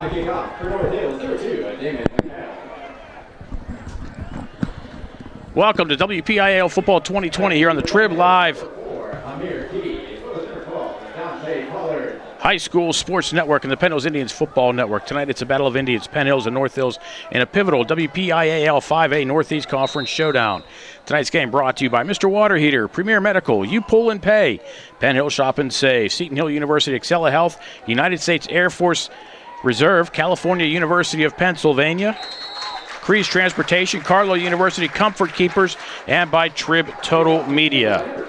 Kickoff for North Hills, number 2, Damon McHale. Welcome to WPIAL Football 2020 here on the Trib Live High School Sports Network and the Penn Hills Indians Football Network. Tonight it's a battle of Indians, Penn Hills and North Hills in a pivotal WPIAL 5A Northeast Conference showdown. Tonight's game brought to you by Mr. Water Heater, Premier Medical, You Pull and Pay, Penn Hill Shop and Save, Seton Hill University Excella Health, United States Air Force Reserve, California University of Pennsylvania, Crease Transportation, Carlow University Comfort Keepers, and by Trib Total Media.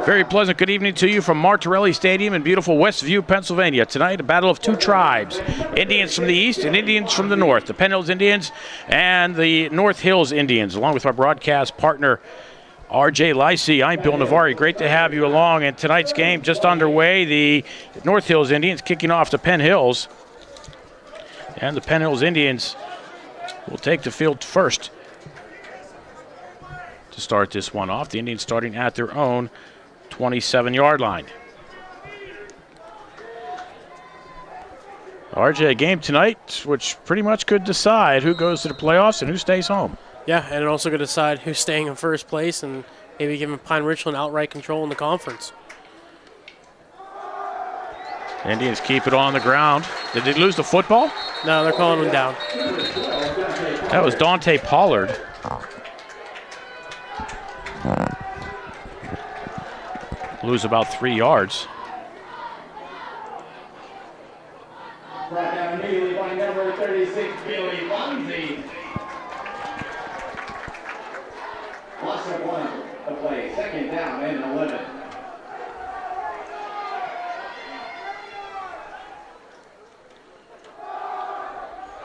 Very pleasant good evening to you from Martorelli Stadium in beautiful Westview, Pennsylvania. Tonight, a battle of two tribes, Indians from the east and Indians from the north, the Penn Hills Indians and the North Hills Indians, along with our broadcast partner, RJ Licey. I'm Bill Navari. Great to have you along. And tonight's game just underway. The North Hills Indians kicking off the Penn Hills. And the Penn Hills Indians will take the field first to start this one off. The Indians starting at their own 27-yard line. RJ, a game tonight which pretty much could decide who goes to the playoffs and who stays home. Yeah, and it also could decide who's staying in first place and maybe giving Pine Richland outright control in the conference. Indians keep it on the ground. Did they lose the football? No, they're calling him down. That was Dante Pollard. Lose about 3 yards. Brought down immediately by number 36, Billy Bunzy. Loss of 1 to play, second down and 11.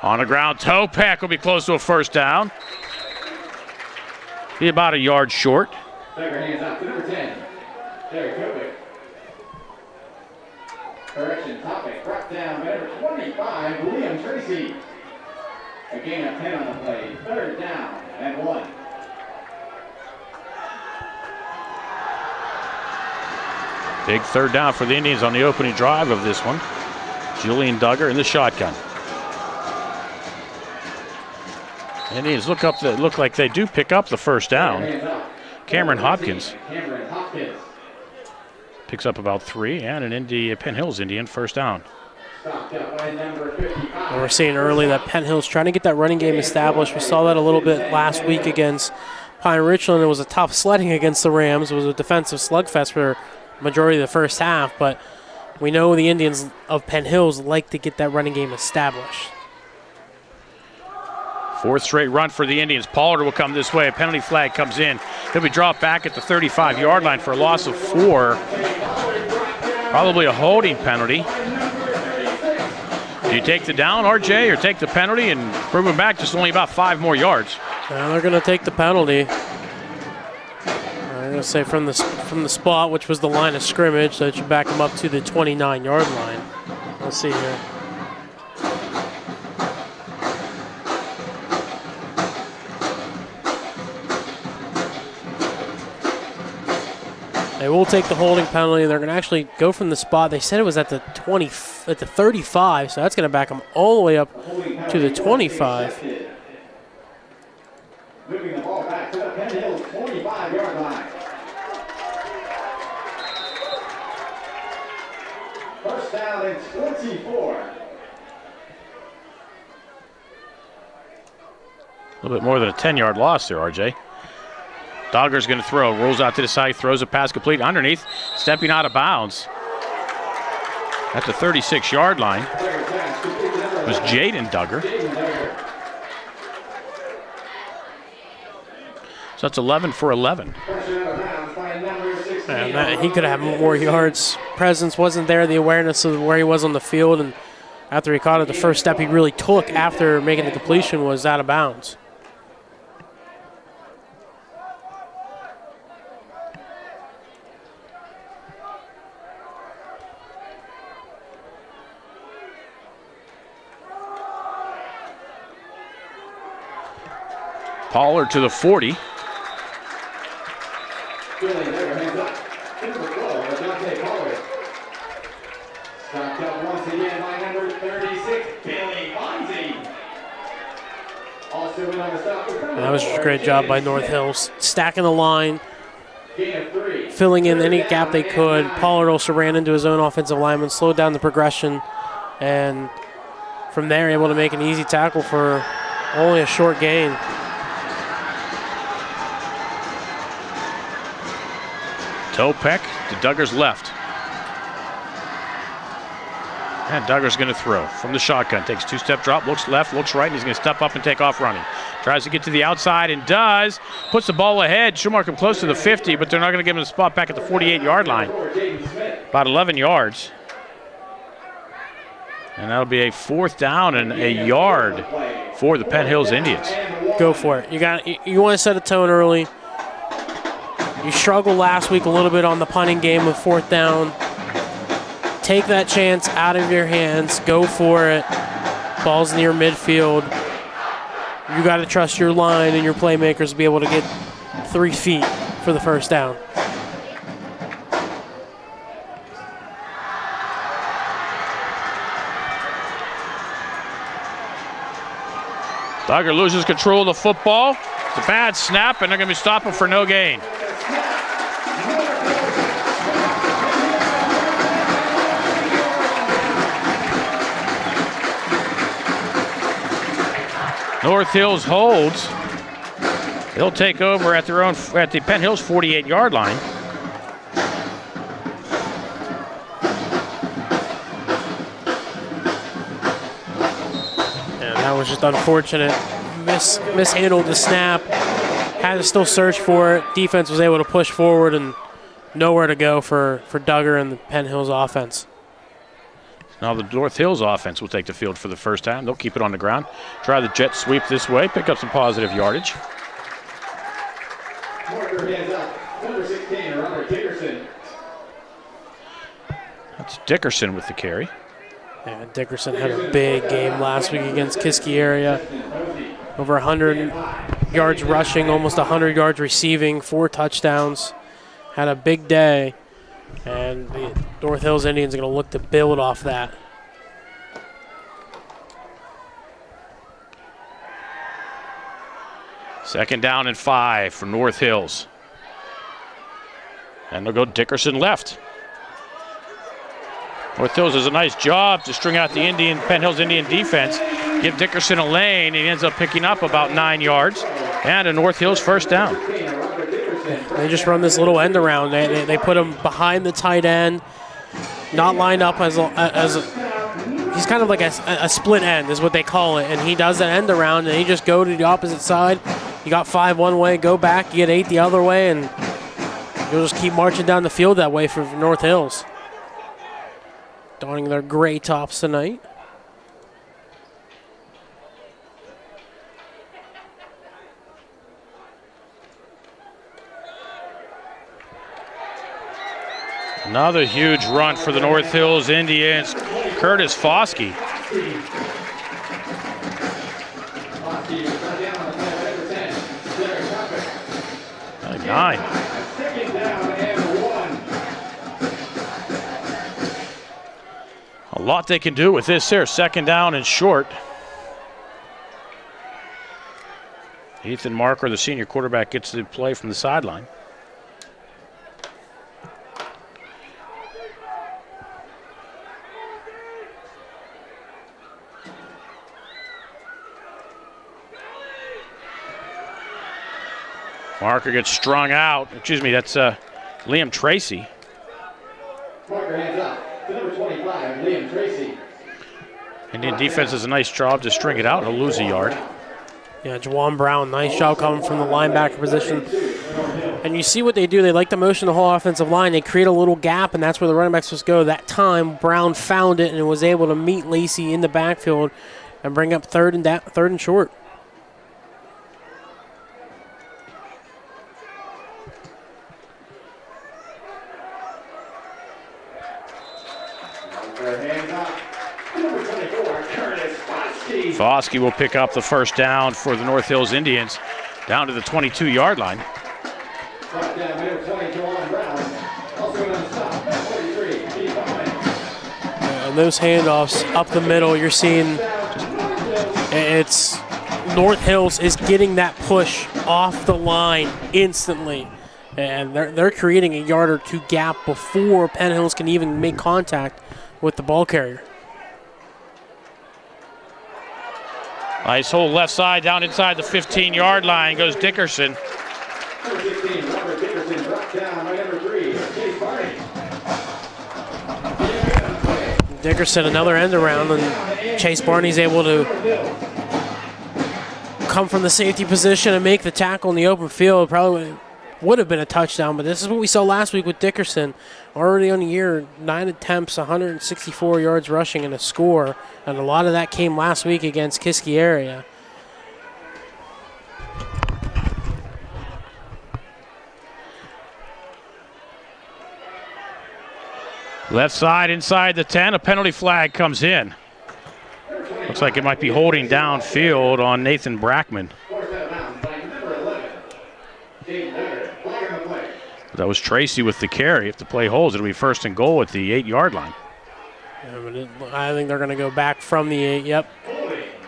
On the ground, Topak will be close to a first down. Be about a yard short. Becker hands out to number 10, Derek Topak. Correction, Topak brought down by number 25, William Tracy. A gain of 10 on the play, third down and 1. Big third down for the Indians on the opening drive of this one. Julian Duggar in the shotgun. Indians look like they do pick up the first down. Cameron Hopkins picks up about 3, and a Penn Hills Indian first down. And we're seeing early that Penn Hills trying to get that running game established. We saw that a little bit last week against Pine Richland. It was a tough sledding against the Rams. It was a defensive slugfest for the majority of the first half, but we know the Indians of Penn Hills like to get that running game established. Fourth straight run for the Indians. Pollard will come this way. A penalty flag comes in. He'll be dropped back at the 35-yard line for a loss of 4. Probably a holding penalty. Do you take the down, RJ, or take the penalty and move him back just only about 5 more yards? They're going to take the penalty. I'm going to say from the spot, which was the line of scrimmage, so it should back him up to the 29-yard line. Let's see here. They will take the holding penalty. They're going to actually go from the spot. They said it was at the 35, so that's going to back them all the way up to the 25. Moving the ball back to the Penn Hills 25-yard line. First down and 24. A little bit more than a 10-yard loss there, RJ. Dogger's going to throw, rolls out to the side, throws a pass complete underneath, stepping out of bounds. At the 36-yard line was Jaden Duggar. So that's 11 for 11. Man, he could have had more yards. Presence wasn't there, the awareness of where he was on the field, and after he caught it, the first step he really took after making the completion was out of bounds. Pollard to the 40. Stopped up once again by number 36, And that was a great job by North Hills, stacking the line, filling in any gap they could. Pollard also ran into his own offensive lineman, slowed down the progression, and from there able to make an easy tackle for only a short gain. Toe peck to Duggar's left. And Duggar's going to throw from the shotgun. Takes a two-step drop, looks left, looks right, and he's going to step up and take off running. Tries to get to the outside and does. Puts the ball ahead. Should mark him close to the 50, but they're not going to give him a spot back at the 48-yard line. About 11 yards. And that'll be a 4th down and a yard for the Penn Hills Indians. Go for it. You want to set a tone early. You struggled last week a little bit on the punting game with 4th down. Take that chance out of your hands. Go for it. Ball's near midfield. You got to trust your line and your playmakers to be able to get 3 feet for the first down. Duggar loses control of the football. It's a bad snap, and they're going to be stopping for no gain. North Hills holds. They'll take over at the Penn Hills 48-yard line. And that was just unfortunate. Mishandled the snap. Had to still search for it. Defense was able to push forward and nowhere to go for Duggar and the Penn Hills offense. Now the North Hills offense will take the field for the first time. They'll keep it on the ground. Try the jet sweep this way, pick up some positive yardage. Number 16, Robert Dickerson. That's Dickerson with the carry. Yeah, Dickerson had a big game last week against Kiski area. Over 100 yards rushing, almost 100 yards receiving, 4 touchdowns. Had a big day. And the North Hills Indians are going to look to build off that. Second down and 5 for North Hills. And they'll go Dickerson left. North Hills does a nice job to string out the Penn Hills Indian defense. Give Dickerson a lane, and he ends up picking up about 9 yards. And a North Hills first down. They just run this little end around. They put him behind the tight end, not lined up as he's kind of like a split end is what they call it. And he does an end around, and he just go to the opposite side. You got 5 one way, go back, you get 8 the other way, and you'll just keep marching down the field that way for North Hills. Donning their gray tops tonight. Another huge run for the North Hills Indians. Curtis Foskey. 9. A lot they can do with this here. Second down and short. Ethan Marker, the senior quarterback, gets the play from the sideline. Marker gets strung out. Excuse me, that's Liam Tracy. Marker hands up to number 25, Liam Tracy. Indian defense does a nice job to string it out. He'll lose a yard. Yeah, Juwan Brown, nice job coming from the linebacker position. And you see what they do. They like to motion the whole offensive line. They create a little gap, and that's where the running backs supposed to go. That time, Brown found it and was able to meet Lacey in the backfield and bring up third and short. Foskey will pick up the first down for the North Hills Indians down to the 22-yard line. And those handoffs up the middle, you're seeing it's North Hills is getting that push off the line instantly. And they're creating a yard or two gap before Penn Hills can even make contact with the ball carrier. Nice hold left side down inside the 15-yard line goes Dickerson. Number 16, Robert Dickerson dropped down by number 3, Chase Barney. Dickerson, another end around, and Chase Barney's able to come from the safety position and make the tackle in the open field. Probably would have been a touchdown, but this is what we saw last week with Dickerson. Already on the year, 9 attempts, 164 yards rushing and a score, and a lot of that came last week against Kiski area. Left side inside the 10, a penalty flag comes in. Looks like it might be holding downfield on Nathan Brackman. That was Tracy with the carry. If the play holds, it'll be 1st and goal at the 8-yard line. Yeah, I think they're going to go back from the 8. Yep.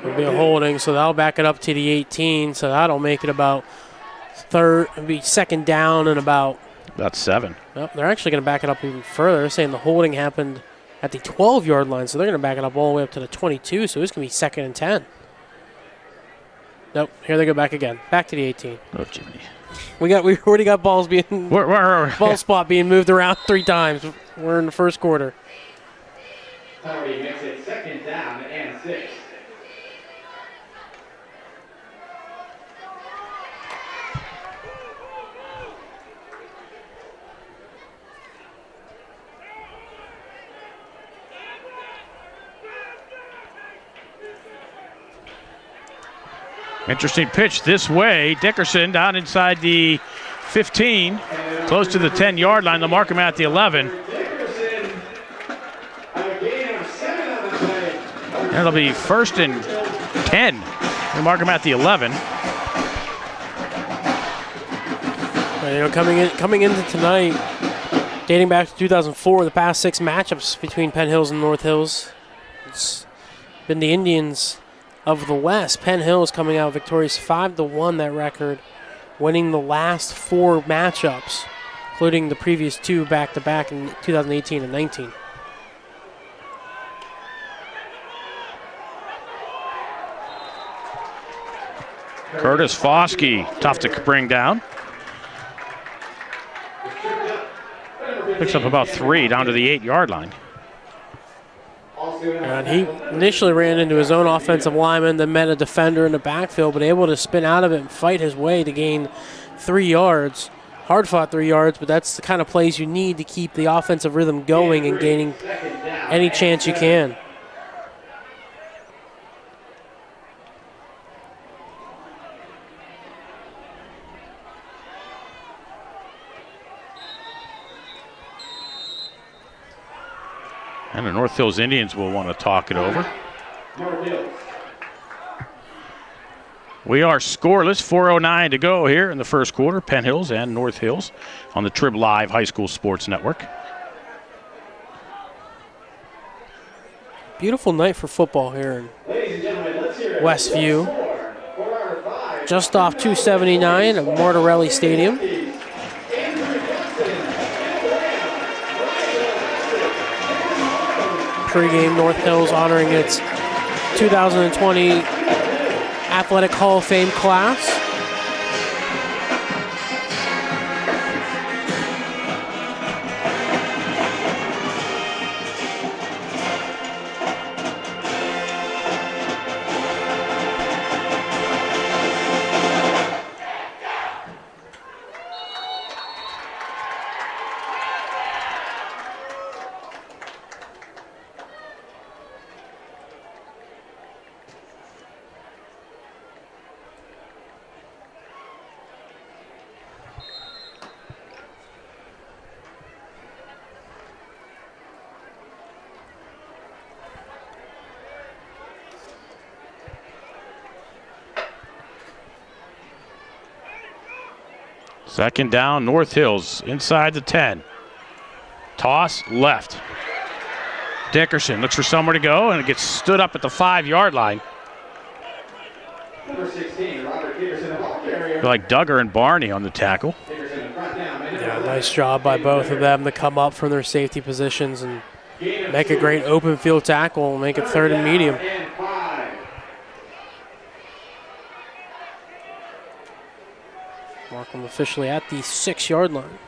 It'll be a holding, so that'll back it up to the 18. So that'll make it about it'll be 2nd down and about 7. Well, they're actually going to back it up even further. They're saying the holding happened at the 12-yard line, so they're going to back it up all the way up to the 22, so it's going to be 2nd and 10. Nope, here they go back again. Back to the 18. Oh, Jimmy. We already got balls being ball spot being moved around 3 times. We're in the first quarter. Already makes it 2nd down and 6. Interesting pitch this way. Dickerson down inside the 15, close to the 10-yard line. They'll mark him at the 11. And it'll be 1st and 10. They'll mark him at the 11. Coming into tonight, dating back to 2004, the past 6 matchups between Penn Hills and North Hills, it's been the Indians of the West. Penn Hills coming out victorious 5-1, that record, winning the last 4 matchups, including the previous 2 back-to-back in 2018 and 19. Curtis Foskey, tough to bring down. Picks up about 3 down to the 8-yard line. And he initially ran into his own offensive lineman, then met a defender in the backfield, but able to spin out of it and fight his way to gain 3 yards. Hard-fought 3 yards, but that's the kind of plays you need to keep the offensive rhythm going and gaining any chance you can. And the North Hills Indians will want to talk it over. We are scoreless, 4:09 to go here in the first quarter. Penn Hills and North Hills on the Trib Live High School Sports Network. Beautiful night for football here in Westview. Just off 279 at Mortarelli Stadium. Pre-game, North Hills honoring its 2020 Athletic Hall of Fame class. Second down, North Hills inside the 10. Toss left. Dickerson looks for somewhere to go, and it gets stood up at the 5-yard line. Number 16, Robert Peterson, the ball carrier. Like Duggar and Barney on the tackle. Yeah, nice job by both of them to come up from their safety positions and make a great open field tackle and make it 3rd and medium. Markham officially at the 6-yard line.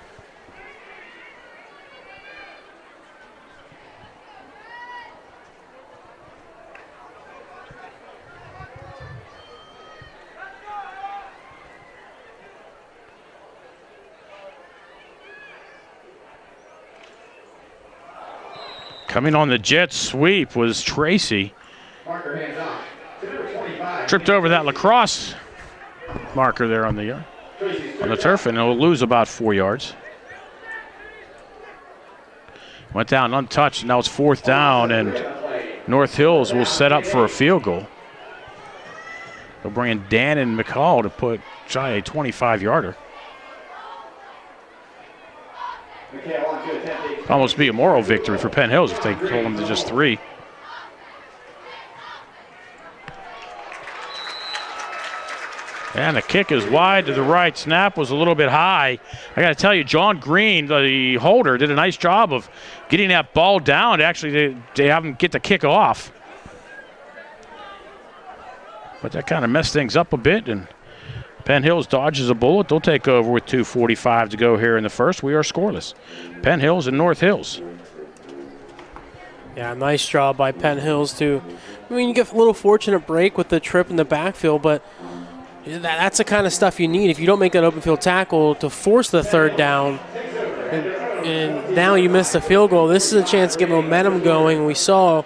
Coming on the jet sweep was Tracy. Tripped over that lacrosse marker there on the turf, and he'll lose about 4 yards. Went down untouched, and now it's 4th down, and North Hills will set up for a field goal. They'll bring in Dan and McCall to try a 25-yarder. Almost be a moral victory for Penn Hills if they hold them to just 3. And the kick is wide to the right. Snap was a little bit high. I got to tell you, John Green, the holder, did a nice job of getting that ball down. Actually, they have him get the kick off. But that kind of messed things up a bit, and Penn Hills dodges a bullet. They'll take over with 2:45 to go here in the first. We are scoreless. Penn Hills and North Hills. Yeah, nice job by Penn Hills too. I mean, you get a little fortunate break with the trip in the backfield, but that's the kind of stuff you need if you don't make that open field tackle to force the 3rd down. And now you miss the field goal. This is a chance to get momentum going. We saw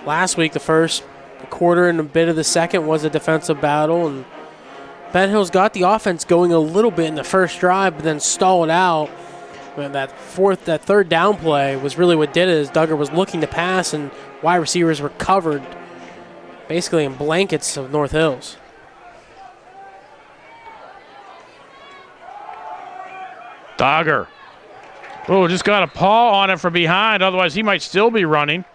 last week the first quarter and a bit of the second was a defensive battle, and Penn Hills got the offense going a little bit in the first drive, but then stalled out. And that 3rd down play was really what did it. Is Duggar was looking to pass, and wide receivers were covered basically in blankets of North Hills. Duggar. Oh, just got a paw on it from behind. Otherwise, he might still be running.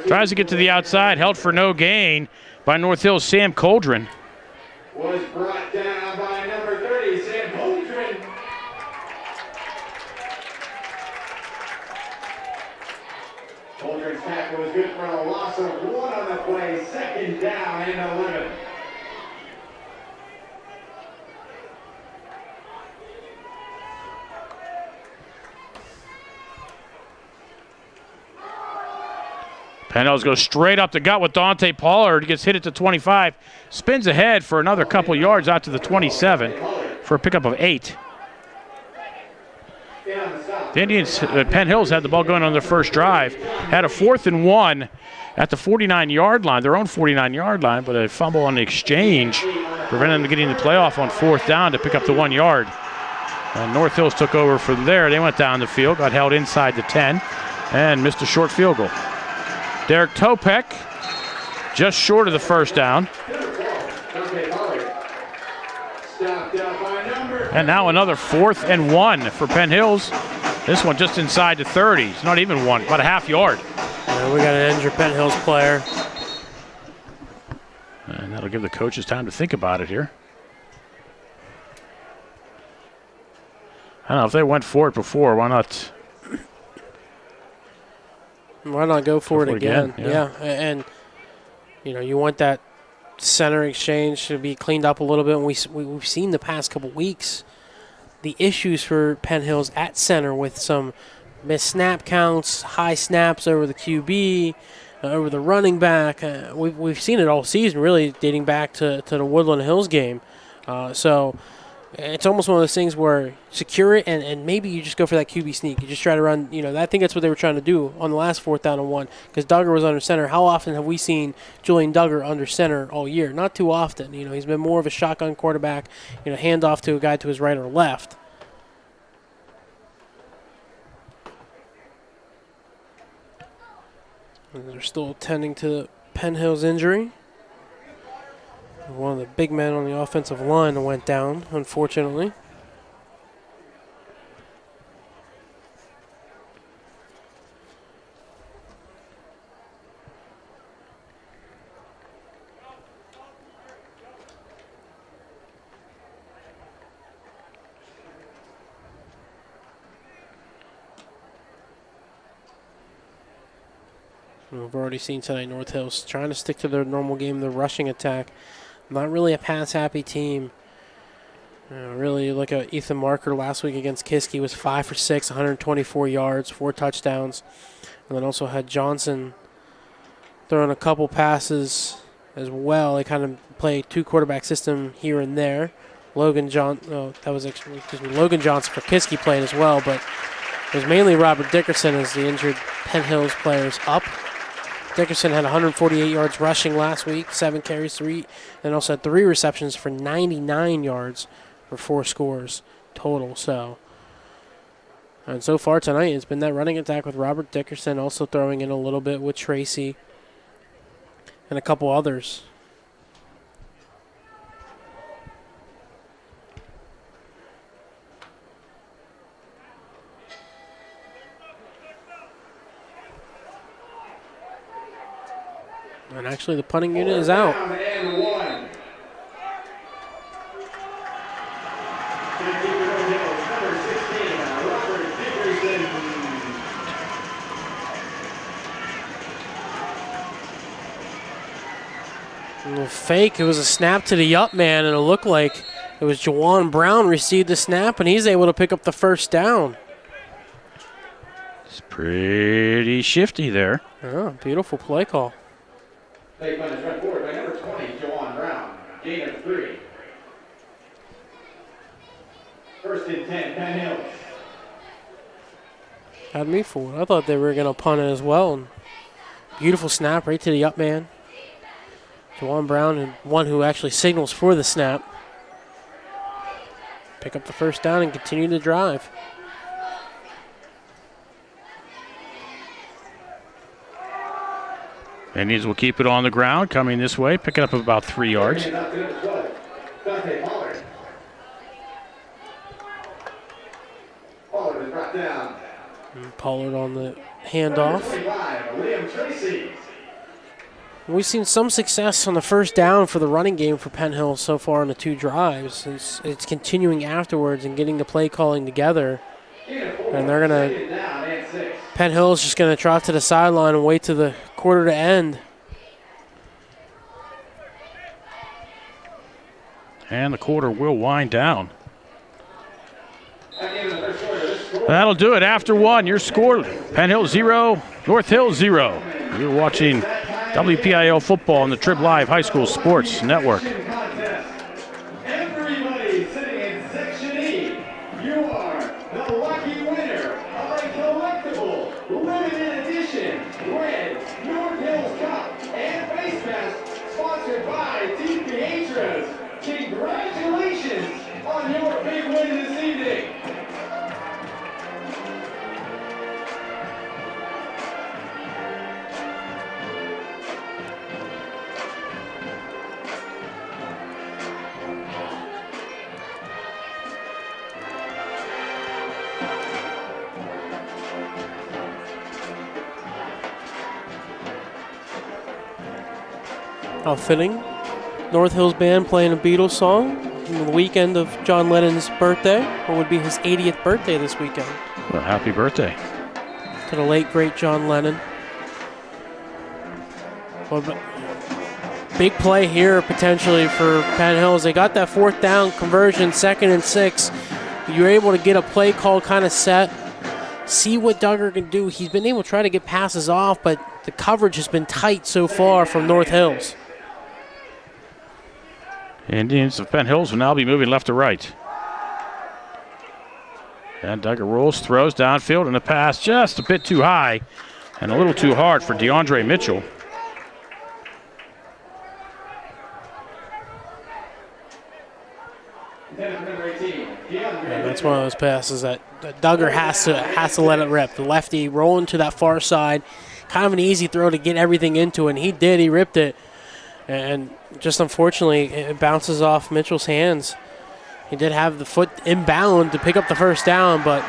Tries to get to the outside. Held for no gain by North Hills' Sam Coldren. Was brought down by number 30, Sam Coldren. Coldren's tackle was good for a loss of 1 on the play. 2nd down and 11. Penn Hills goes straight up the gut with Dante Pollard. Gets hit at the 25. Spins ahead for another couple yards out to the 27 for a pickup of 8. The Indians, Penn Hills had the ball going on their first drive. Had a 4th and 1 at the 49-yard line, their own 49-yard line, but a fumble on the exchange prevented them getting the playoff on 4th down to pick up the 1 yard. And North Hills took over from there. They went down the field, got held inside the 10, and missed a short field goal. Derek Topek just short of the 1st down. And now another 4th and 1 for Penn Hills. This one just inside the 30. It's not even 1, about a half yard. Yeah, we got an injured Penn Hills player. And that'll give the coaches time to think about it here. I don't know if they went for it before. Why not? Why not go for it again? Yeah. And you want that center exchange to be cleaned up a little bit. And we've seen the past couple weeks the issues for Penn Hills at center with some missed snap counts, high snaps over the QB, over the running back. We've seen it all season, really dating back to the Woodland Hills game. So it's almost one of those things where secure it and maybe you just go for that QB sneak. You just try to run, I think that's what they were trying to do on the last 4th down and 1 because Duggar was under center. How often have we seen Julian Duggar under center all year? Not too often. He's been more of a shotgun quarterback, hand off to a guy to his right or left. And they're still attending to Penn Hills' injury. One of the big men on the offensive line went down, unfortunately. We've already seen tonight North Hills trying to stick to their normal game, their rushing attack. Not really a pass-happy team. Really, look at Ethan Marker last week against Kiski was 5 for 6, 124 yards, 4 touchdowns. And then also had Johnson throwing a couple passes as well. They kind of play 2-quarterback system here and there. Logan Johnson for Kiski played as well, but it was mainly Robert Dickerson as the injured Penn Hills players up. Dickerson had 148 yards rushing last week, 7 carries, 3, and also had 3 receptions for 99 yards for 4 scores total. And so far tonight, it's been that running attack with Robert Dickerson, also throwing in a little bit with Tracy and a couple others. And actually, the punting unit is out. Fake. It was a snap to the up man, and it looked like it was Jawan Brown received the snap, and he's able to pick up the first down. It's pretty shifty there. Oh, beautiful play call. Take one is run forward by number 20, Jawan Brown. Gain of 3. First and 10, Penn Hills. Had me fooled. I thought they were going to punt it as well. And beautiful snap right to the up man. Jawan Brown, and one who actually signals for the snap. Pick up the first down and continue to drive. Indians will keep it on the ground, coming this way, picking up about 3 yards. Pollard on the handoff. We've seen some success on the first down for the running game for Penn Hill so far in the 2 drives. It's continuing afterwards and getting the play calling together. And they're going to, Penn Hill is just going to trot to the sideline and wait to the quarter to end. And the quarter will wind down. That'll do it. After 1, your score, Penn Hill 0, North Hill 0. You're watching WPIL football on the Trib Live High School Sports Network. Everybody sitting in Section E, you are the lucky winner of a collectible, limited edition, red North Hills Cup and face mask sponsored by DPHers. Congratulations on your big win this evening. How fitting. North Hills Band playing a Beatles song on the weekend of John Lennon's birthday, or would be his 80th birthday this weekend. Well, happy birthday to the late, great John Lennon. Well, big play here potentially for Penn Hills. They got that 4th down conversion, 2nd and 6. You're able to get a play call kind of set, see what Duggar can do. He's been able to try to get passes off, but the coverage has been tight so far from North Hills. Indians of Penn Hills will now be moving left to right. And Duggar rolls, throws downfield, and the pass just a bit too high and a little too hard for DeAndre Mitchell. And that's one of those passes that Duggar has to let it rip. The lefty rolling to that far side, kind of an easy throw to get everything into, and he did. He ripped it, and just unfortunately, it bounces off Mitchell's hands. He did have the foot inbound to pick up the first down, but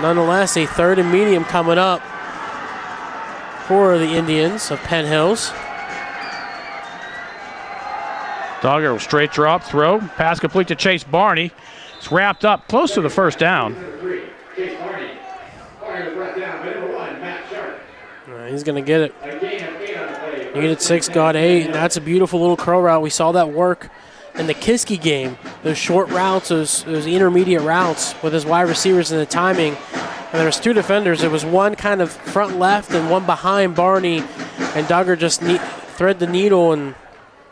nonetheless, a 3rd and medium coming up for the Indians of Penn Hills. Duggar will straight drop, throw, pass complete to Chase Barney. It's wrapped up close to the first down. He's going to get it. Needed 6, got 8, and that's a beautiful little curl route. We saw that work in the Kiski game. Those short routes, those intermediate routes with his wide receivers and the timing. And there was 2 defenders. It was one kind of front left and one behind Barney. And Duggar just thread the needle and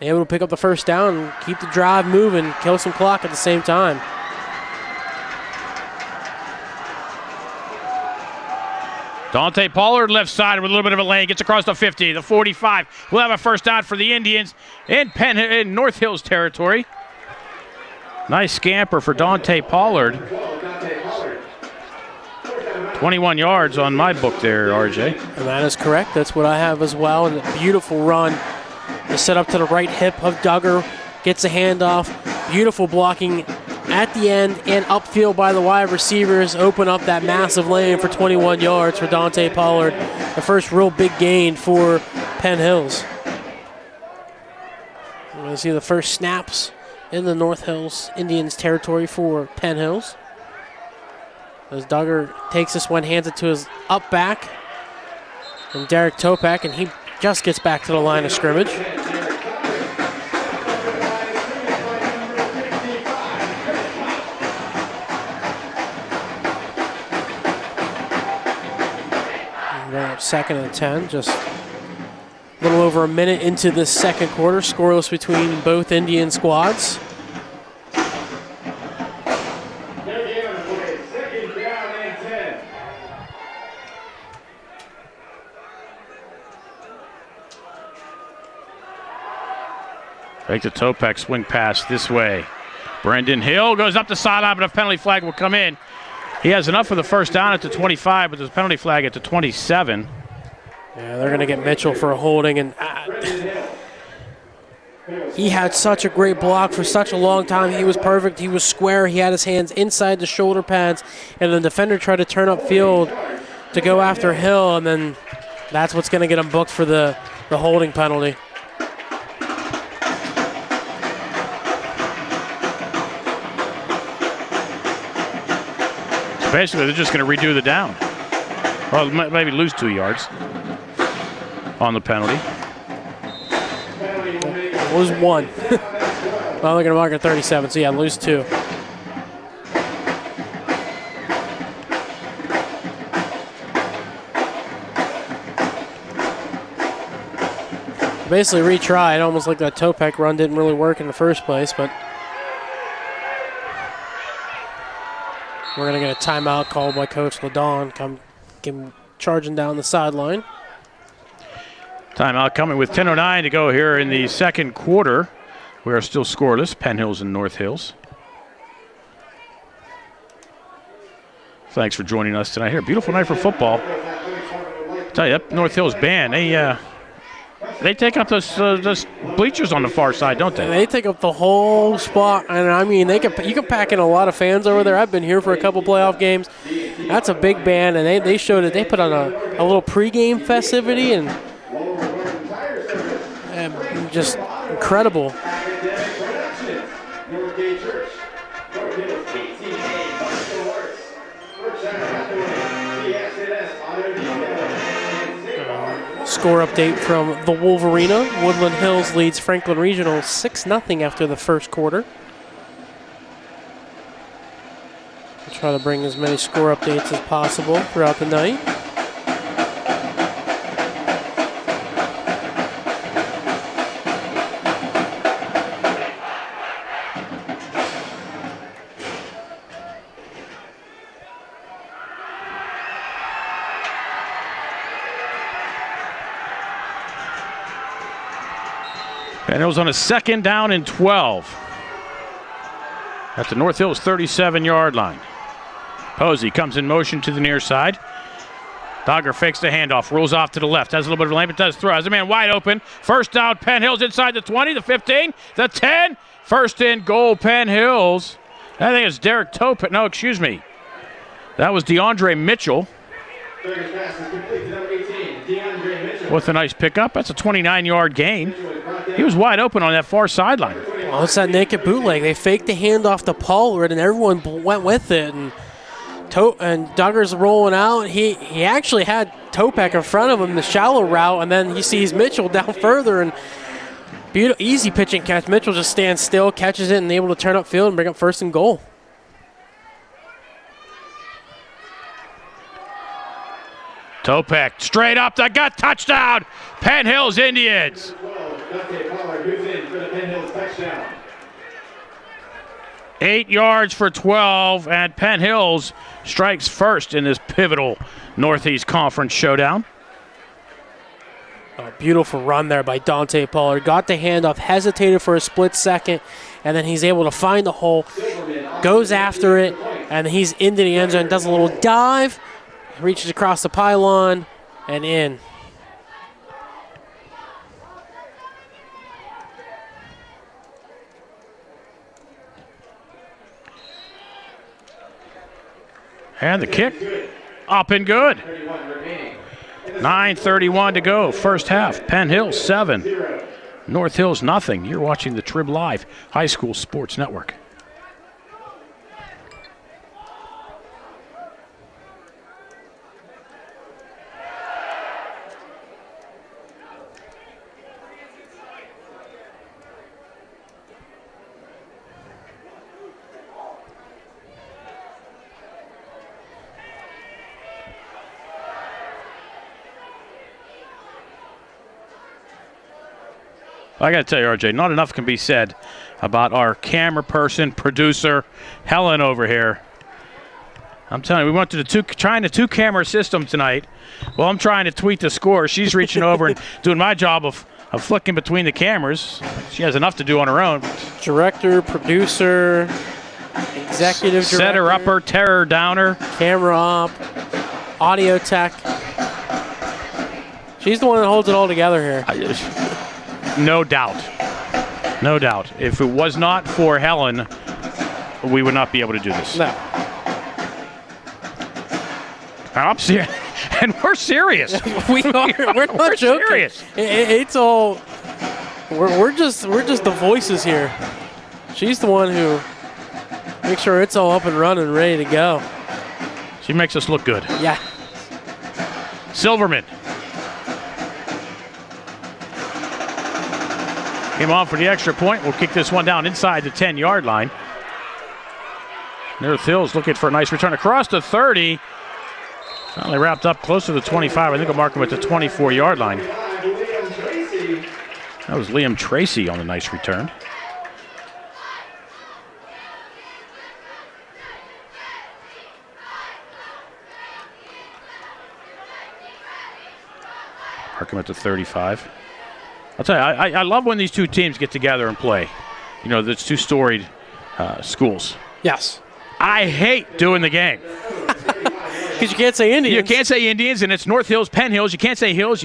able to pick up the first down and keep the drive moving, kill some clock at the same time. Dante Pollard left side with a little bit of a lane, gets across the 50, the 45. We'll have a first down for the Indians in North Hills territory. Nice scamper for Dante Pollard. 21 yards on my book there, RJ. And that is correct. That's what I have as well. And a beautiful run. The set up to the right hip of Duggar. Gets a handoff. Beautiful blocking at the end and upfield by the wide receivers. Open up that massive lane for 21 yards for Dante Pollard. The first real big gain for Penn Hills. We're going to see the first snaps in the North Hills Indians territory for Penn Hills. As Duggar takes this one, hands it to his up back. And Derek Topak, and he just gets back to the line of scrimmage. Second and 10, just a little over a minute into the second quarter, scoreless between both Indian squads. Take the Topak swing pass this way. Brendan Hill goes up the sideline, but a penalty flag will come in. He has enough for the first down at the 25, but there's a penalty flag at the 27. Yeah, they're going to get Mitchell for a holding, and he had such a great block for such a long time. He was perfect. He was square. He had his hands inside the shoulder pads, and the defender tried to turn upfield to go after Hill, and then that's what's going to get him booked for the holding penalty. Basically, they're just going to redo the down. Well, maybe lose 2 yards on the penalty. Lose 1. Well, they're going to mark it 37, so yeah, lose 2. Basically retried, almost like that Topak run didn't really work in the first place, but we're going to get a timeout called by Coach LaDon. Come charging down the sideline. Timeout coming with 10:09 to go here in the second quarter. We are still scoreless, Penn Hills and North Hills. Thanks for joining us tonight here. Beautiful night for football. I tell you, that North Hills band, they take up those bleachers on the far side, don't they? They take up the whole spot, and I mean, you can pack in a lot of fans over there. I've been here for a couple playoff games. That's a big band, and they showed it. They put on a little pregame festivity, and just incredible. Score update from the Wolverina. Woodland Hills leads Franklin Regional 6-0 after the first quarter. We'll try to bring as many score updates as possible throughout the night. And it was on a 2nd down and 12 at the North Hills 37-yard line. Posey comes in motion to the near side. Duggar fakes the handoff, rolls off to the left, has a little bit of a lane, but does throw. Has a man wide open. First down, Penn Hills inside the 20, the 15, the 10. First and goal, Penn Hills. I think it's Derek Topak. No, excuse me. That was DeAndre Mitchell. With a nice pickup. That's a 29-yard gain. He was wide open on that far sideline. Well, it's that naked bootleg. They faked the handoff to Pollard, and everyone went with it. And Duggar's rolling out. He actually had Topek in front of him, the shallow route, and then he sees Mitchell down further, and easy pitching catch. Mitchell just stands still, catches it, and able to turn upfield and bring up first and goal. Topek straight up the gut, touchdown, Penn Hills Indians. 8 yards for 12, and Penn Hills strikes first in this pivotal Northeast Conference showdown. A beautiful run there by Dante Pollard. Got the handoff, hesitated for a split second, and then he's able to find the hole, goes after it, and he's into the end zone, does a little dive, reaches across the pylon, and in. And the kick up and good. 9:31 to go, first half. Penn Hills 7, North Hills nothing. You're watching the Trib Live High School Sports Network. I got to tell you, RJ, not enough can be said about our camera person, producer, Helen over here. I'm telling you, we went to trying the two-camera system tonight. Well, I'm trying to tweet the score. She's reaching over and doing my job of flicking between the cameras. She has enough to do on her own. Director, producer, executive director. Setter, upper, terror, downer. Camera op, audio tech. She's the one that holds it all together here. No doubt. No doubt. If it was not for Helen, we would not be able to do this. No. I'm serious. And we're serious. We are. We're not joking. Serious. It's all. We're just the voices here. She's the one who makes sure it's all up and running, ready to go. She makes us look good. Yeah. Silverman. Came on for the extra point. We'll kick this one down inside the 10-yard line. North Hills looking for a nice return across the 30. Finally wrapped up close to the 25. I think I'll mark him at the 24-yard line. That was Liam Tracy on the nice return. Mark him at the 35. I'll tell you, I love when these two teams get together and play. You know, there's two storied schools. Yes. I hate doing the game. Because you can't say Indians. You can't say Indians, and it's North Hills, Penn Hills. You can't say Hills.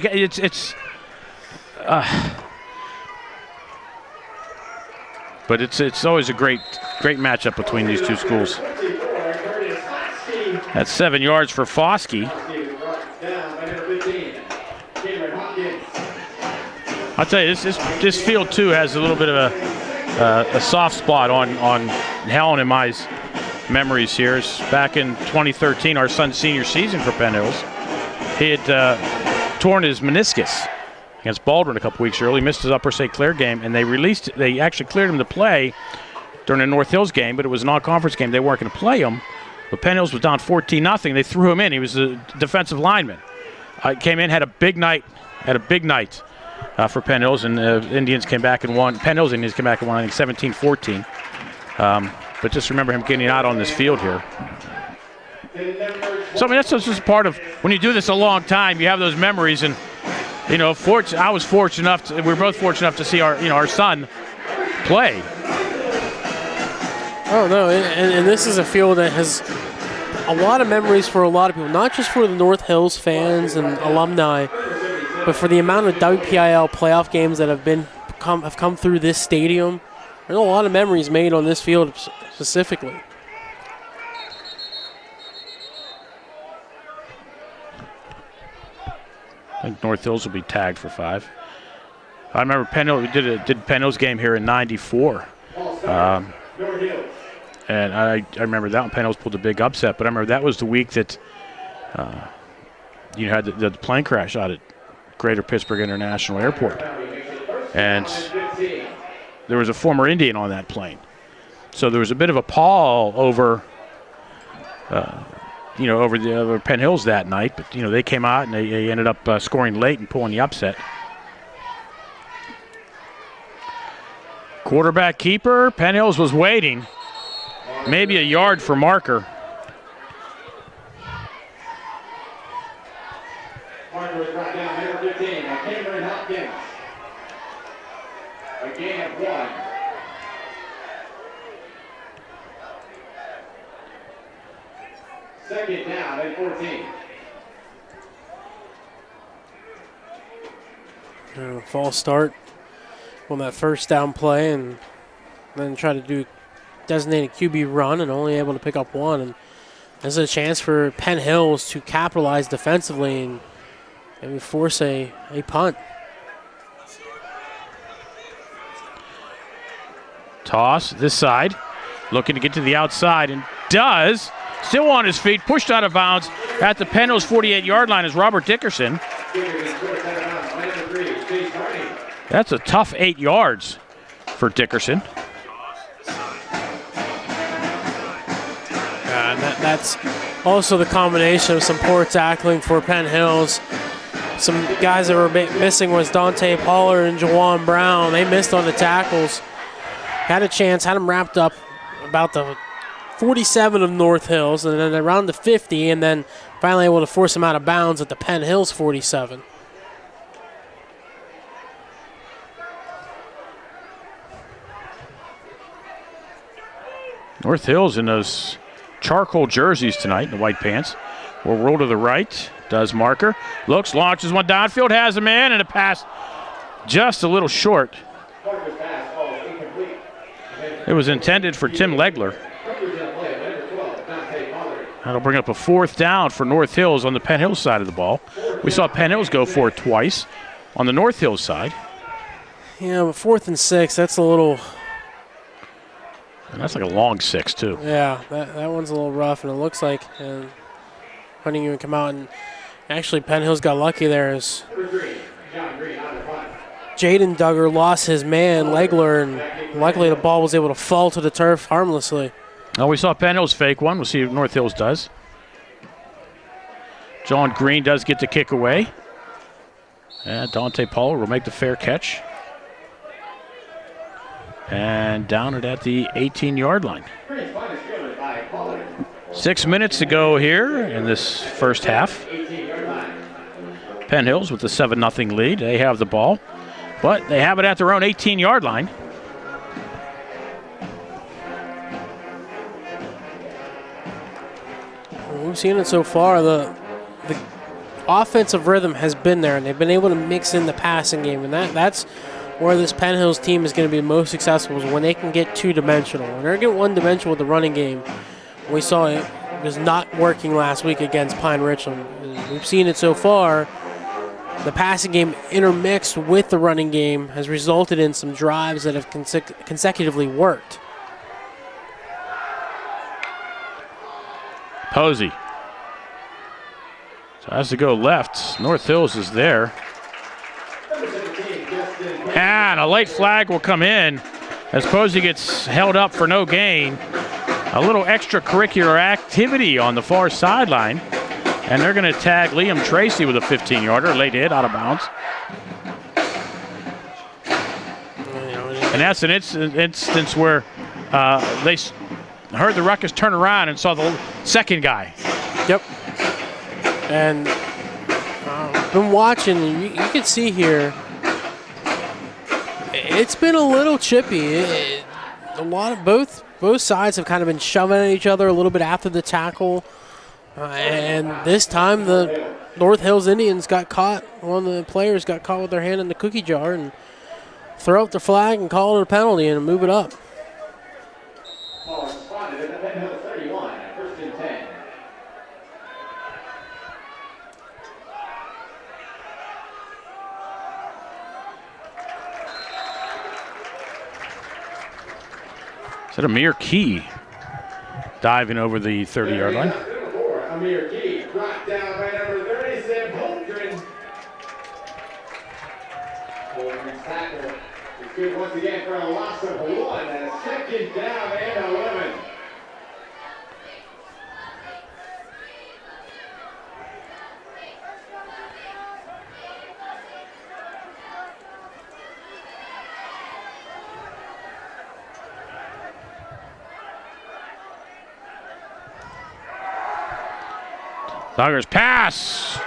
But it's always a great matchup between these two schools. That's 7 yards for Foskey. I'll tell you, this field too has a little bit of a soft spot on Helen and my memories here. It's back in 2013, our son's senior season for Penn Hills. He had torn his meniscus against Baldwin a couple weeks early, missed his Upper St. Clair game, and they actually cleared him to play during the North Hills game, but it was a non-conference game. They weren't going to play him. But Penn Hills was down 14-0. They threw him in. He was a defensive lineman. Came in, had a big night for Penn Hills, and the Indians came back and won. Penn Hills Indians came back and won, I think, 17-14. But just remember him getting out on this field here. So, I mean, that's just part of, when you do this a long time, you have those memories. And, you know, I was fortunate enough, we were both fortunate enough to see our son play. Oh, no, and this is a field that has a lot of memories for a lot of people, not just for the North Hills fans and alumni, but for the amount of WPIL playoff games that have come through this stadium. There's a lot of memories made on this field specifically. I think North Hills will be tagged for 5. I remember Penn Hills, we did Penn Hills game here in '94. And I remember that one. Penn Hills pulled a big upset, but I remember that was the week that you had the plane crash out at Greater Pittsburgh International Airport. And there was a former Indian on that plane. So there was a bit of a pall over, over Penn Hills that night. But, they came out and they ended up scoring late and pulling the upset. Quarterback keeper, Penn Hills was waiting. Maybe a yard for marker. Marker was brought down, number 15, Cameron Hopkins. A gain of 1. Second down and 14. False start on that first down play, and then try to do designated QB run and only able to pick up 1. And there's a chance for Penn Hills to capitalize defensively and maybe force a punt. Toss this side, looking to get to the outside, and does. Still on his feet, pushed out of bounds at the Penn Hills 48-yard line is Robert Dickerson. That's a tough 8 yards for Dickerson. And that's also the combination of some poor tackling for Penn Hills. Some guys that were missing was Dante Pollard and Jawan Brown. They missed on the tackles. Had a chance, had them wrapped up about the 47 of North Hills, and then around the 50, and then finally able to force them out of bounds at the Penn Hills 47. North Hills in those charcoal jerseys tonight in the white pants. Will roll to the right, does marker. Looks, launches one downfield, has a man, and a pass just a little short. It was intended for Tim Legler. That'll bring up a 4th down for North Hills on the Penn Hills side of the ball. We saw Penn Hills go for it twice on the North Hills side. Yeah, but 4th and 6, that's a little... And that's like a long 6, too. Yeah, that one's a little rough, and it looks like Hunting can come out, and actually Penn Hills got lucky there as Jaden Duggar lost his man, Legler, and luckily the ball was able to fall to the turf harmlessly. Oh, we saw Penn Hills fake one. We'll see what North Hills does. John Green does get the kick away. And Dante Pollard will make the fair catch. And down it at the 18-yard line. 6 minutes to go here in this first half. Penn Hills with the 7-0 lead. They have the ball, but they have it at their own 18-yard line. We've seen it so far. The offensive rhythm has been there, and they've been able to mix in the passing game, and that's where this Penn Hills team is going to be most successful, is when they can get two-dimensional. When they're getting one-dimensional with the running game, we saw it was not working last week against Pine Richland. We've seen it so far. The passing game intermixed with the running game has resulted in some drives that have consecutively worked. Posey. So has to go left. North Hills is there. And a late flag will come in as Posey gets held up for no gain. A little extracurricular activity on the far sideline. And they're going to tag Liam Tracy with a 15-yarder. Late hit out of bounds. And that's an instance where they heard the ruckus turn around and saw the second guy. Yep. And been watching, you can see here, it's been a little chippy. A lot of both sides have kind of been shoving at each other a little bit after the tackle. And this time the North Hills Indians got caught. One of the players got caught with their hand in the cookie jar and throw up the flag and call it a penalty and move it up. Is that Amir Key? diving over the 30-yard line. Number 4, Amir Key, brought down by number 30, Sam Holmgren. Holmgren's tackle is good once again for a loss of 1, and a 2nd down and 11. Duggar's pass.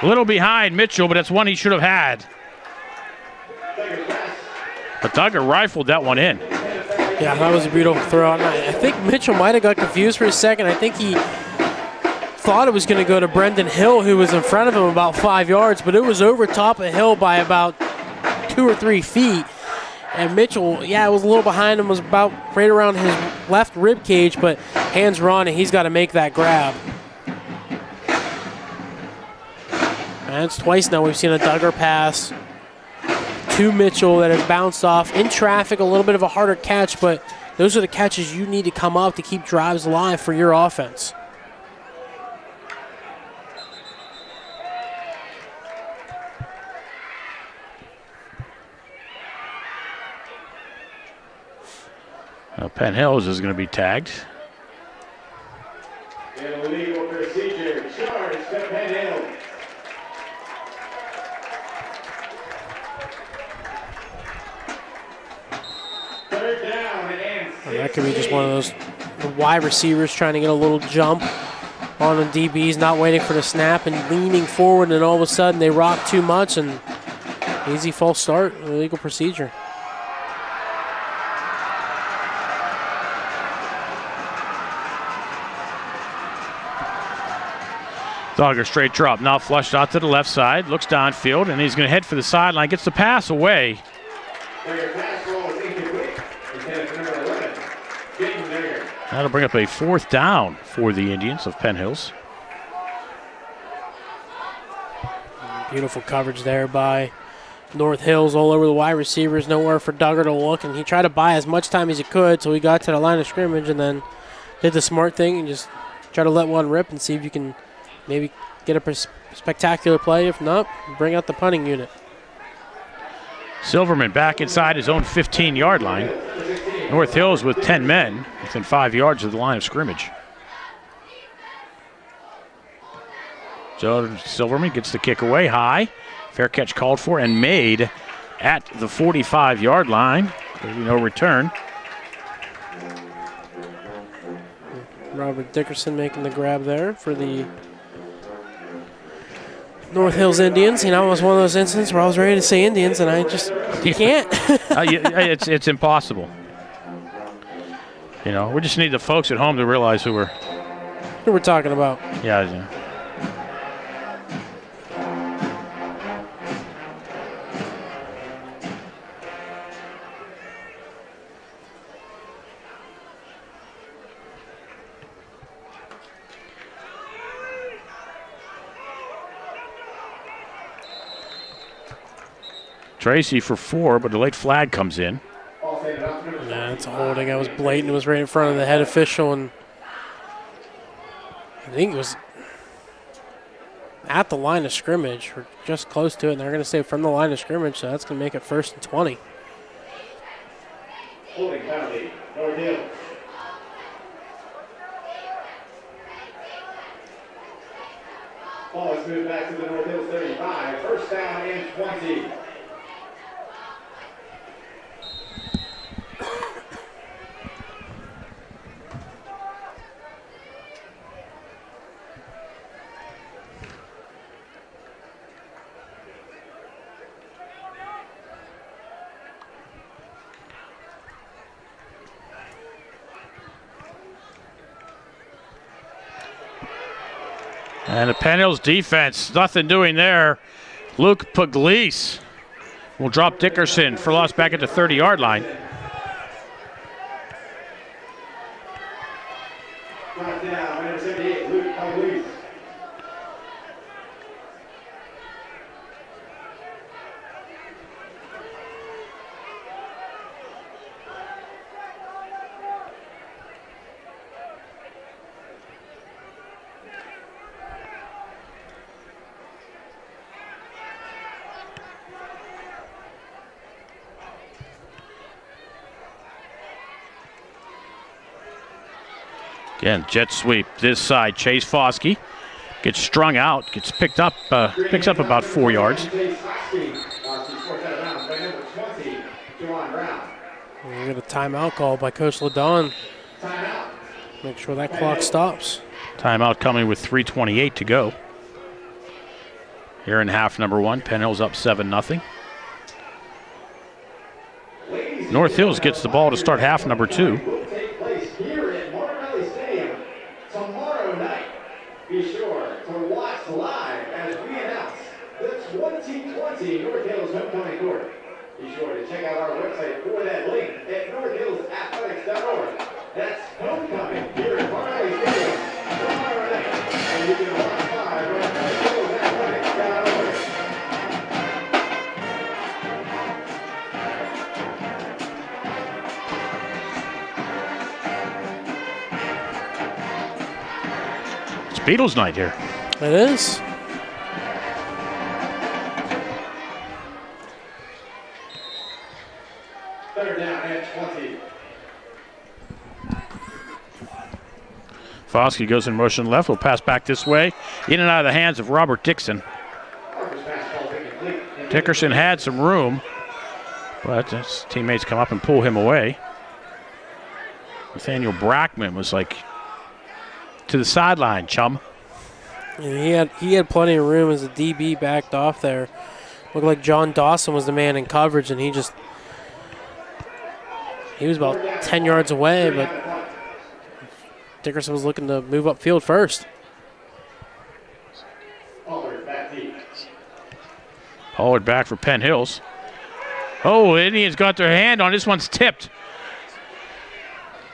A little behind Mitchell, but that's one he should have had. But Duggar rifled that one in. Yeah, that was a beautiful throw. And I think Mitchell might have got confused for a second. I think he thought it was going to go to Brendan Hill, who was in front of him about 5 yards, but it was over top of Hill by about 2 or 3 feet. And Mitchell, it was a little behind him, was about right around his left rib cage, but hands are on, and he's got to make that grab. And it's twice now we've seen a Duggar pass to Mitchell that has bounced off in traffic, a little bit of a harder catch, but those are the catches you need to come up to keep drives alive for your offense. Penn Hills is going to be tagged. Illegal procedure, charge to Penn Hills. That could be just one of those wide receivers trying to get a little jump on the DBs, not waiting for the snap and leaning forward, and all of a sudden they rock too much and easy false start, illegal procedure. Duggar straight drop, now flushed out to the left side, looks downfield, and he's going to head for the sideline, gets the pass away. That'll bring up a 4th down for the Indians of Penn Hills. Beautiful coverage there by North Hills all over the wide receivers, nowhere for Duggar to look, and he tried to buy as much time as he could so he got to the line of scrimmage and then did the smart thing and just try to let one rip and see if you can maybe get a spectacular play. If not, bring out the punting unit. Silverman back inside his own 15-yard line. North Hills with 10 men within 5 yards of the line of scrimmage. So Silverman gets the kick away high. Fair catch called for and made at the 45-yard line. There'll be no return. Robert Dickerson making the grab there for the North Hills Indians. You know, it was one of those instances where I was ready to say Indians, and I just can't. It's impossible. You know, we just need the folks at home to realize who we're talking about. Yeah. Tracy for 4, but a late flag comes in. Yeah, it's a holding. I was blatant. It was right in front of the head official, and I think it was at the line of scrimmage or just close to it. And they're going to say from the line of scrimmage, so that's going to make it 1st and 20. Holding penalty, North Hills. Ball is moved back to the North Hills 35. 1st down and 20. And the Penn Hills defense, nothing doing there. Luke Pugliese will drop Dickerson for loss back at the 30-yard line. Brought down, number 78, Luke Pugliese. Again, jet sweep this side. Chase Foskey gets strung out, gets picks up about 4 yards. We get a timeout call by Coach LaDon. Make sure that clock stops. Timeout coming with 3:28 to go. Here in half number 1, Penn Hills up 7-0. North Hills gets the ball to start half number 2. Be sure to watch live as we announce the 2020 North Hills Homecoming Court. Be sure to check out our website for that link at northhillsathletics.org. That's homecoming here at Marley Stadium tomorrow night. And you can watch live on northhillsathletics.org. Beatles night here. It is. Third down at 20. Foskey goes in motion left. Will pass back this way. In and out of the hands of Robert Dixon. Dickerson had some room, but his teammates come up and pull him away. Nathaniel Brackman was like, to the sideline, chum. And he had plenty of room as the DB backed off there. Looked like John Dawson was the man in coverage, and he was about 10 yards away, but Dickerson was looking to move upfield first. Pollard back for Penn Hills. Oh, Indians got their hand on this. One's tipped.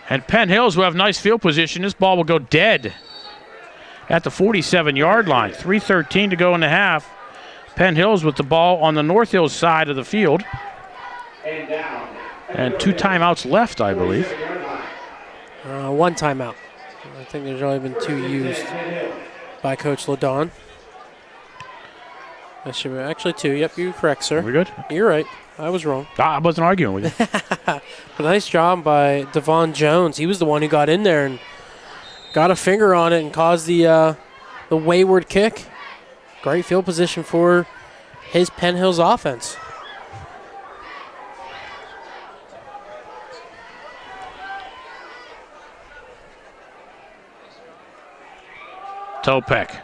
And Penn Hills will have nice field position. This ball will go dead at the 47-yard line. 3:13 to go in the half. Penn Hills with the ball on the North Hills side of the field. And 2 timeouts left, I believe. 1 timeout. I think there's only been 2 used by Coach LaDon. That should be actually 2. Yep, you're correct, sir. We good? You're right. I was wrong. I wasn't arguing with you. But nice job by Devon Jones. He was the one who got in there and got a finger on it and caused the wayward kick. Great field position for his Penn Hills offense. Topek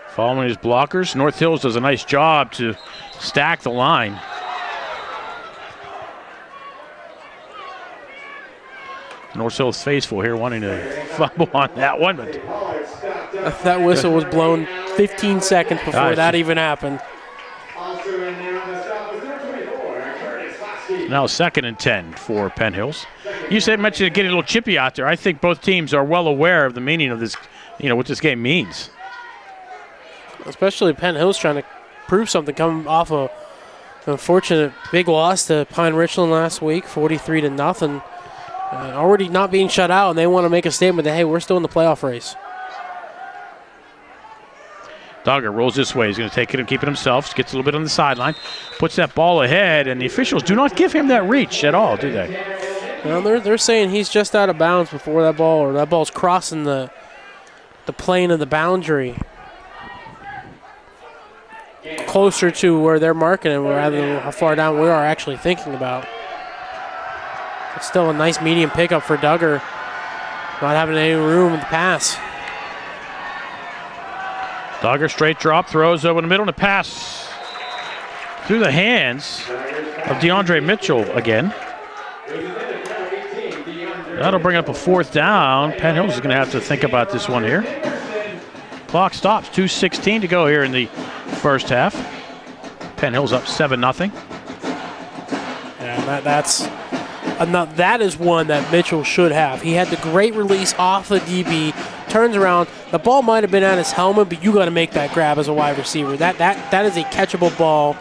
following his blockers. North Hills does a nice job to stack the line. North Hills faithful here wanting to fumble on that one, but that whistle was blown 15 seconds before that even happened. Now 2nd and 10 for Penn Hills. You said mentioned getting a little chippy out there. I think both teams are well aware of the meaning of this, what this game means. Especially Penn Hills trying to prove something, coming off an unfortunate big loss to Pine Richland last week, 43-0. Already not being shut out, and they want to make a statement that, hey, we're still in the playoff race. Duggar rolls this way. He's going to take it and keep it himself. Gets a little bit on the sideline. Puts that ball ahead, and the officials do not give him that reach at all, do they? Well, they're saying he's just out of bounds before that ball, or that ball's crossing the plane of the boundary. Closer to where they're marking it rather than how far down we are actually thinking about. It's still a nice medium pickup for Duggar. Not having any room in the pass. Duggar straight drop, throws over the middle, and a pass through the hands of DeAndre Mitchell again. That'll bring up a 4th down. Penn Hills is going to have to think about this one here. Clock stops, 2:16 to go here in the first half. Penn Hills up 7-0. Yeah, that is one that Mitchell should have. He had the great release off the DB, turns around. The ball might have been at his helmet, but you got to make that grab as a wide receiver. That is a catchable ball.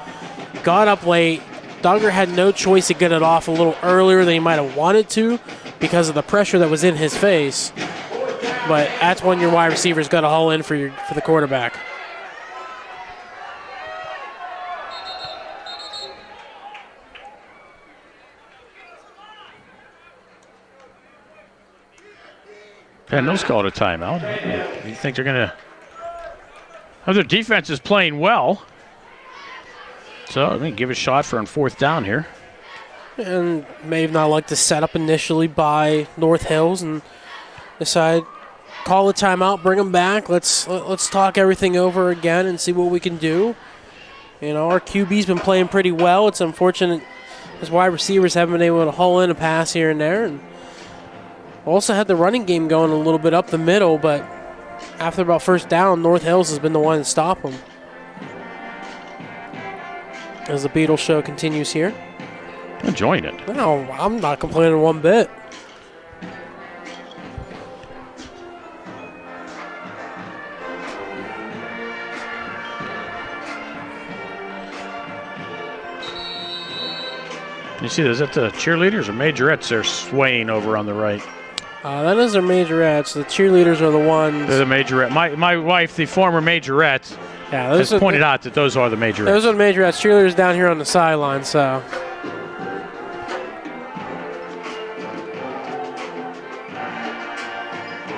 Got up late. Duggar had no choice to get it off a little earlier than he might have wanted to because of the pressure that was in his face. But that's when your wide receiver's got to haul in for the quarterback. Penn Hills called a timeout. You think they're going to... Their defense is playing well. So I mean, give a shot for on 4th down here. And may have not liked the setup initially by North Hills and decide call a timeout, bring them back. Let's talk everything over again and see what we can do. You know, our QB's been playing pretty well. It's unfortunate his wide receivers haven't been able to haul in a pass here and there. And also had the running game going a little bit up the middle, but after about 1st down, North Hills has been the one to stop them. As the Beatles show continues here. Enjoying it. No, I'm not complaining one bit. You see, is that the cheerleaders or majorettes they're swaying over on the right? That is their majorettes. The cheerleaders are the ones. They're the majorette. My wife, the former majorette, has pointed out that those are the majorettes. Those are the majorettes. Cheerleaders down here on the sideline, so.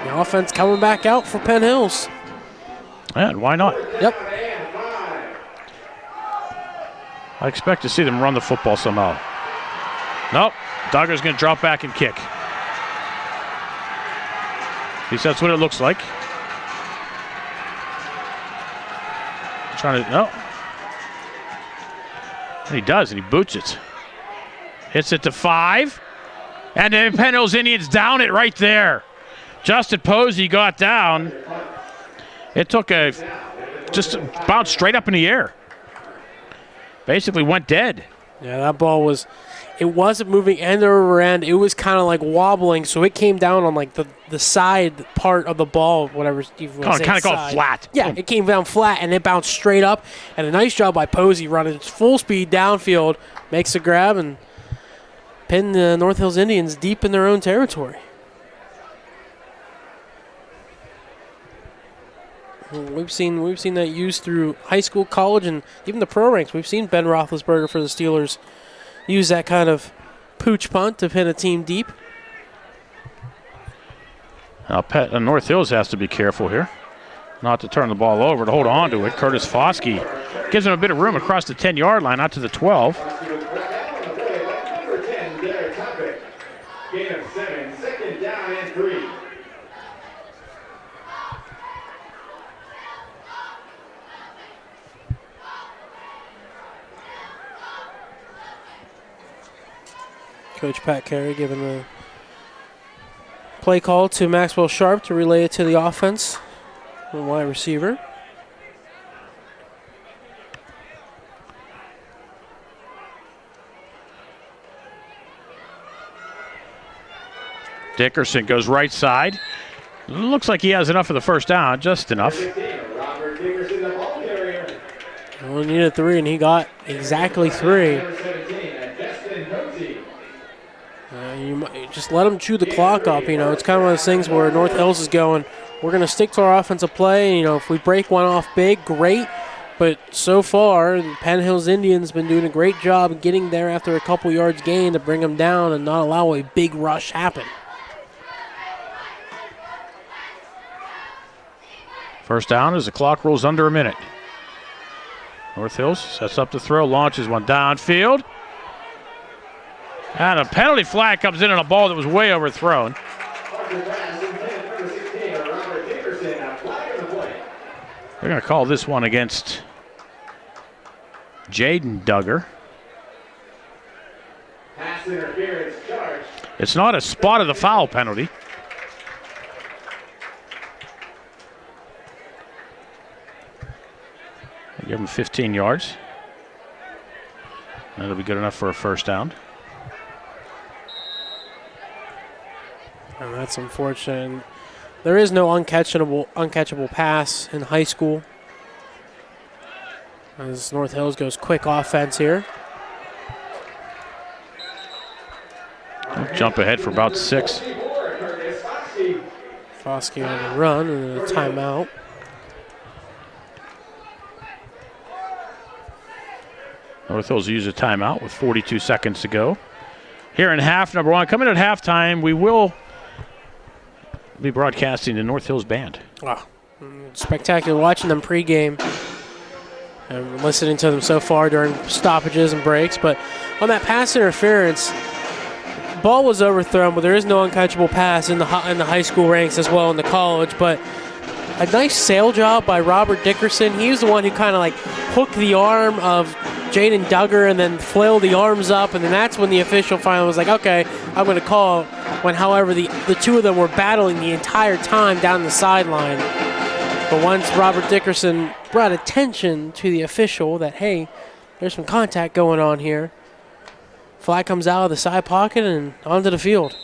The offense coming back out for Penn Hills. Yeah, and why not? Yep. I expect to see them run the football somehow. Nope. Duggar's going to drop back and kick. At least that's what it looks like. Trying to, no. And he does, and he boots it. Hits it to 5. And then Penn Hills Indians down it right there. Justin Posey got down. It took just bounced straight up in the air. Basically went dead. Yeah, that ball wasn't moving end over end. It was kind of like wobbling, so it came down on like the side part of the ball, whatever you want to say. Kind of got flat. Yeah, it came down flat, and it bounced straight up. And a nice job by Posey running full speed downfield, makes a grab, and pin the North Hills Indians deep in their own territory. We've seen that used through high school, college, and even the pro ranks. We've seen Ben Roethlisberger for the Steelers use that kind of pooch punt to pin a team deep. Now, North Hills has to be careful here, not to turn the ball over, to hold on to it. Curtis Foskey gives him a bit of room across the 10-yard line, out to the 12. Gain of 7, 2nd down and 3. Coach Pat Carey giving the play call to Maxwell Sharp to relay it to the offense, the wide receiver. Dickerson goes right side. Looks like he has enough for the 1st down, just enough. Only needed 3, and he got exactly 3. You just let them chew the clock up. You know, it's kind of one of those things where North Hills is going, we're going to stick to our offensive play. You know, if we break one off big, great. But so far, the Penn Hills Indians been doing a great job getting there after a couple yards gain to bring them down and not allow a big rush happen. 1st down as the clock rolls under a minute. North Hills sets up the throw, launches one downfield. And a penalty flag comes in on a ball that was way overthrown. They're going to call this one against Jaden Duggar. It's not a spot of the foul penalty. They give him 15 yards. That'll be good enough for a 1st down. And that's unfortunate. There is no uncatchable pass in high school. As North Hills goes quick offense here. Jump ahead for about 6. Foskey on the run and a timeout. North Hills use a timeout with 42 seconds to go. Here in half number 1. Coming at halftime, we will We'll be broadcasting the North Hills Band. Wow. Spectacular watching them pregame and listening to them so far during stoppages and breaks. But on that pass interference, ball was overthrown, but there is no uncatchable pass in the high school ranks as well in the college. But a nice sail job by Robert Dickerson. He was the one who kind of like hooked the arm of Jaden Duggar and then flailed the arms up, and then that's when the official finally was like, okay, I'm going to call. When, however, the two of them were battling the entire time down the sideline. But once Robert Dickerson brought attention to the official that, hey, there's some contact going on here, flag comes out of the side pocket and onto the field.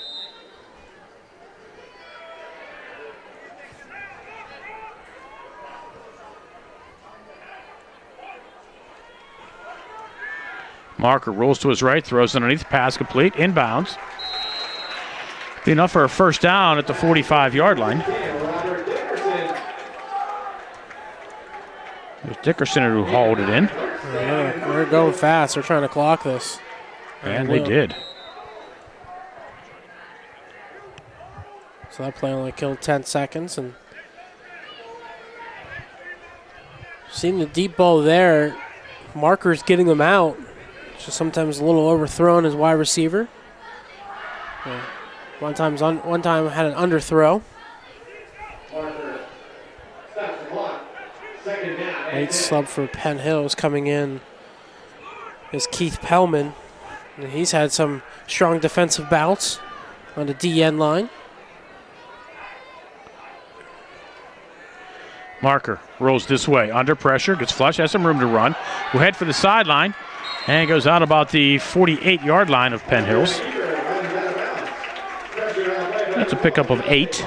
Marker rolls to his right, throws underneath, pass complete, inbounds. Be enough for a first down at the 45-yard line. It was Dickerson who hauled it in. Yeah, they're going fast. They're trying to clock this. And they did. So that play only killed 10 seconds. And seeing the deep ball there, Marker's getting them out. Just sometimes a little overthrown as wide receiver. Yeah. One time had an underthrow. Late sub for Penn Hills coming in is Keith Pellman. And he's had some strong defensive bouts on the DN line. Marker rolls this way, under pressure, gets flush, has some room to run. Will head for the sideline, and goes out about the 48-yard line of Penn Hills. That's a pickup of 8.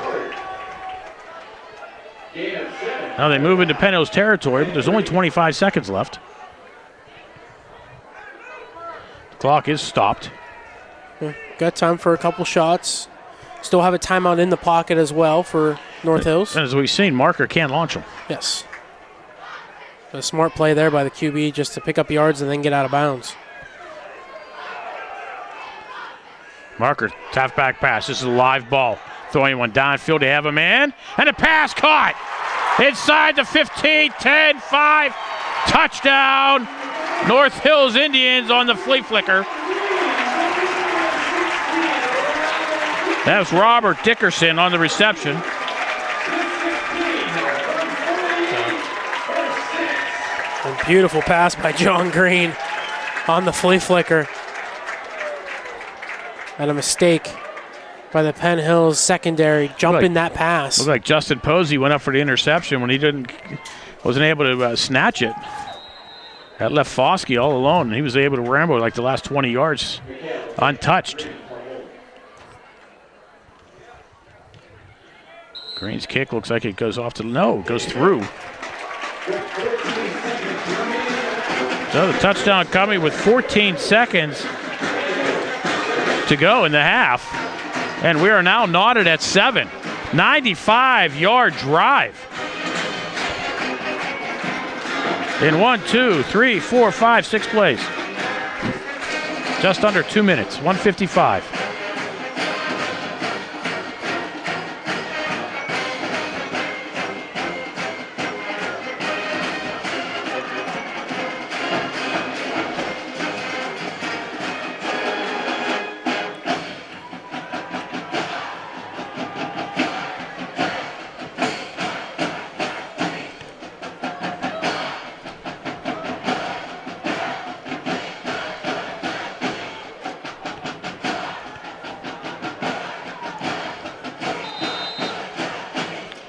Now they move into Penn Hills territory, but there's only 25 seconds left. The clock is stopped. Yeah, got time for a couple shots. Still have a timeout in the pocket as well for North Hills. And as we've seen, Marker can launch them. Yes. A smart play there by the QB just to pick up yards and then get out of bounds. Marker, halfback pass. This is a live ball. Throwing one downfield. They have a man. And a pass caught. Inside the 15, 10, 5. Touchdown. North Hills Indians on the flea flicker. That's Robert Dickerson on the reception. A beautiful pass by John Green on the flea flicker. And a mistake by the Penn Hills secondary jumping that pass. Looked like Justin Posey went up for the interception when he wasn't able to snatch it. That left Foskey all alone, and he was able to ramble like the last 20 yards untouched. Green's kick looks like it goes off to it goes through. So the touchdown coming with 14 seconds to go in the half. And we are now knotted at 7. 95-yard drive. In 1, 2, 3, 4, 5, 6 plays. Just under 2 minutes, 1:55.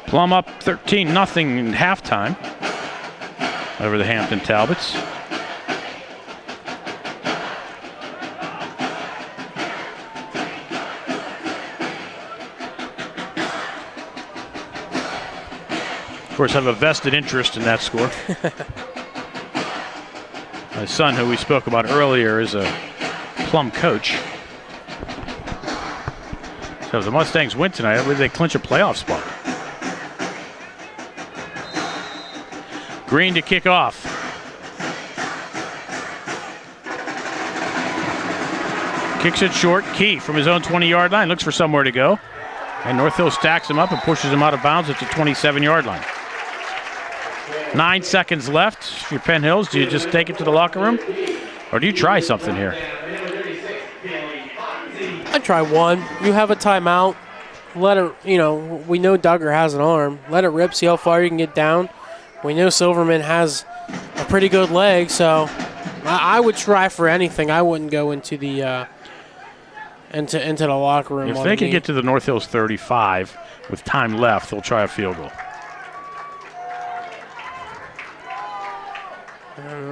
Plum up 13-0 in halftime over the Hampton Talbots. Of course, I have a vested interest in that score. My son, who we spoke about earlier, is a Plum coach. So if the Mustangs win tonight, I believe they clinch a playoff spot. Green to kick off. Kicks it short. Key from his own 20-yard line. Looks for somewhere to go. And North Hill stacks him up and pushes him out of bounds at the 27-yard line. 9 seconds left. If you're Penn Hills, do you just take it to the locker room? Or do you try something here? I'd try one. You have a timeout. Let it, we know Duggar has an arm. Let it rip, see how far you can get down. We know Silverman has a pretty good leg, so I would try for anything. I wouldn't go into the into the locker room. If they can get to the North Hills 35 with time left, they'll try a field goal.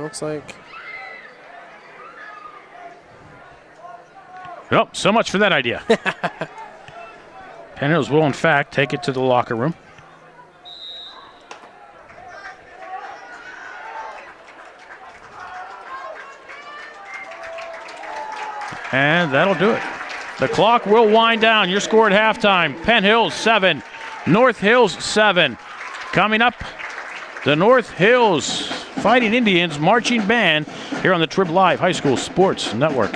Looks like. Well, so much for that idea. Penn Hills will, in fact, take it to the locker room. And that'll do it. The clock will wind down. Your score at halftime, Penn Hills 7, North Hills 7. Coming up, the North Hills Fighting Indians Marching Band here on the Trib Live High School Sports Network.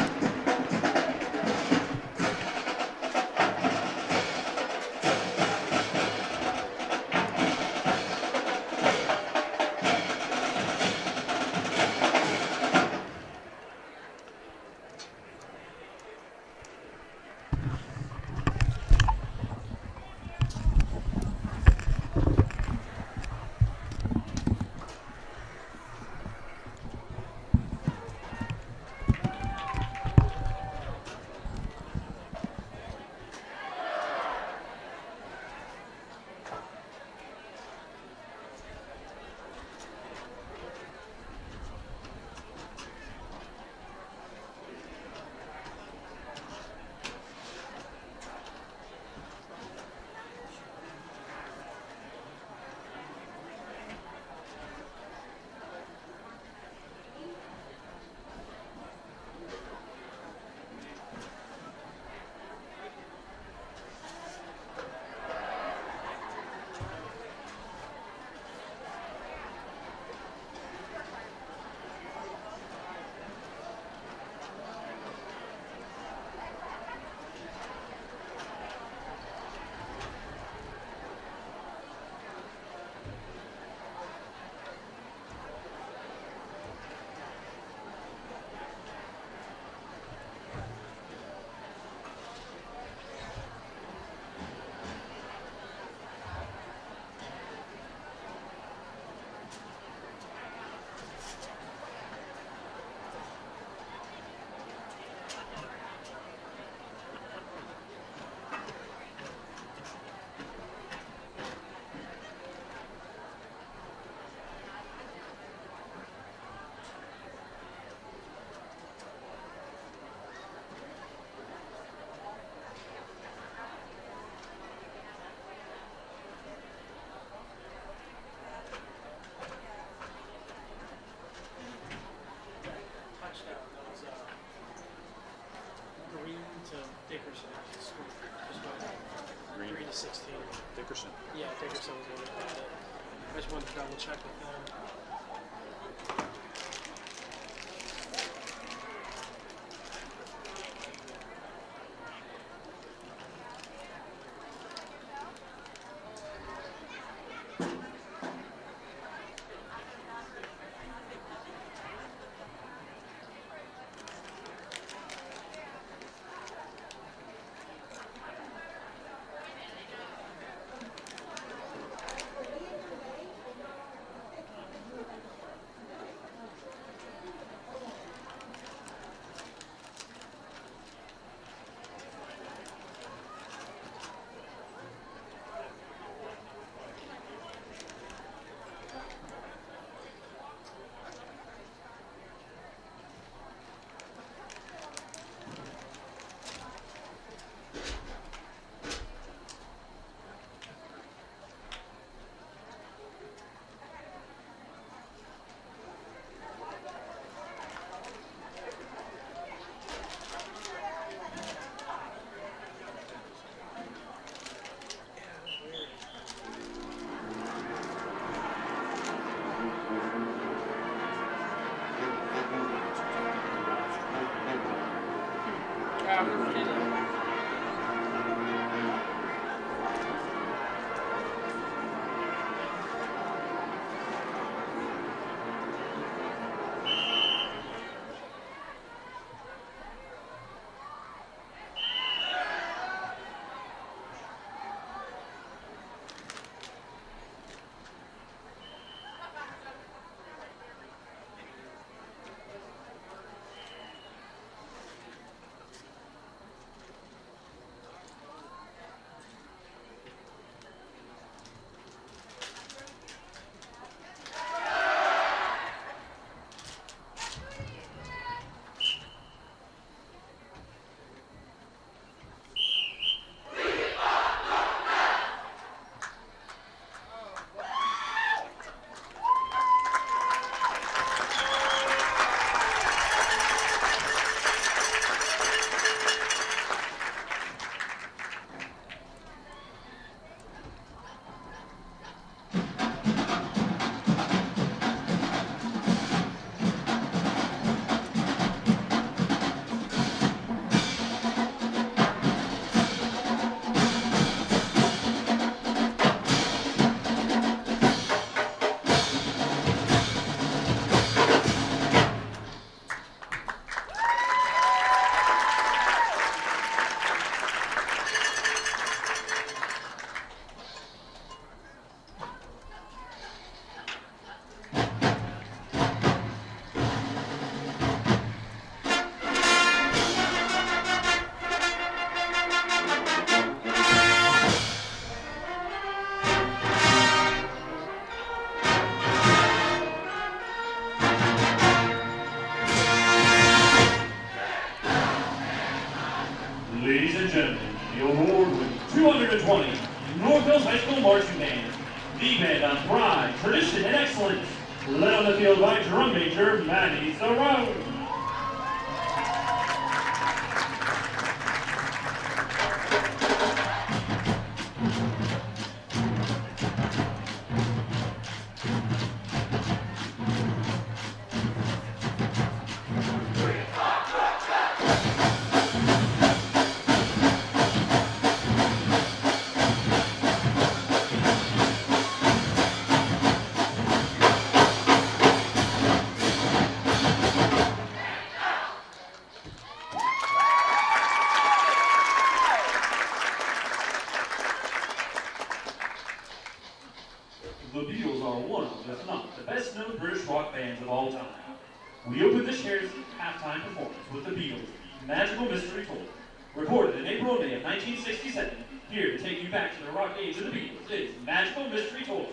Green to 16. Dickerson. Yeah, Dickerson was the one that got it. I just wanted to double check with them. Hills High School Marching Band. The band on pride, tradition, and excellence. Led on the field by drum major Manny Zarone. The Beatles are one of, if not the best-known British rock bands of all time. We opened this year's halftime performance with the Beatles' Magical Mystery Tour. Recorded in April and May of 1967, here to take you back to the rock age of the Beatles is Magical Mystery Tour.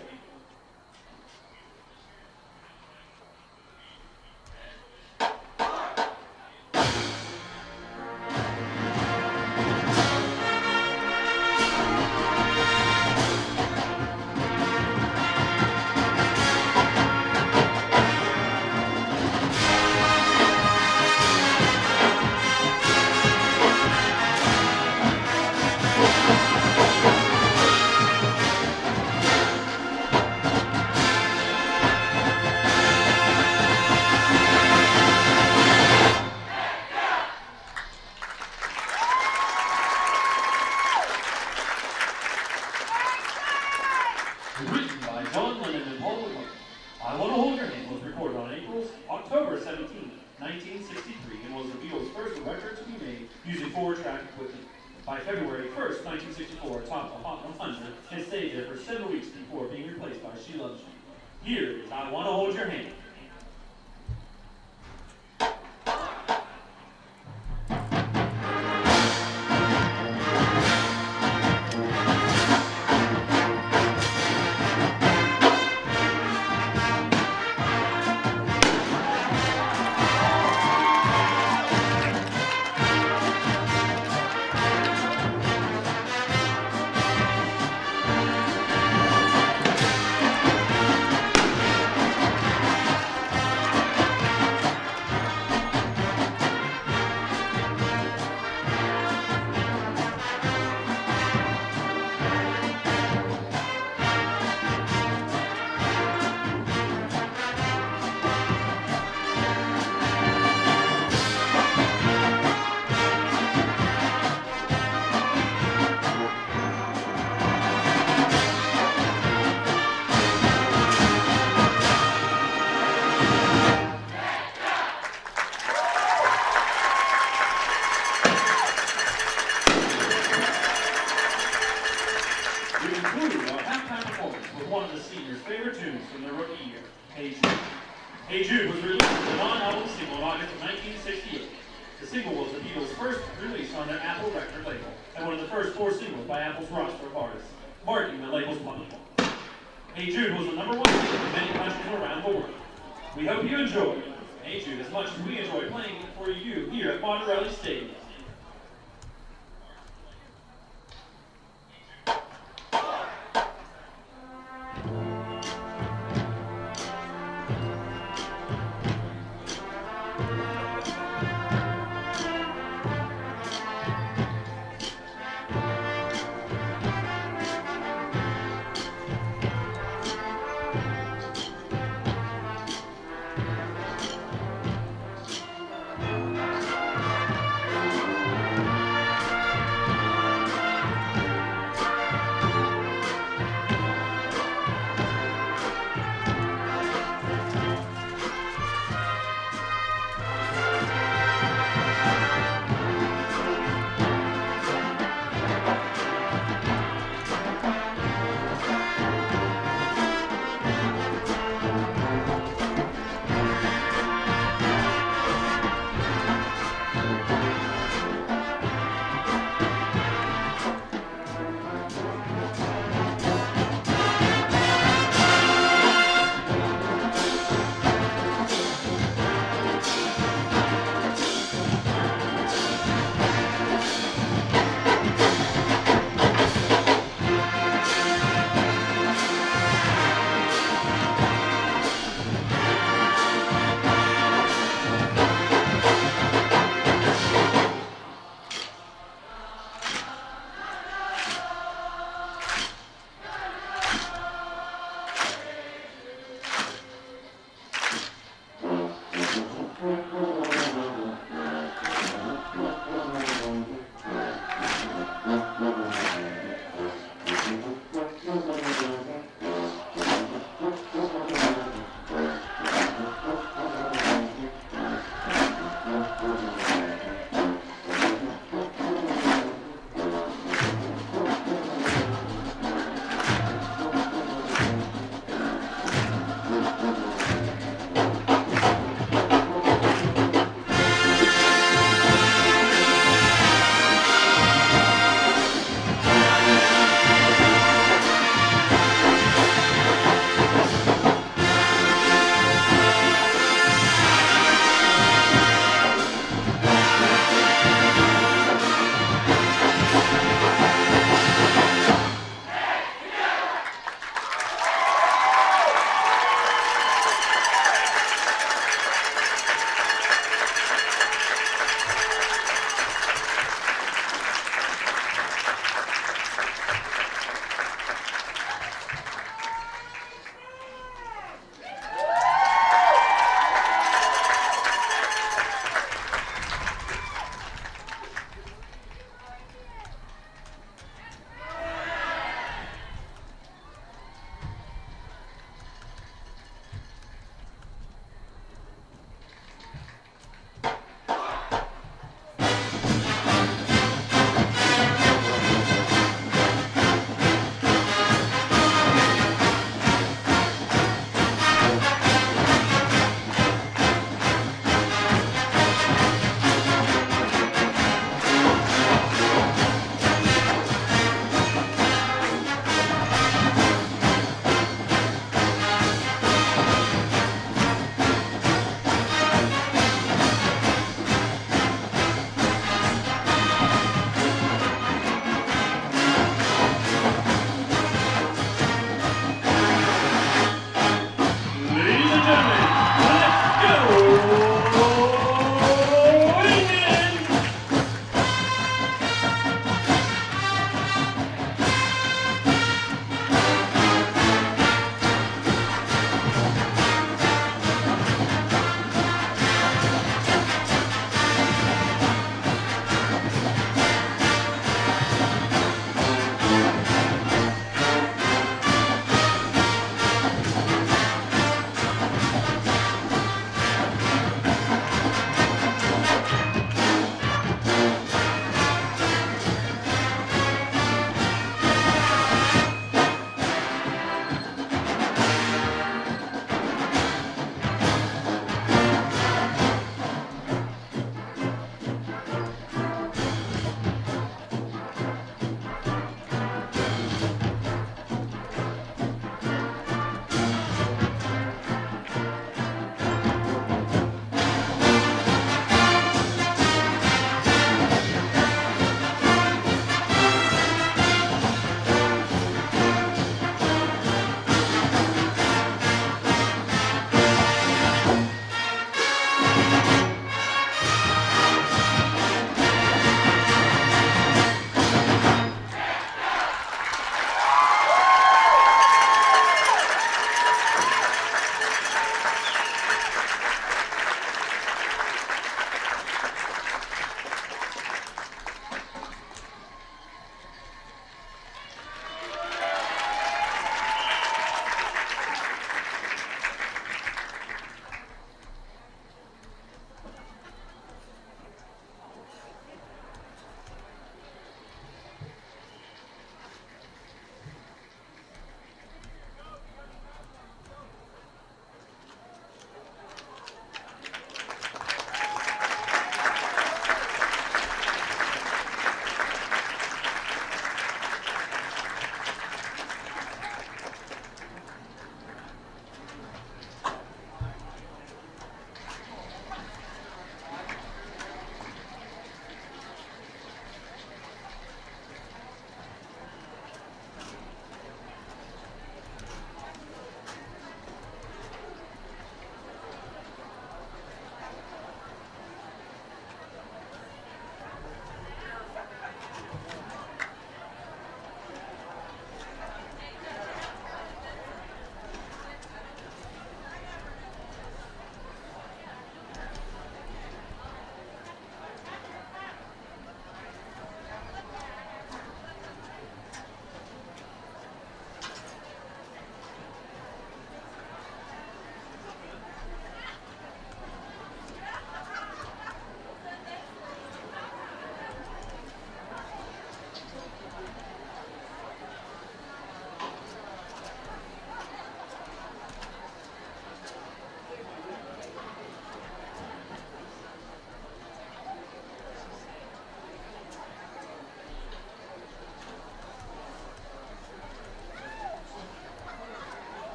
Written by John Lennon and Paul McCartney, I Want to Hold Your Hand was recorded on October 17, 1963, and was the Beatles' first record to be made using 4-track equipment. By February 1st, 1964, it topped the Hot 100 and stayed there for 7 weeks before being replaced by She Loves You. Here is I Want to Hold Your Hand. We conclude our halftime performance with one of the seniors' favorite tunes from their rookie year, Hey Jude. Hey Jude was released as a non-album single in August of 1968. The single was the Beatles' first release on their Apple record label, and one of the first 4 singles by Apple's roster of artists, marking the label's public launch. Hey Jude was the #1 single in many countries around the world. We hope you enjoy Hey Jude as much as we enjoy playing it for you here at Monterelli Stadium.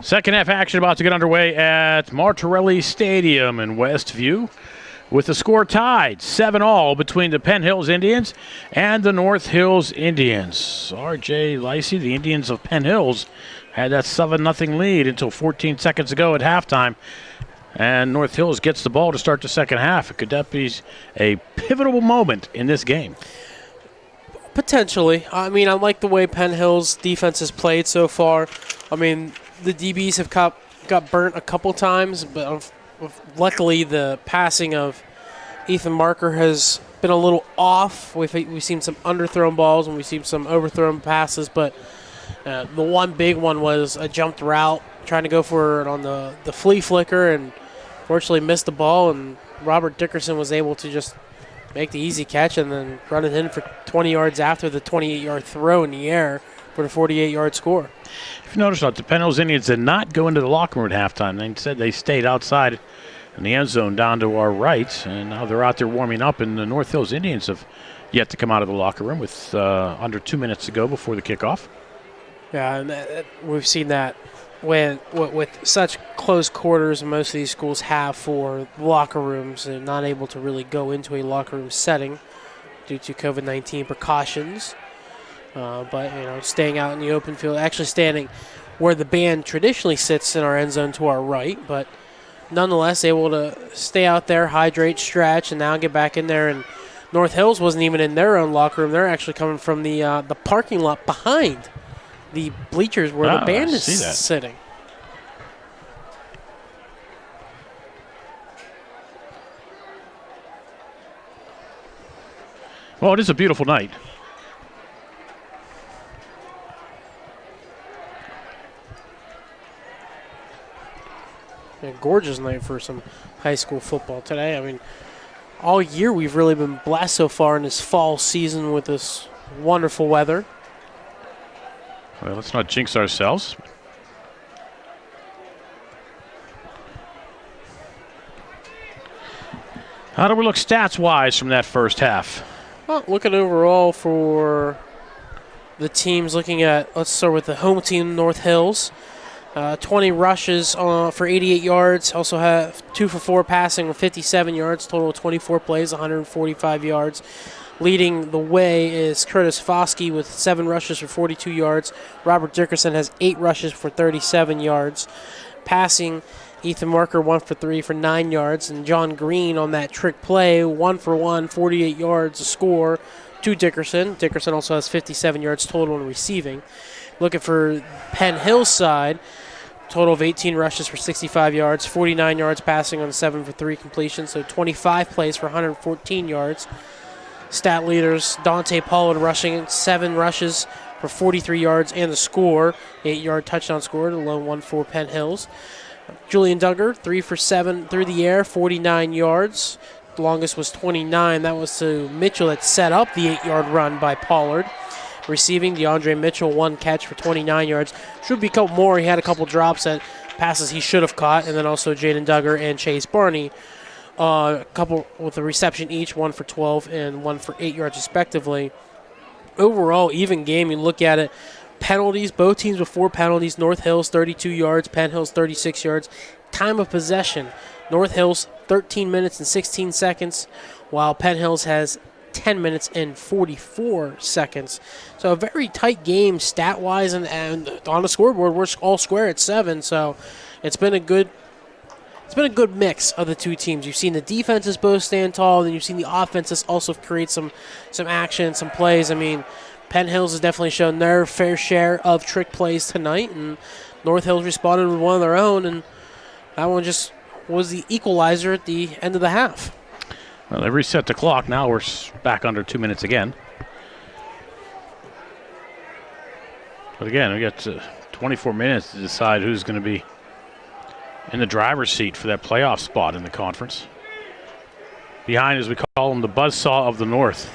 Second half action about to get underway at Martorelli Stadium in Westview, with the score tied 7-all between the Penn Hills Indians and the North Hills Indians. R.J. Lacey, the Indians of Penn Hills, had that 7-0 lead until 14 seconds ago at halftime. And North Hills gets the ball to start the second half. Could that be a pivotal moment in this game? Potentially. I mean, I like the way Penn Hills defense has played so far. I mean, the DBs have got burnt a couple times, but luckily the passing of Ethan Marker has been a little off. We've seen some underthrown balls and we've seen some overthrown passes, but the one big one was a jumped route, trying to go for it on the flea flicker, and fortunately missed the ball, and Robert Dickerson was able to just make the easy catch and then run it in for 20 yards after the 28-yard throw in the air for the 48-yard score. If you notice, the Penn Hills Indians did not go into the locker room at halftime. They said they stayed outside in the end zone down to our right, and now they're out there warming up, and the North Hills Indians have yet to come out of the locker room with under 2 minutes to go before the kickoff. Yeah, and we've seen that with such close quarters most of these schools have for locker rooms, and not able to really go into a locker room setting due to COVID-19 precautions. But, staying out in the open field, actually standing where the band traditionally sits in our end zone to our right, but nonetheless able to stay out there, hydrate, stretch, and now get back in there. And North Hills wasn't even in their own locker room. They're actually coming from the parking lot behind the bleachers where the band is sitting. Well, it is a beautiful night. A gorgeous night for some high school football today. I mean, all year we've really been blessed so far in this fall season with this wonderful weather. Well, let's not jinx ourselves. How do we look stats-wise from that first half? Well, looking overall for the teams, looking at, let's start with the home team, North Hills. 20 rushes for 88 yards. Also have 2 for 4 passing with 57 yards. Total of 24 plays, 145 yards. Leading the way is Curtis Foskey with 7 rushes for 42 yards. Robert Dickerson has 8 rushes for 37 yards. Passing, Ethan Marker 1 for 3 for 9 yards. And John Green on that trick play, 1 for 1, 48 yards, a score to Dickerson. Dickerson also has 57 yards total in receiving. Looking for Penn Hill's side, total of 18 rushes for 65 yards, 49 yards passing on 7 for 3 completion, so 25 plays for 114 yards. Stat leaders, Dante Pollard rushing 7 rushes for 43 yards and the score, 8-yard touchdown score, the lone one for Penn Hills. Julian Duggar, 3 for 7 through the air, 49 yards. The longest was 29. That was to Mitchell that set up the 8-yard run by Pollard. Receiving, DeAndre Mitchell, 1 catch for 29 yards. Should be a couple more. He had a couple drops at passes he should have caught. And then also Jaden Duggar and Chase Barney, a couple with a reception each, 1 for 12 and 1 for 8 yards respectively. Overall, even game, you look at it. Penalties, both teams with 4 penalties. North Hills, 32 yards. Penn Hills, 36 yards. Time of possession, North Hills, 13 minutes and 16 seconds, while Penn Hills has 10 minutes and 44 seconds. So a very tight game stat-wise, and on the scoreboard we're all square at 7. So it's been a good mix of the two teams. You've seen the defenses both stand tall, and you've seen the offenses also create some action, some plays. I mean, Penn Hills has definitely shown their fair share of trick plays tonight, and North Hills responded with one of their own, and that one just was the equalizer at the end of the half. Well, they reset the clock. Now we're back under 2 minutes again. But again, we got 24 minutes to decide who's going to be in the driver's seat for that playoff spot in the conference. Behind, as we call them, the buzzsaw of the North.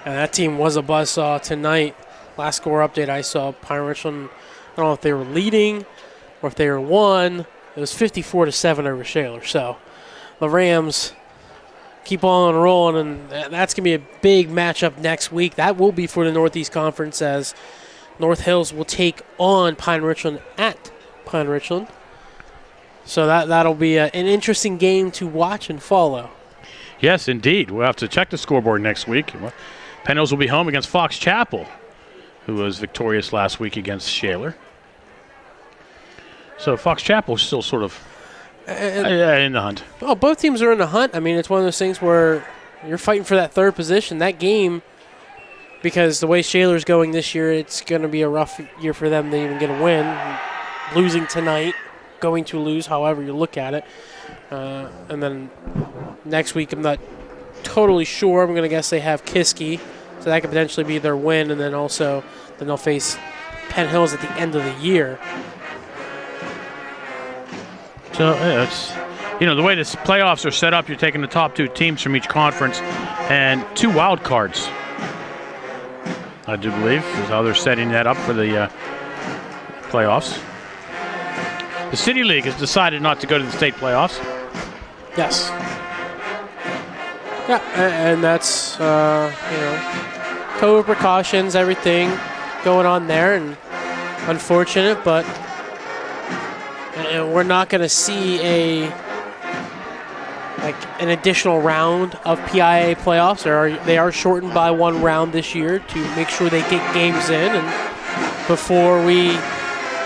And that team was a buzzsaw tonight. Last score update I saw, Pine Richland, I don't know if they were leading or if they were won. It was 54-7 over Shaler. So the Rams keep on rolling, and that's going to be a big matchup next week. That will be for the Northeast Conference, as North Hills will take on Pine Richland at Pine Richland. So that'll be an interesting game to watch and follow. Yes, indeed. We'll have to check the scoreboard next week. Penn Hills will be home against Fox Chapel, who was victorious last week against Shaler. So Fox Chapel is still sort of in the hunt. Well, both teams are in the hunt. I mean, it's one of those things where you're fighting for that third position. That game, because the way Shaler's going this year, it's going to be a rough year for them to even get a win. Losing tonight, going to lose, however you look at it. And then next week, I'm not totally sure. I'm going to guess they have Kiski, so that could potentially be their win. And then they'll face Penn Hills at the end of the year. So it's, the way the playoffs are set up, you're taking the top 2 teams from each conference and 2 wild cards, I do believe, is how they're setting that up for the playoffs. The City League has decided not to go to the state playoffs. Yes. Yeah, and that's, COVID precautions, everything going on there, and unfortunate, but we're not going to see an additional round of PIA playoffs. They are shortened by 1 round this year to make sure they get games in, and before we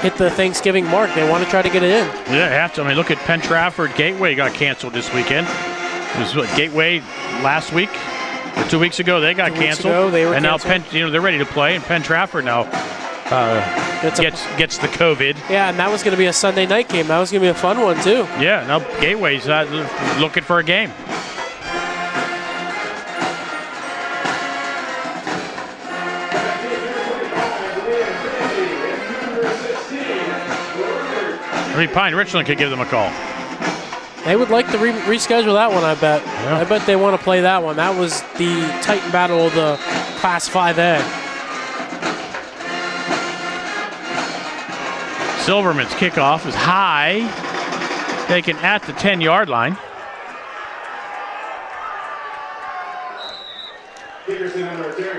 hit the Thanksgiving mark, they want to try to get it in. Yeah, have to. I mean, look at Penn Trafford. Gateway got canceled this weekend. It was Gateway last week or 2 weeks ago. They got canceled. They were and canceled. Now Penn, they're ready to play, and Penn Trafford now gets the COVID. Yeah, and that was going to be a Sunday night game. That was going to be a fun one too. Yeah, now Gateway's looking for a game. I mean, Pine Richland could give them a call. They would like to reschedule that one, I bet. Yeah. I bet they want to play that one. That was the Titan battle of the Class 5A. Silverman's kickoff is high, taken at the 10-yard line.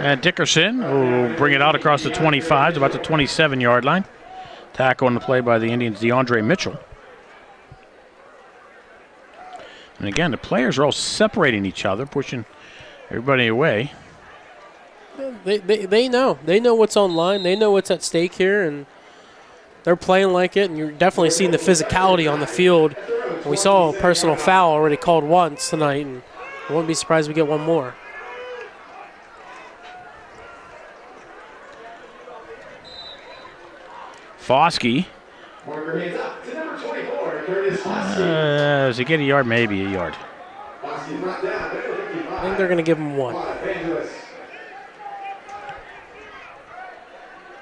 And Dickerson will bring it out across the 25 to about the 27-yard line. Tackle on the play by the Indians, DeAndre Mitchell. And again, the players are all separating each other, pushing everybody away. They know. They know what's on line. They know what's at stake here, and they're playing like it, and you're definitely seeing the physicality on the field. And we saw a personal foul already called once tonight, and I wouldn't be surprised if we get one more. Foskey. Does he get a yard? Maybe a yard. I think they're going to give him one.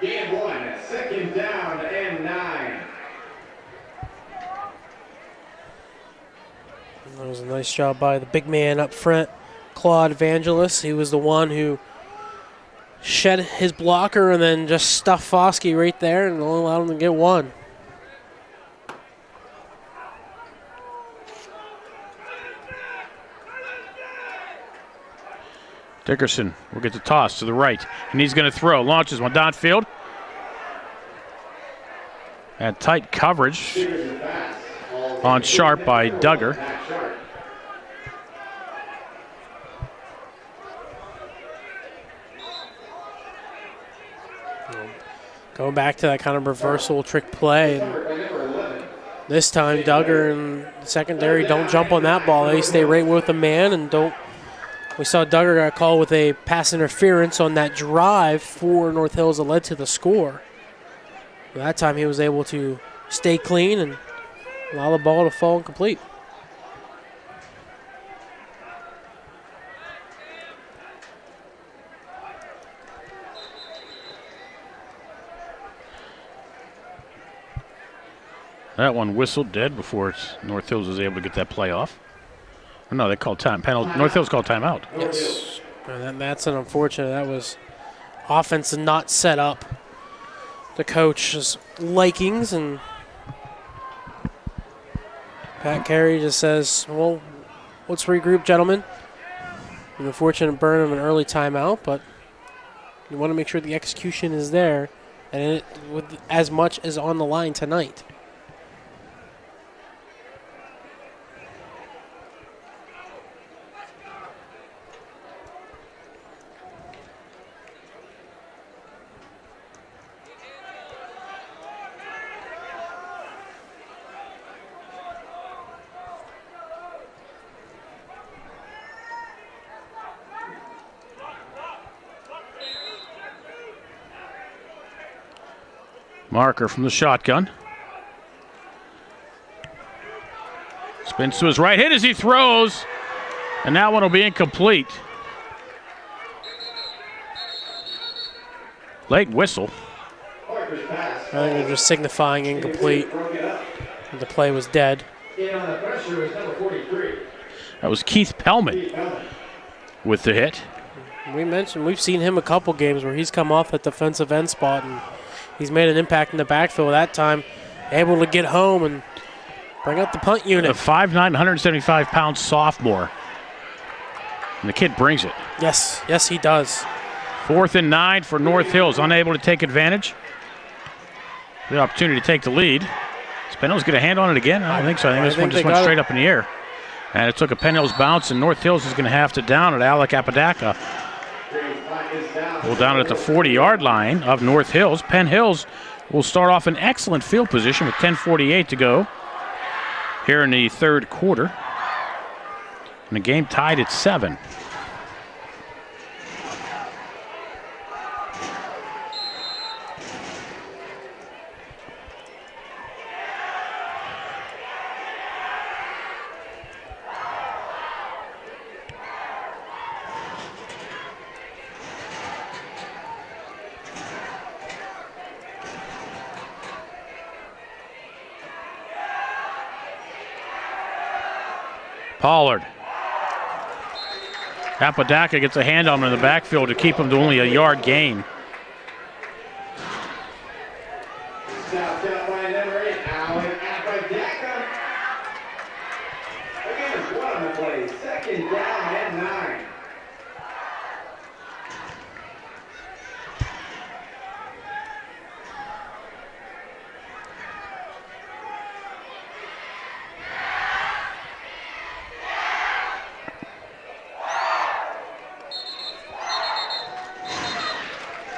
Game 1, 2nd down and 9. That was a nice job by the big man up front, Claude Evangelos. He was the one who shed his blocker and then just stuffed Foskey right there and only allowed him to get one. Dickerson will get the toss to the right, and he's going to throw. Launches one downfield. And tight coverage on Sharp by Duggar. Going back to that kind of reversal trick play. And this time, Duggar and the secondary don't jump on that ball. They stay right with the man and don't. We saw Duggar got called with a pass interference on that drive for North Hills that led to the score. But that time he was able to stay clean and allow the ball to fall incomplete. That one whistled dead before North Hills was able to get that play off. No, they called time. North Hills called timeout. Yes. And that's an unfortunate. That was offense not set up the coach's likings, and Pat Carey just says, well, let's regroup, gentlemen. An unfortunate burn of an early timeout, but you want to make sure the execution is there and with as much as on the line tonight. Marker from the shotgun. Spins to his right, hit as he throws, and that one will be incomplete. Late whistle. I think they're just signifying incomplete. The play was dead. That was Keith Pellman with the hit. We've seen him a couple games where he's come off that defensive end spot and he's made an impact in the backfield that time, able to get home and bring out the punt unit. A 5'9", 175-pound sophomore. And the kid brings it. Yes, he does. 4th and 9 for North Hills, unable to take advantage. The opportunity to take the lead. Is Penn Hills get a hand on it again? I don't think so. I think this one just went straight up in the air. And it took a Penn Hills bounce, and North Hills is going to have to down it. Alec Apodaca will down it at the 40-yard line of North Hills. Penn Hills will start off in excellent field position with 10:48 to go here in the third quarter. And the game tied at 7. Pollard. Apodaca gets a hand on him in the backfield to keep him to only a yard gain. Stopped out by number 8, Alec Apodaca. Again, what on the play? 2nd down and 9.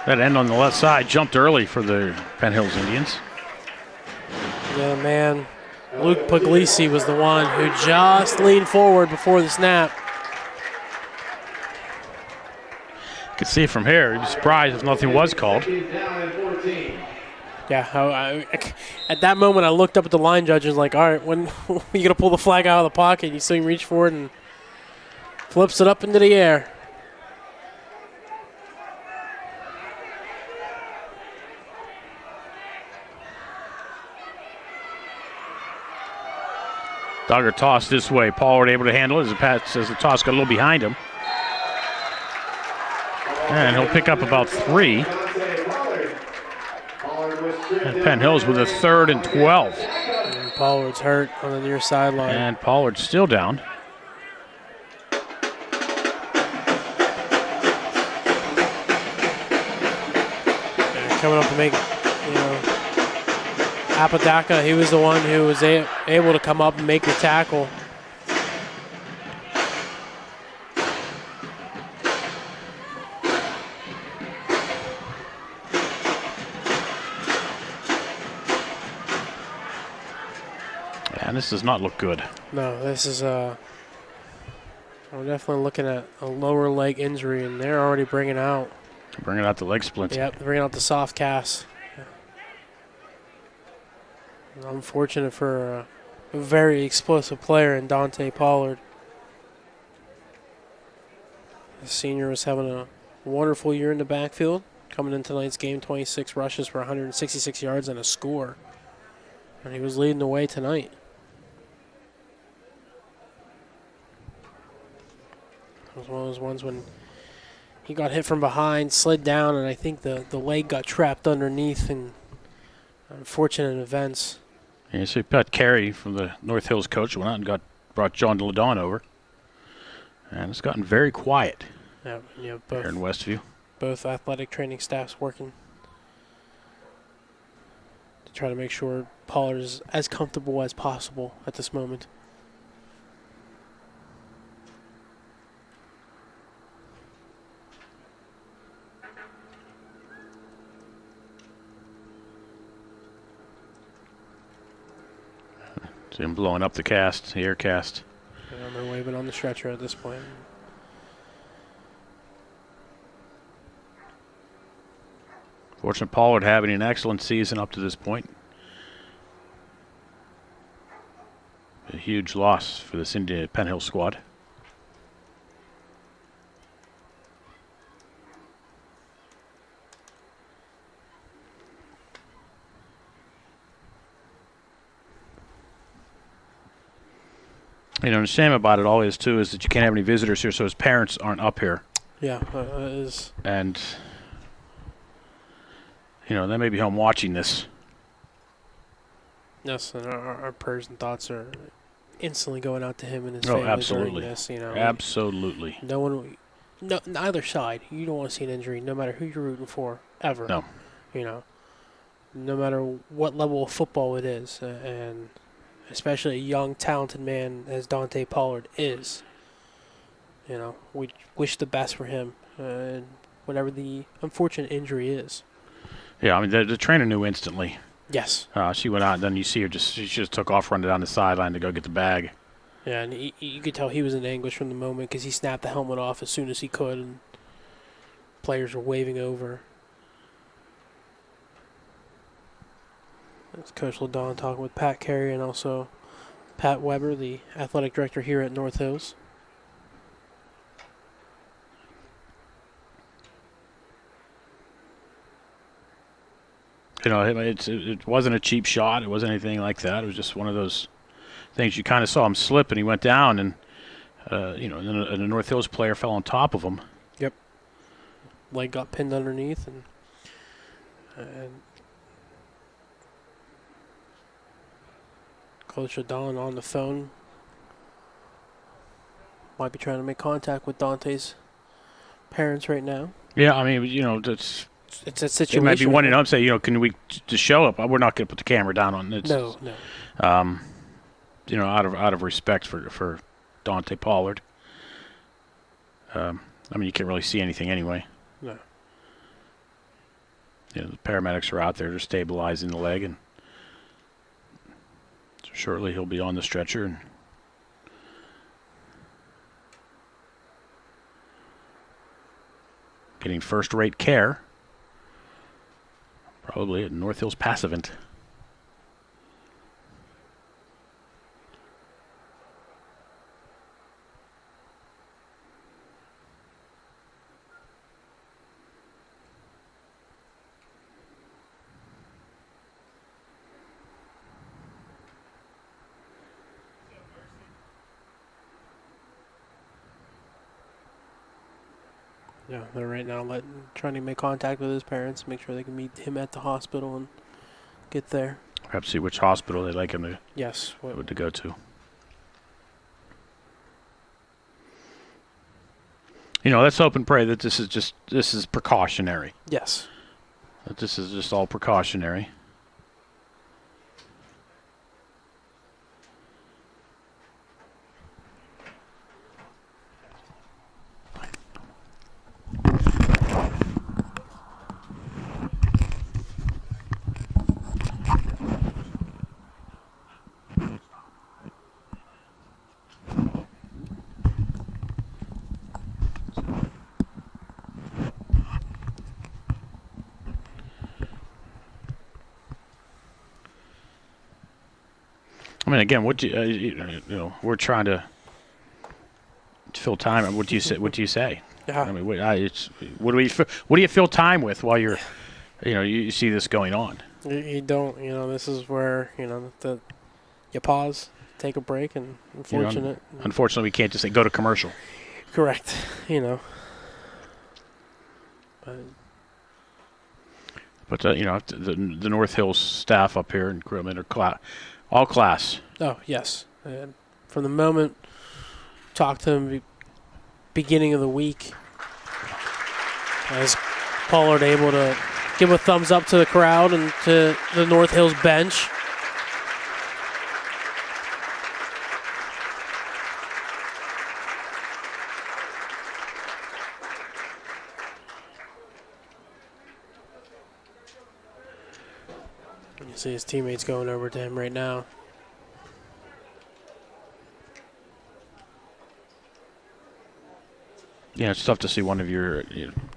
That end on the left side jumped early for the Penn Hills Indians. Yeah, man. Luke Puglisi was the one who just leaned forward before the snap. You could see it from here. He'd be surprised if nothing was called. Yeah, at that moment I looked up at the line judge and was like, all right, when are you going to pull the flag out of the pocket? You see him reach forward and flips it up into the air. Dogger toss this way. Pollard able to handle it as the toss got a little behind him. And he'll pick up about 3. And Penn Hills with a 3rd and 12. And Pollard's hurt on the near sideline. And Pollard's still down. Coming up to make, Apodaca, he was the one who was able to come up and make the tackle. And this does not look good. No, this is we're definitely looking at a lower leg injury, and they're already bringing out the leg splints. Yep, they're bringing out the soft cast. Unfortunate for a very explosive player in Dante Pollard. The senior was having a wonderful year in the backfield. Coming in tonight's game, 26 rushes for 166 yards and a score. And he was leading the way tonight. It was one of those ones when he got hit from behind, slid down, and I think the leg got trapped underneath in unfortunate events. Yeah, so Pat Carey from the North Hills coach went out and brought John Ladon over. And it's gotten very quiet both here in Westview. Both athletic training staffs working to try to make sure Pollard is as comfortable as possible at this moment. See him blowing up the air cast. And they're waving on the stretcher at this point. Fortunate Pollard having an excellent season up to this point. A huge loss for this Penn Hill squad. You know, the shame about it all is, too, is that you can't have any visitors here, so his parents aren't up here. Yeah, it is. And, you know, they may be home watching this. Yes, and our prayers and thoughts are instantly going out to him and his family absolutely. during this. You know, Absolutely. Neither side. You don't want to see an injury, no matter who you're rooting for, ever. No. You know, no matter what level of football it is, and especially a young, talented man as Dante Pollard is. You know, we wish the best for him, and whatever the unfortunate injury is. Yeah, I mean, the trainer knew instantly. Yes. She went out, and then you see her she just took off, running down the sideline to go get the bag. Yeah, and you could tell he was in anguish from the moment because he snapped the helmet off as soon as he could, and players were waving over. That's Coach LaDon talking with Pat Carey and also Pat Weber, the athletic director here at North Hills. You know, it wasn't a cheap shot. It wasn't anything like that. It was just one of those things. You kind of saw him slip, and he went down, and you know, and a North Hills player fell on top of him. Yep. Leg got pinned underneath, and Coach LaDon on the phone. Might be trying to make contact with Dante's parents right now. Yeah, I mean, you know, it's a situation. They might be wanting to say, you know, can we just show up? We're not going to put the camera down on this. No. You know, out of respect for Dante Pollard. I mean, you can't really see anything anyway. No. You know, the paramedics are out there. They're stabilizing the leg, and so shortly he'll be on the stretcher and getting first-rate care. Probably at North Hills Passivant. Yeah, they're right now trying to make contact with his parents, make sure they can meet him at the hospital and get there. Perhaps see which hospital they'd like him to, yes, to go to. You know, let's hope and pray that this is precautionary. Yes. That this is just all precautionary. I mean, again, you know, we're trying to fill time. What do you say? What do you say? Yeah. I mean, what do you fill time with while you're, you know, you see this going on? You don't. You know, this is where you pause, take a break, and Unfortunately, we can't just say go to commercial. Correct. You know. But you know, the North Hills staff up here and crewmen are all class. Oh, yes. And from the moment, talked to him beginning of the week, as Pollard able to give a thumbs up to the crowd and to the North Hills bench. You see his teammates going over to him right now. Yeah, it's tough to see one of your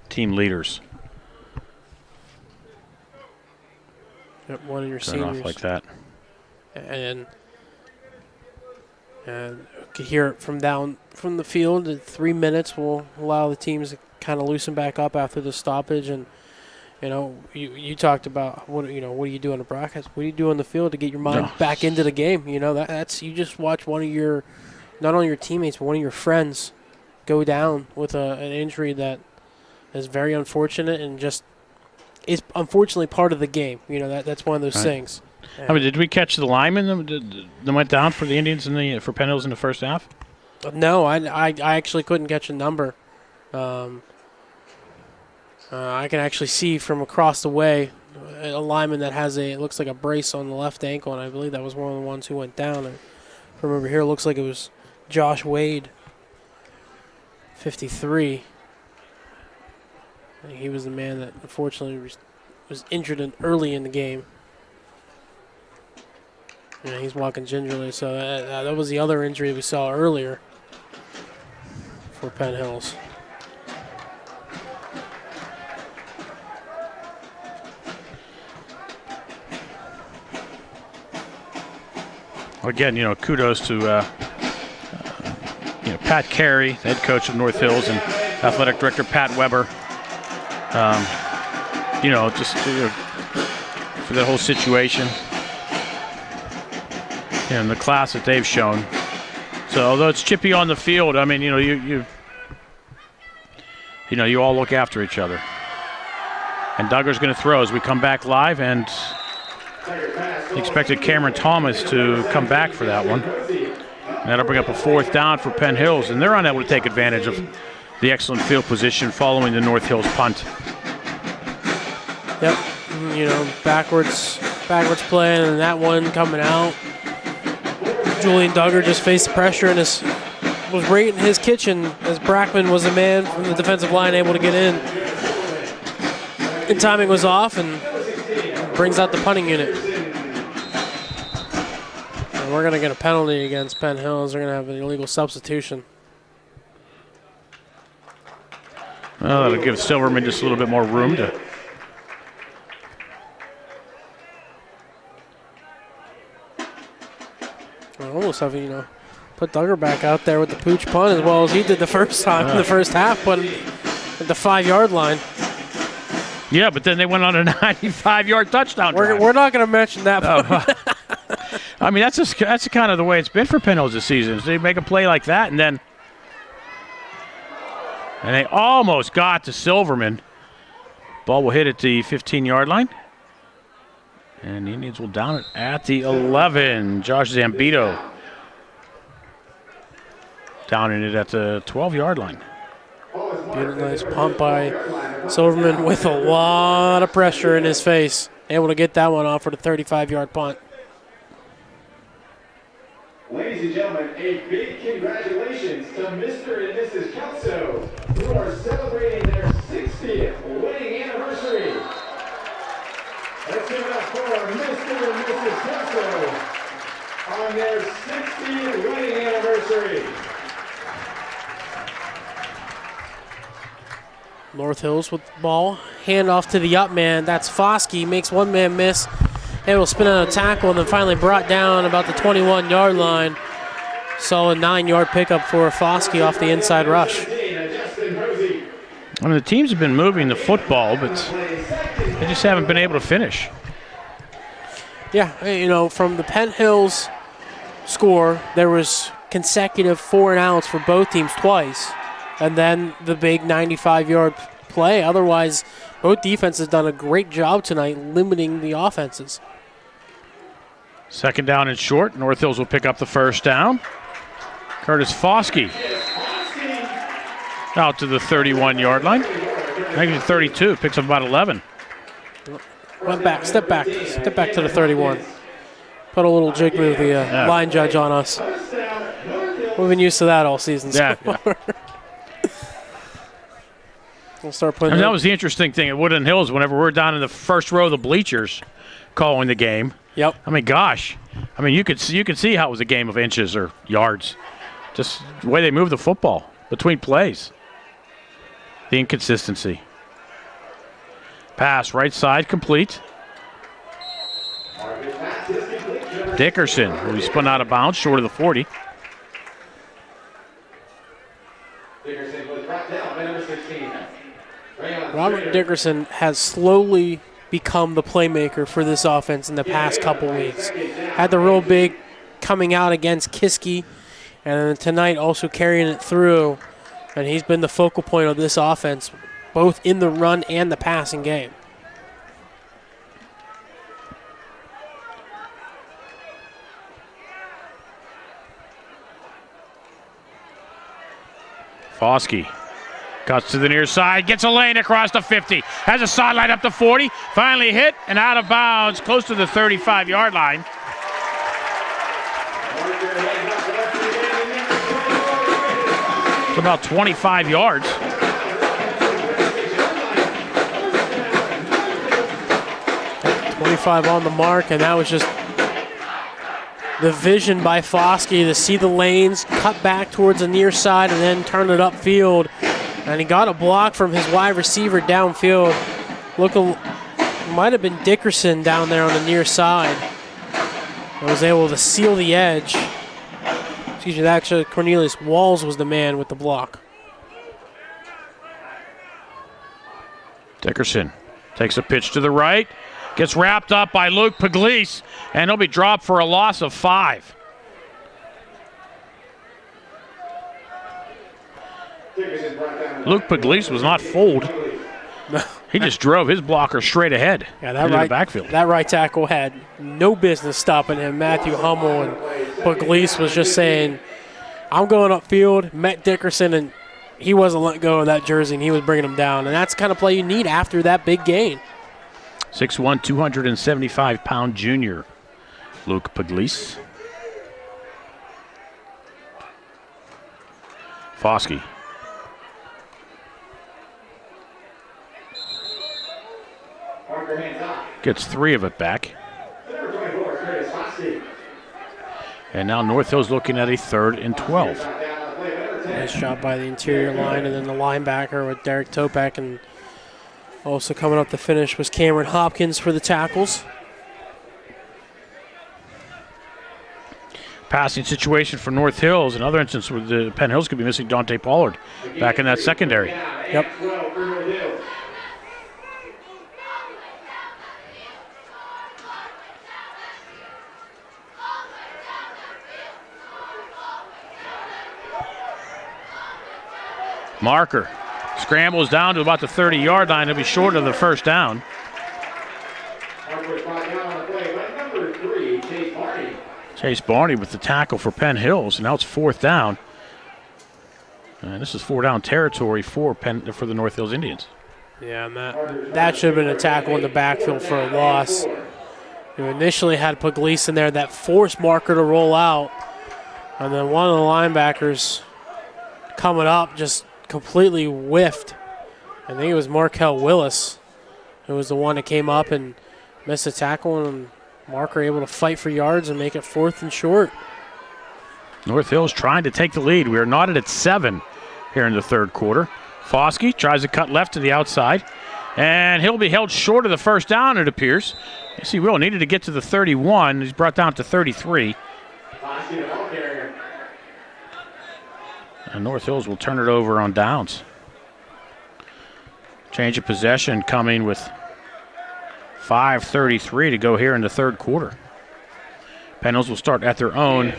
team leaders Yep, one of your Turn seniors. off like that. And you can hear it from down from the field. In 3 minutes will allow the teams to kind of loosen back up after the stoppage. And you talked about what do you do on the broadcast? What do you do on the field to get your mind back into the game? That's you just watch one of your, not only your teammates but one of your friends go down with an injury that is very unfortunate and just is unfortunately part of the game. That's one of those things. I mean, did we catch the lineman that went down for the Indians for Penn Hills in the first half? No, I actually couldn't catch a number. I can actually see from across the way a lineman that has it looks like a brace on the left ankle, and I believe that was one of the ones who went down. From over here, it looks like it was Josh Wade, 53. I think he was the man that unfortunately was injured early in the game. Yeah, he's walking gingerly, so that was the other injury we saw earlier for Penn Hills. Again, kudos to Pat Carey, head coach of North Hills, and athletic director Pat Weber. Just for the whole situation and the class that they've shown. So although it's chippy on the field, I mean, you all look after each other. And Duggar's going to throw as we come back live, and expected Cameron Thomas to come back for that one. And that'll bring up a 4th down for Penn Hills, and they're unable to take advantage of the excellent field position following the North Hills punt. Yep, backwards playing, and that one coming out. Julian Duggar just faced the pressure and was right in his kitchen as Brackman was the man from the defensive line able to get in. And timing was off and brings out the punting unit. And we're going to get a penalty against Penn Hills. They're going to have an illegal substitution. Well, that'll give Silverman just a little bit more room to. I almost have, put Duggar back out there with the pooch punt as well as he did the first time in the first half, but at the 5-yard line. Yeah, but then they went on a 95-yard touchdown drive. We're not going to mention that. I mean, that's kind of the way it's been for Penn Hills this season. They make a play like that, and they almost got to Silverman. Ball will hit at the 15-yard line. And the Indians will down it at the 11. Josh Zambito downing it at the 12-yard line. Beautiful, nice pump by Silverman with a lot of pressure in his face. Able to get that one off for the 35-yard punt. Ladies and gentlemen, a big congratulations to Mr. and Mrs. Kelso, who are celebrating their 60th wedding anniversary. Let's give it up for Mr. and Mrs. Kelso on their 60th wedding anniversary. North Hills with the ball. Hand off to the up man. That's Foskey. Makes one man miss. And will spin out a tackle and then finally brought down about the 21-yard line. Solid 9-yard pickup for Foskey off the inside rush. I mean, the teams have been moving the football, but they just haven't been able to finish. Yeah, from the Penn Hills score, there was consecutive 4-and-outs for both teams twice. And then the big 95-yard play. Otherwise, both defenses done a great job tonight limiting the offenses. 2nd down and short. North Hills will pick up the 1st down. Curtis Foskey out to the 31-yard line. Actually 32, picks up about 11. Went back, step back to the 31. Put a little jig with the line judge on us. We've been used to that all season. Yeah. We'll start putting. That was the interesting thing at Woodland Hills. Whenever we're down in the first row of the bleachers, calling the game. Yep. I mean, gosh. I mean, you could see how it was a game of inches or yards. Just the way they move the football between plays. The inconsistency. Pass right side complete. Dickerson will be spun out of bounds, short of the 40. Dickerson was brought down by number 16. Robert Dickerson has slowly become the playmaker for this offense in the past couple weeks. Had the real big coming out against Kiski, and then tonight also carrying it through, and he's been the focal point of this offense, both in the run and the passing game. Foskey cuts to the near side, gets a lane across the 50, has a sideline up to 40, finally hit and out of bounds, close to the 35-yard line. It's about 25 yards. .25 on the mark, and that was just the vision by Foskey to see the lanes, cut back towards the near side, and then turn it upfield. And he got a block from his wide receiver downfield. Might have been Dickerson down there on the near side. And was able to seal the edge. Excuse me, actually Cornelius Walls was the man with the block. Dickerson takes a pitch to the right, gets wrapped up by Luke Pugliese, and he'll be dropped for a loss of 5. Luke Pugliese was not fooled. He just drove his blocker straight ahead into the backfield. That right tackle had no business stopping him. Matthew Hummel, and Pugliese was just saying, I'm going upfield, met Dickerson, and he wasn't letting go of that jersey, and he was bringing him down. And that's the kind of play you need after that big gain. 6'1", 275-pound junior, Luke Pugliese. Foskey. Gets 3 of it back. And now North Hill's looking at a 3rd and 12. Nice job by the interior line, and then the linebacker with Derek Topek, and also coming up to finish was Cameron Hopkins for the tackles. Passing situation for North Hills. Another instance where the Penn Hills could be missing Dante Pollard back in that secondary. Yep. Marker scrambles down to about the 30-yard line. He'll be short of the first down. Chase Barney with the tackle for Penn Hills, and now it's 4th down. And this is 4-down territory for the North Hills Indians. Yeah, and that should have been a tackle in the backfield for a loss. You initially had Pugliese in there that forced Marker to roll out, and then one of the linebackers coming up just completely whiffed. I think it was Markel Willis who was the one that came up and missed a tackle, and Marker able to fight for yards and make it 4th and short. North Hills trying to take the lead. We are knotted at 7 here in the 3rd quarter. Foskey tries to cut left to the outside, and he'll be held short of the first down, it appears. Yes, he will. Needed to get to the 31. He's brought down to 33. And North Hills will turn it over on downs. Change of possession coming with 5:33 to go here in the 3rd quarter. Penn Hills will start at their own,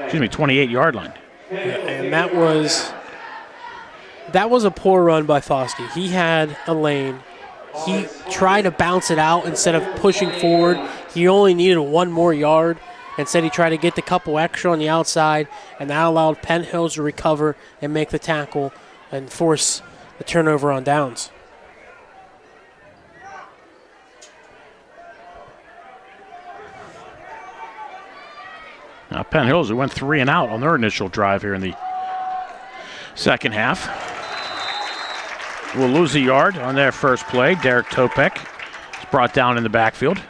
28-yard line. And that was a poor run by Foskey. He had a lane. He tried to bounce it out instead of pushing forward. He only needed 1 more yard. Instead, he tried to get the couple extra on the outside, and that allowed Penn Hills to recover and make the tackle and force the turnover on downs. Now Penn Hills, who went 3 and out on their initial drive here in the second half, will lose a yard on their first play. Derek Topek is brought down in the backfield.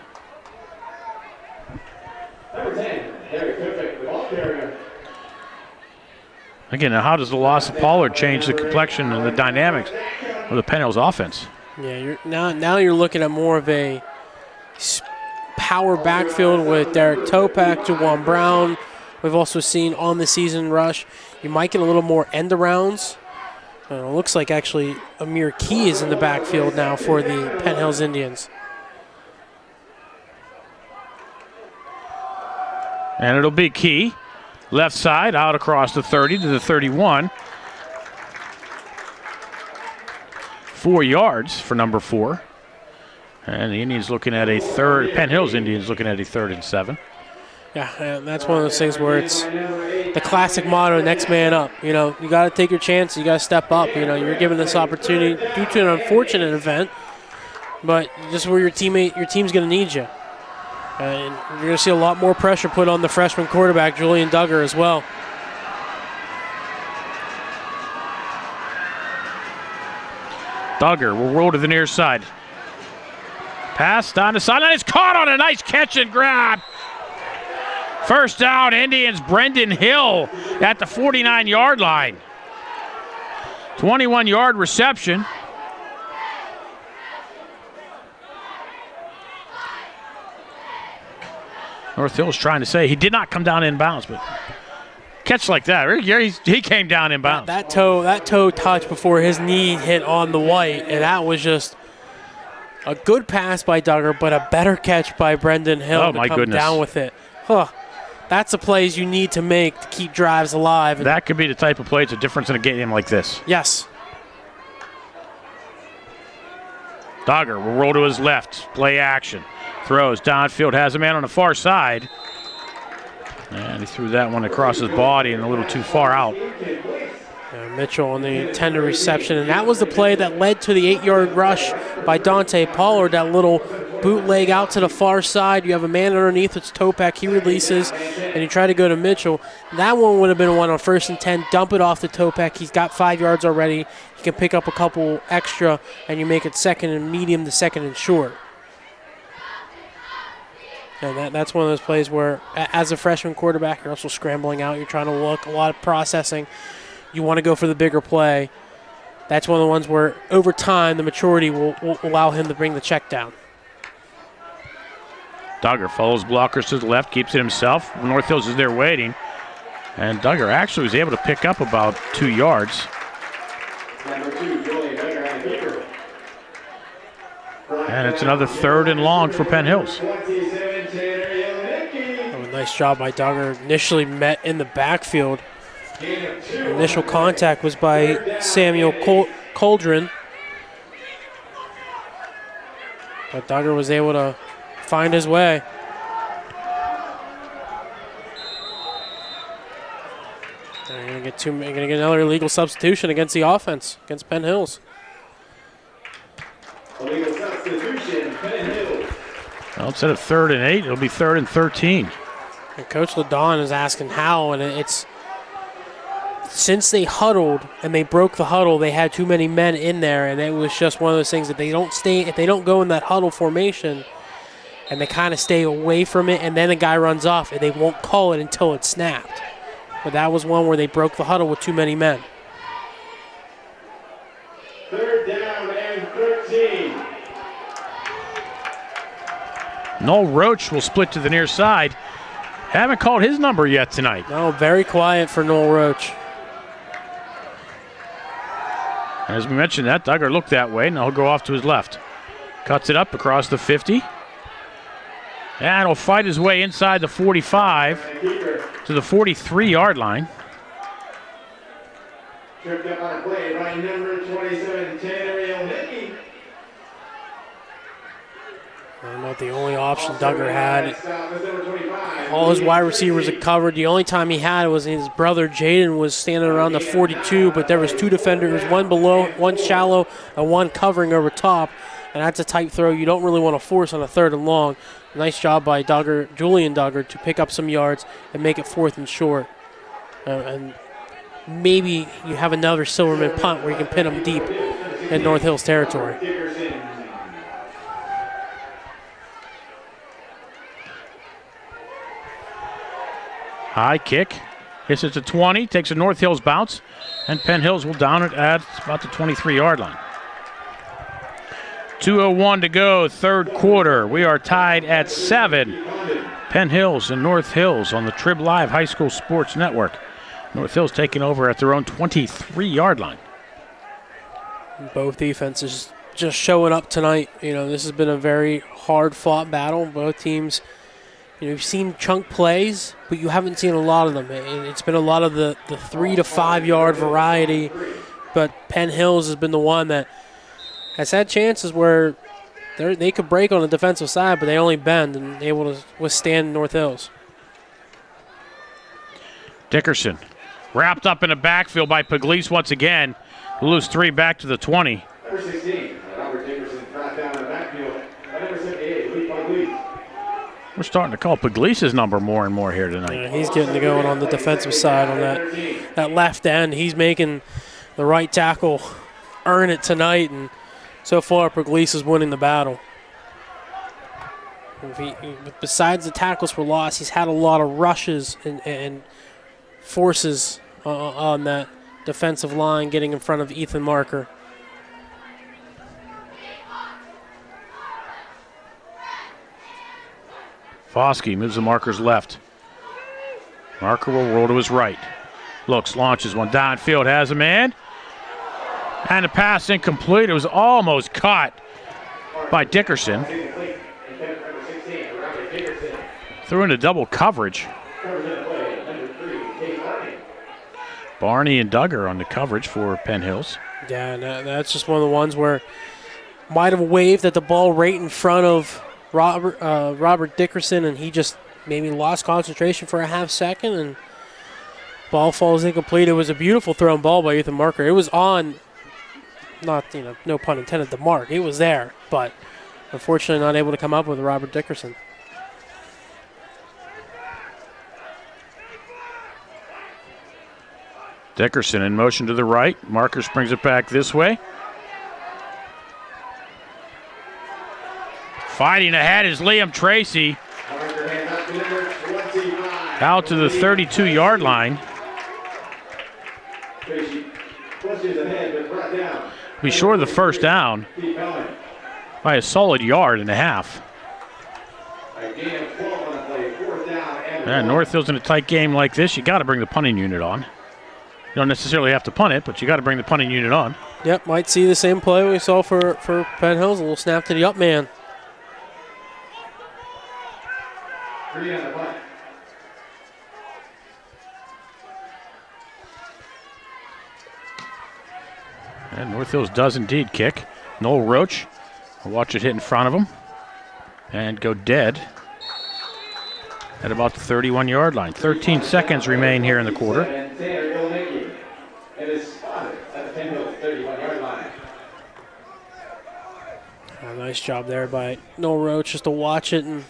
Again, now how does the loss of Pollard change the complexion and the dynamics of the Penn Hills offense? Yeah, now you're looking at more of a power backfield with Derek Topak, Jawan Brown. We've also seen on the season rush, you might get a little more end arounds. It looks like actually Amir Key is in the backfield now for the Penn Hills Indians. And it'll be Key. Left side, out across the 30 to the 31. 4 yards for number 4. And the Indians looking at a third, Penn Hills Indians looking at a 3rd and 7. Yeah, and that's one of those things where it's the classic motto, next man up. You know, you got to take your chance. You got to step up. You know, you're given this opportunity due to an unfortunate event, but this is where your team's going to need you. And you're going to see a lot more pressure put on the freshman quarterback, Julian Duggar, as well. Duggar will roll to the near side. Pass down the sideline. It's caught on a nice catch and grab. First down, Indians, Brendan Hill at the 49-yard line. 21-yard reception. North Hill's trying to say he did not come down inbounds, but catch like that, he came down inbounds. That toe touch before his knee hit on the white, and that was just a good pass by Duggar, but a better catch by Brendan Hill to come down with it. Huh. That's the plays you need to make to keep drives alive. That could be the type of play that's a difference in a game like this. Yes. Duggar will roll to his left, play action. Throws downfield, has a man on the far side. And he threw that one across his body and a little too far out. Mitchell on the tender reception, and that was the play that led to the 8-yard rush by Dante Pollard, that little bootleg out to the far side. You have a man underneath, it's Topak, he releases, and you try to go to Mitchell. That one would have been one on 1st and 10, dump it off to Topak. He's got 5 yards already. He can pick up a couple extra, and you make it 2nd and medium to 2nd and short. And that's one of those plays where, as a freshman quarterback, you're also scrambling out. You're trying to look, a lot of processing. You want to go for the bigger play. That's one of the ones where, over time, the maturity will allow him to bring the check down. Duggar follows blockers to the left, keeps it himself. North Hills is there waiting. And Duggar actually was able to pick up about 2 yards. Number 2, Julian Duggar on the kicker. And it's another 3rd and long for Penn Hills. A nice job by Duggar. Initially met in the backfield. The initial contact was by Samuel Coldren. But Duggar was able to find his way. They're going to get another illegal substitution against the offense, against Penn Hills. Illegal substitution, Penn Hills. Well, instead of 3rd and 8, it'll be 3rd and 13. And Coach LaDon is asking how, and it's since they huddled and they broke the huddle, they had too many men in there, and it was just one of those things that if they don't go in that huddle formation and they kind of stay away from it, and then the guy runs off and they won't call it until it's snapped. But that was one where they broke the huddle with too many men. 3rd down and 13. Noel Roach will split to the near side. Haven't called his number yet tonight. No, very quiet for Noel Roach. As we mentioned that, Duggar looked that way, and he'll go off to his left. Cuts it up across the 50. And he'll fight his way inside the 45 to the 43-yard line. Tripped up on a play by number 27, Tanner Nicky. I don't know what the only option Duggar had. All his wide receivers are covered. The only time he had was his brother Jaden was standing around the 42, but there was 2 defenders, one below, one shallow, and one covering over top. And that's a tight throw you don't really want to force on a 3rd and long. Nice job by Julian Duggar, to pick up some yards and make it 4th and short. And maybe you have another Silverman punt where you can pin them deep in North Hills territory. High kick. Hits it to 20, takes a North Hills bounce, and Penn Hills will down it at about the 23-yard line. 2:01 to go, third quarter. We are tied at 7. Penn Hills and North Hills on the Trib Live High School Sports Network. North Hills taking over at their own 23-yard line. Both defenses just showing up tonight. You know, this has been a very hard-fought battle. Both teams, you know, you've seen chunk plays, but you haven't seen a lot of them. It's been a lot of the 3 to 5 yard variety, but Penn Hills has been the one that has had chances where they could break on the defensive side, but they only bend and able to withstand North Hills. Dickerson wrapped up in the backfield by Pugliese once again. Lose 3 back to the 20. Number 16, Robert Dickerson, brought down in the backfield. Number 78, Lee Pugliese. We're starting to call Pugliese's number more and more here tonight. Yeah, he's getting to going on the defensive side on that left end. He's making the right tackle earn it tonight, and so far Pugliese is winning the battle. Besides the tackles for loss, he's had a lot of rushes and forces on that defensive line, getting in front of Ethan Marker. Foskey moves the Marker's left. Marker will roll to his right. Looks, launches one downfield, has a man. And the pass incomplete. It was almost caught by Dickerson. Threw into double coverage. Barney and Duggar on the coverage for Penn Hills. Yeah, and that's just one of the ones where might have waved at the ball right in front of Robert Dickerson, and he just maybe lost concentration for a half second, and ball falls incomplete. It was a beautiful thrown ball by Ethan Marker. It was on, not, no pun intended, the mark. It was there, but unfortunately not able to come up with Robert Dickerson. Dickerson in motion to the right. Marker springs it back this way. Fighting ahead is Liam Tracy. Out to the 32-yard line. Be short of the first down by a solid yard and a half. Yeah, North Hills in a tight game like this, you got to bring the punting unit on. You don't necessarily have to punt it, but you got to bring the punting unit on. Yep, might see the same play we saw for Penn Hills. A little snap to the up man. And North Hills does indeed kick. Noel Roach will watch it hit in front of him and go dead at about the 31-yard line. 13 seconds remain here in the quarter. Nice job there by Noel Roach just to watch it and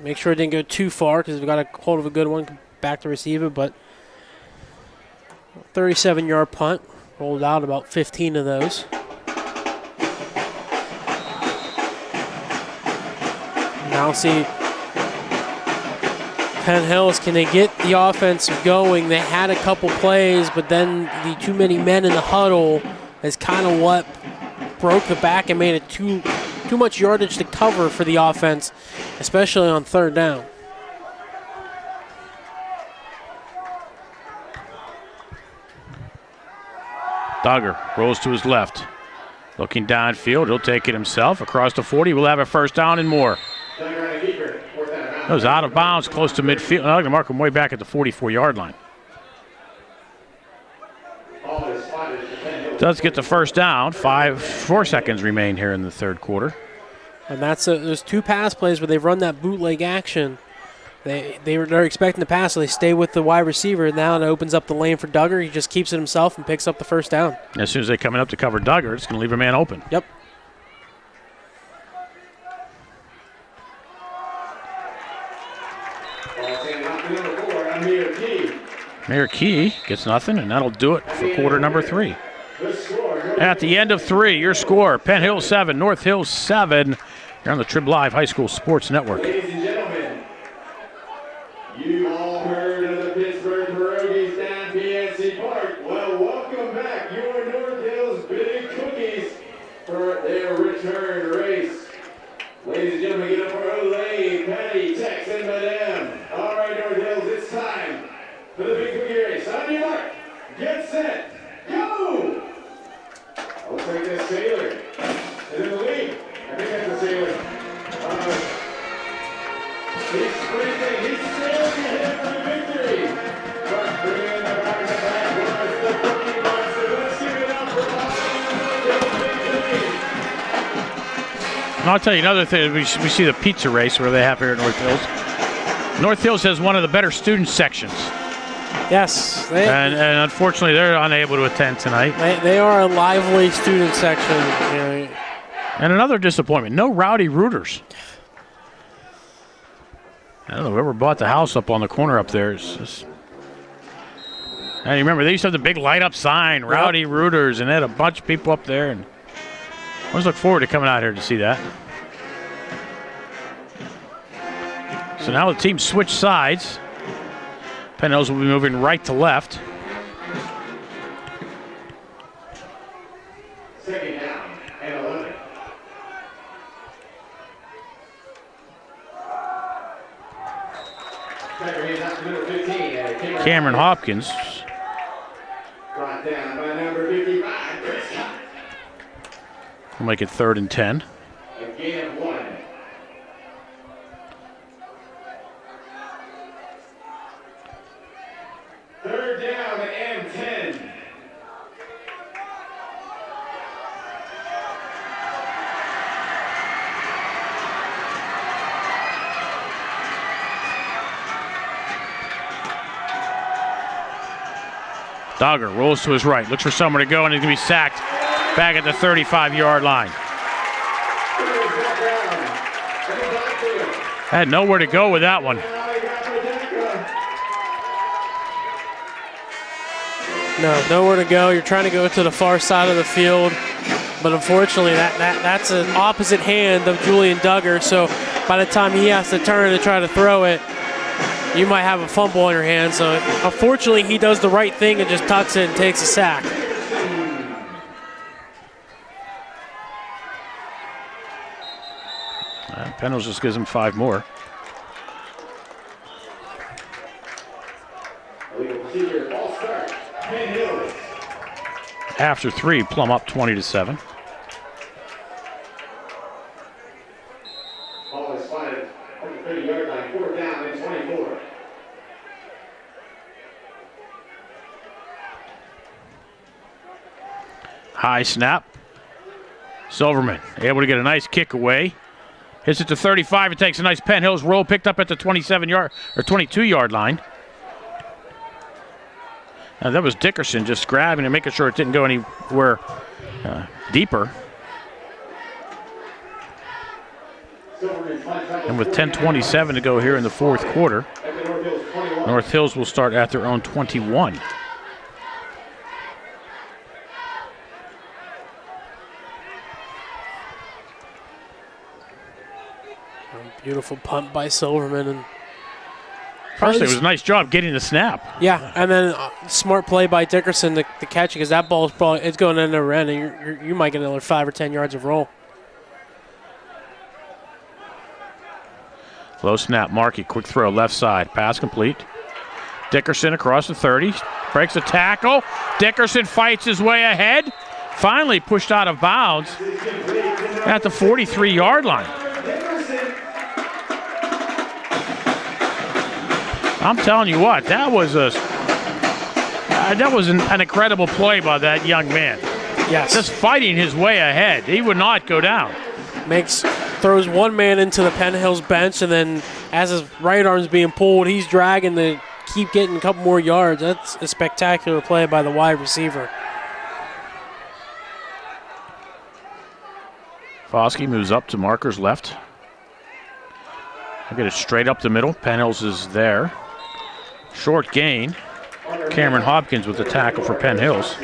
make sure it didn't go too far, because we've got a hold of a good one back to receive it. But 37-yard punt, rolled out about 15 of those. Now see Penn Hills, can they get the offense going? They had a couple plays, but then the too many men in the huddle is kind of what broke the back and made it too much yardage to cover for the offense, especially on third down. Duggar rolls to his left. Looking downfield, he'll take it himself. Across the 40, we'll have a first down and more. That was out of bounds, close to midfield. I'm going to mark him way back at the 44-yard line. Does get the first down. 4 seconds remain here in the third quarter. And there's 2 pass plays where they've run that bootleg action. They're expecting the pass, so they stay with the wide receiver. Now it opens up the lane for Duggar. He just keeps it himself and picks up the first down. As soon as they come in up to cover Duggar, it's going to leave a man open. Yep. Mayor Key gets nothing, and that'll do it for quarter number 3. At the end of 3, your score, Penn Hills 7, North Hills 7. You're on the Trib Live High School Sports Network. Ladies and gentlemen, you all heard of the Pittsburgh Pierogies down PNC Park. Well, welcome back. Your North Hills Big Cookies for their return race. Ladies and gentlemen, get up for Olay, Patty, Tex, and Madame. All right, North Hills, it's time for the big cookie race. On your mark, get set, go! Looks like that Sailor is in the lead. I think that's the Sailor. He's sprinting, he's sailing ahead for the victory. But bringing in the back of the back was the Cookie Monster. Let's give it up for And I'll tell you another thing. We see the pizza race where they have here at North Hills. North Hills has one of the better student sections. Yes. And unfortunately, they're unable to attend tonight. They are a lively student section. You know. And another disappointment, no rowdy rooters. I don't know, whoever bought the house up on the corner up there is just... And you remember, they used to have the big light-up sign, Rowdy Rooters, and they had a bunch of people up there. And I always look forward to coming out here to see that. So now the team switch sides. Penn Hills will be moving right to left. second down and 11. Cameron Hopkins. Brought down by number 55, Chris Scott. We'll make it 3rd and 10. A gain of 1. Third down and 10. Dogger rolls to his right, looks for somewhere to go, and he's going to be sacked back at the 35-yard line. Had nowhere to go with that one. No, nowhere to go. You're trying to go to the far side of the field, but unfortunately that's an opposite hand of Julian Duggar, so by the time he has to turn and try to throw it, you might have a fumble on your hands. So unfortunately, he does the right thing and just tucks it and takes a sack. Penn Hills just gives him 5 more. After 3, Plum up 20-7. Ball is spotted at the 30-yard line, 4th down and 24. High snap. Silverman able to get a nice kick away. Hits it to 35. It takes a nice Penn Hills roll, picked up at the 27-yard or 22-yard line. Now that was Dickerson just grabbing and making sure it didn't go anywhere deeper. And with 10:27 to go here in the 4th quarter, North Hills will start at their own 21. Beautiful punt by Silverman. And first, it was a nice job getting the snap. Yeah, and then smart play by Dickerson to catch it, because that ball is probably it's going in the end, and you might get another 5 or 10 yards of roll. Low snap, Markey, quick throw, left side, pass complete. Dickerson across the 30, breaks a tackle. Dickerson fights his way ahead. Finally pushed out of bounds at the 43-yard line. I'm telling you what, that was an incredible play by that young man. Yes. Just fighting his way ahead. He would not go down. Throws one man into the Penn Hills bench, and then as his right arm's being pulled, he's dragging to keep getting a couple more yards. That's a spectacular play by the wide receiver. Foskey moves up to Marker's left. I'll get it straight up the middle. Penn Hills is there. Short gain. Cameron Hopkins with the tackle for Penn Hills.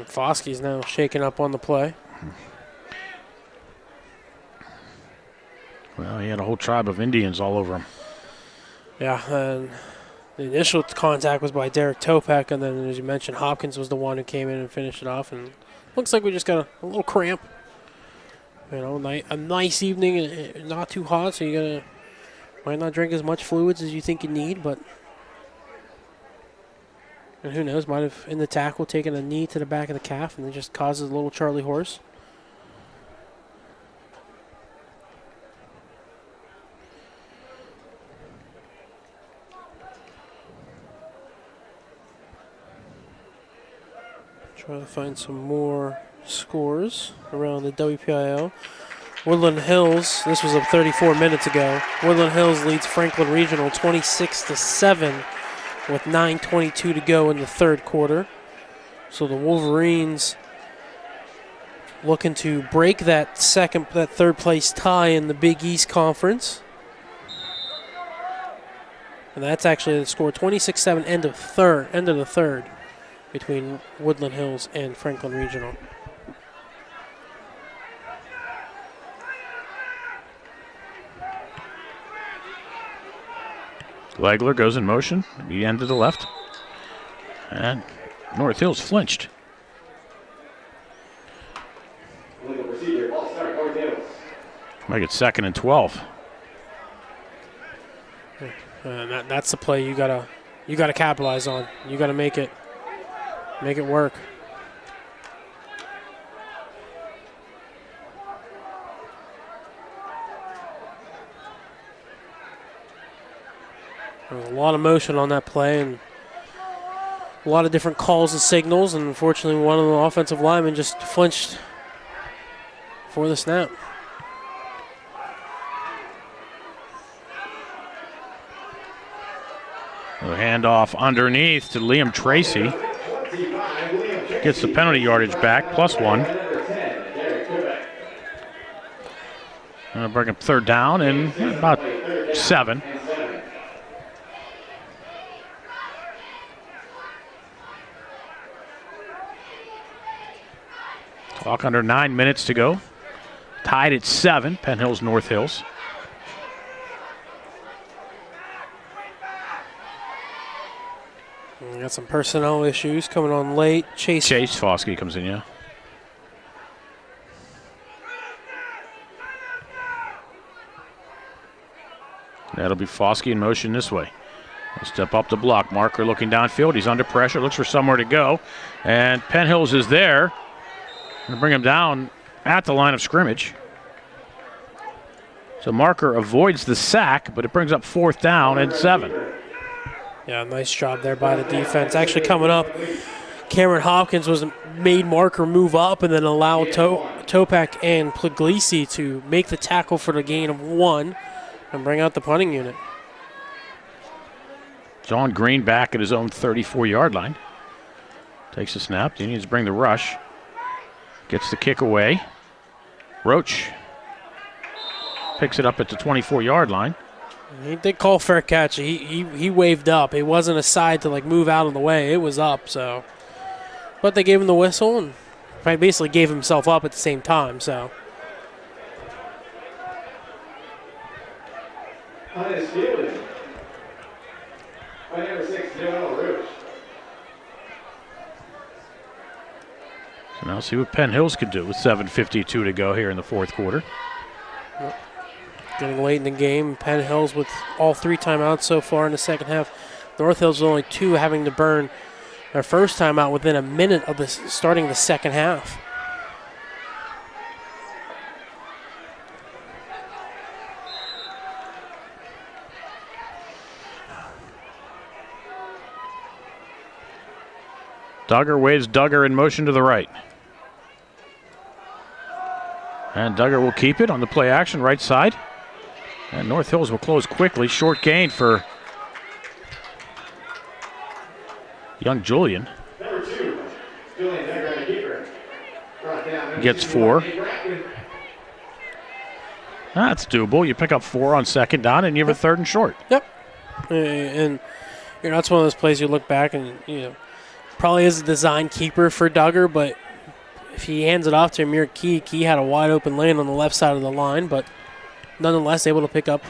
Foskey's now shaking up on the play. Well, he had a whole tribe of Indians all over him. Yeah, and the initial contact was by Derek Topek, and then, as you mentioned, Hopkins was the one who came in and finished it off. And looks like we just got a little cramp. You know, a nice evening, not too hot, so you might not drink as much fluids as you think you need, but and who knows, might have in the tackle taken a knee to the back of the calf, and it just causes a little Charlie horse. Trying to find some more scores around the WPIL. Woodland Hills, this was up 34 minutes ago. Woodland Hills leads Franklin Regional 26-7 with 9:22 to go in the third quarter. So the Wolverines looking to break that third place tie in the Big East Conference. And that's actually the score, 26-7 end of the third between Woodland Hills and Franklin Regional. Legler goes in motion, the end to the left. And North Hills flinched. Make it 2nd and 12. That's the play you gotta capitalize on. You gotta make it work. There was a lot of motion on that play and a lot of different calls and signals, and unfortunately one of the offensive linemen just flinched for the snap. A handoff underneath to Liam Tracy. Gets the penalty yardage back, +1. Going to bring up 3rd down and about 7. Clock under 9 minutes to go. Tied at 7, Penn Hills, North Hills. We got some personnel issues coming on late. Chase Foskey comes in, yeah. That'll be Foskey in motion this way. He'll step up the block. Marker looking downfield. He's under pressure. Looks for somewhere to go. And Penn Hills is there. Going to bring him down at the line of scrimmage. So Marker avoids the sack, but it brings up 4th down and 7. Yeah, nice job there by the defense. Actually coming up, Cameron Hopkins made Marker move up and then allowed Topak and Puglisi to make the tackle for the gain of 1 and bring out the punting unit. John Green back at his own 34-yard line. Takes the snap. The Indians bring the rush. Gets the kick away. Roach picks it up at the 24-yard line. He did call fair catch. He waved up. It wasn't a side to move out of the way. It was up. So, but they gave him the whistle and basically gave himself up at the same time. So. Undisputed. By number 6, Joel Roach. So now see what Penn Hills can do with 7:52 to go here in the fourth quarter. Yep. Getting late in the game, Penn Hills with all 3 timeouts so far in the second half. North Hills with only 2, having to burn their first timeout within a minute of starting the second half. Duggar waves Duggar in motion to the right. And Duggar will keep it on the play action right side. And North Hills will close quickly. Short gain for young Julian. Number 2, Julian Duggar, the keeper. Brought down. Gets 4. That's doable. You pick up 4 on 2nd down and you have a 3rd and short. Yep. And that's one of those plays you look back and, probably is a design keeper for Duggar, but if he hands it off to Amir Key had a wide open lane on the left side of the line, but nonetheless able to pick up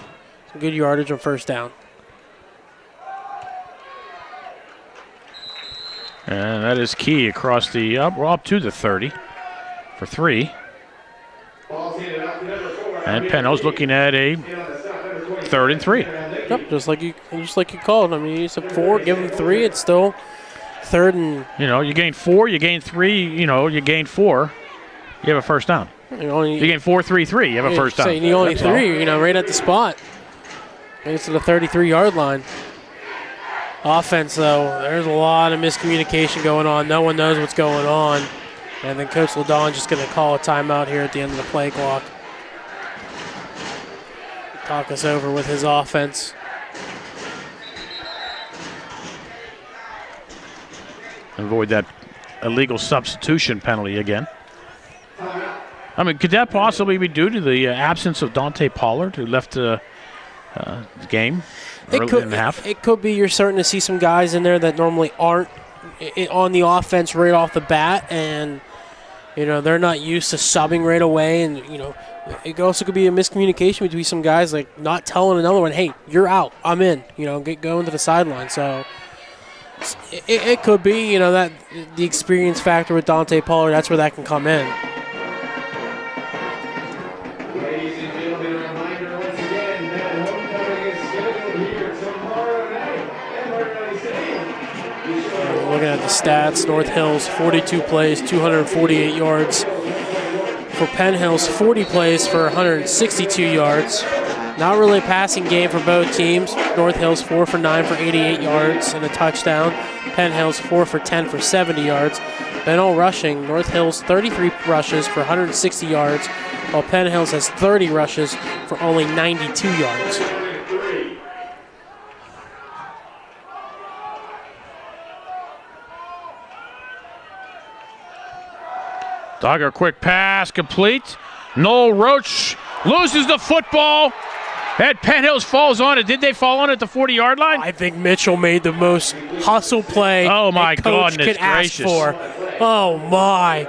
some good yardage on first down. And that is Key across the up to the 30 for 3. And Penn Hill's looking at a 3rd and 3. Yep, just like you called. I mean, you said 4, give him 3. It's still 3rd and. You gain 4, you gain 3. You gain 4. You have a first down. You gain 4, 3, 3. You have a first down. You only 3. Right at the spot. It's to the 33-yard line. Offense, though, there's a lot of miscommunication going on. No one knows what's going on. And then Coach LaDon just going to call a timeout here at the end of the play clock. Talk us over with his offense. Avoid that illegal substitution penalty again. I mean, could that possibly be due to the absence of Dante Pollard, who left the game early in the half? It could be. You're starting to see some guys in there that normally aren't on the offense right off the bat, and they're not used to subbing right away. And it also could be a miscommunication between some guys, like not telling another one, "Hey, you're out. I'm in." Get going to the sideline. So it could be that the experience factor with Dante Pollard. That's where that can come in. Looking at the stats, North Hills 42 plays, 248 yards. For Penn Hills, 40 plays for 162 yards. Not really a passing game for both teams. North Hills 4 for 9 for 88 yards and a touchdown. Penn Hills 4 for 10 for 70 yards. Then all rushing, North Hills 33 rushes for 160 yards, while Penn Hills has 30 rushes for only 92 yards. Dogger, quick pass, complete. Noel Roach loses the football. And Penn Hills falls on it. Did they fall on it at the 40-yard line? I think Mitchell made the most hustle play oh my Coach goodness could ask gracious. for. Oh, my.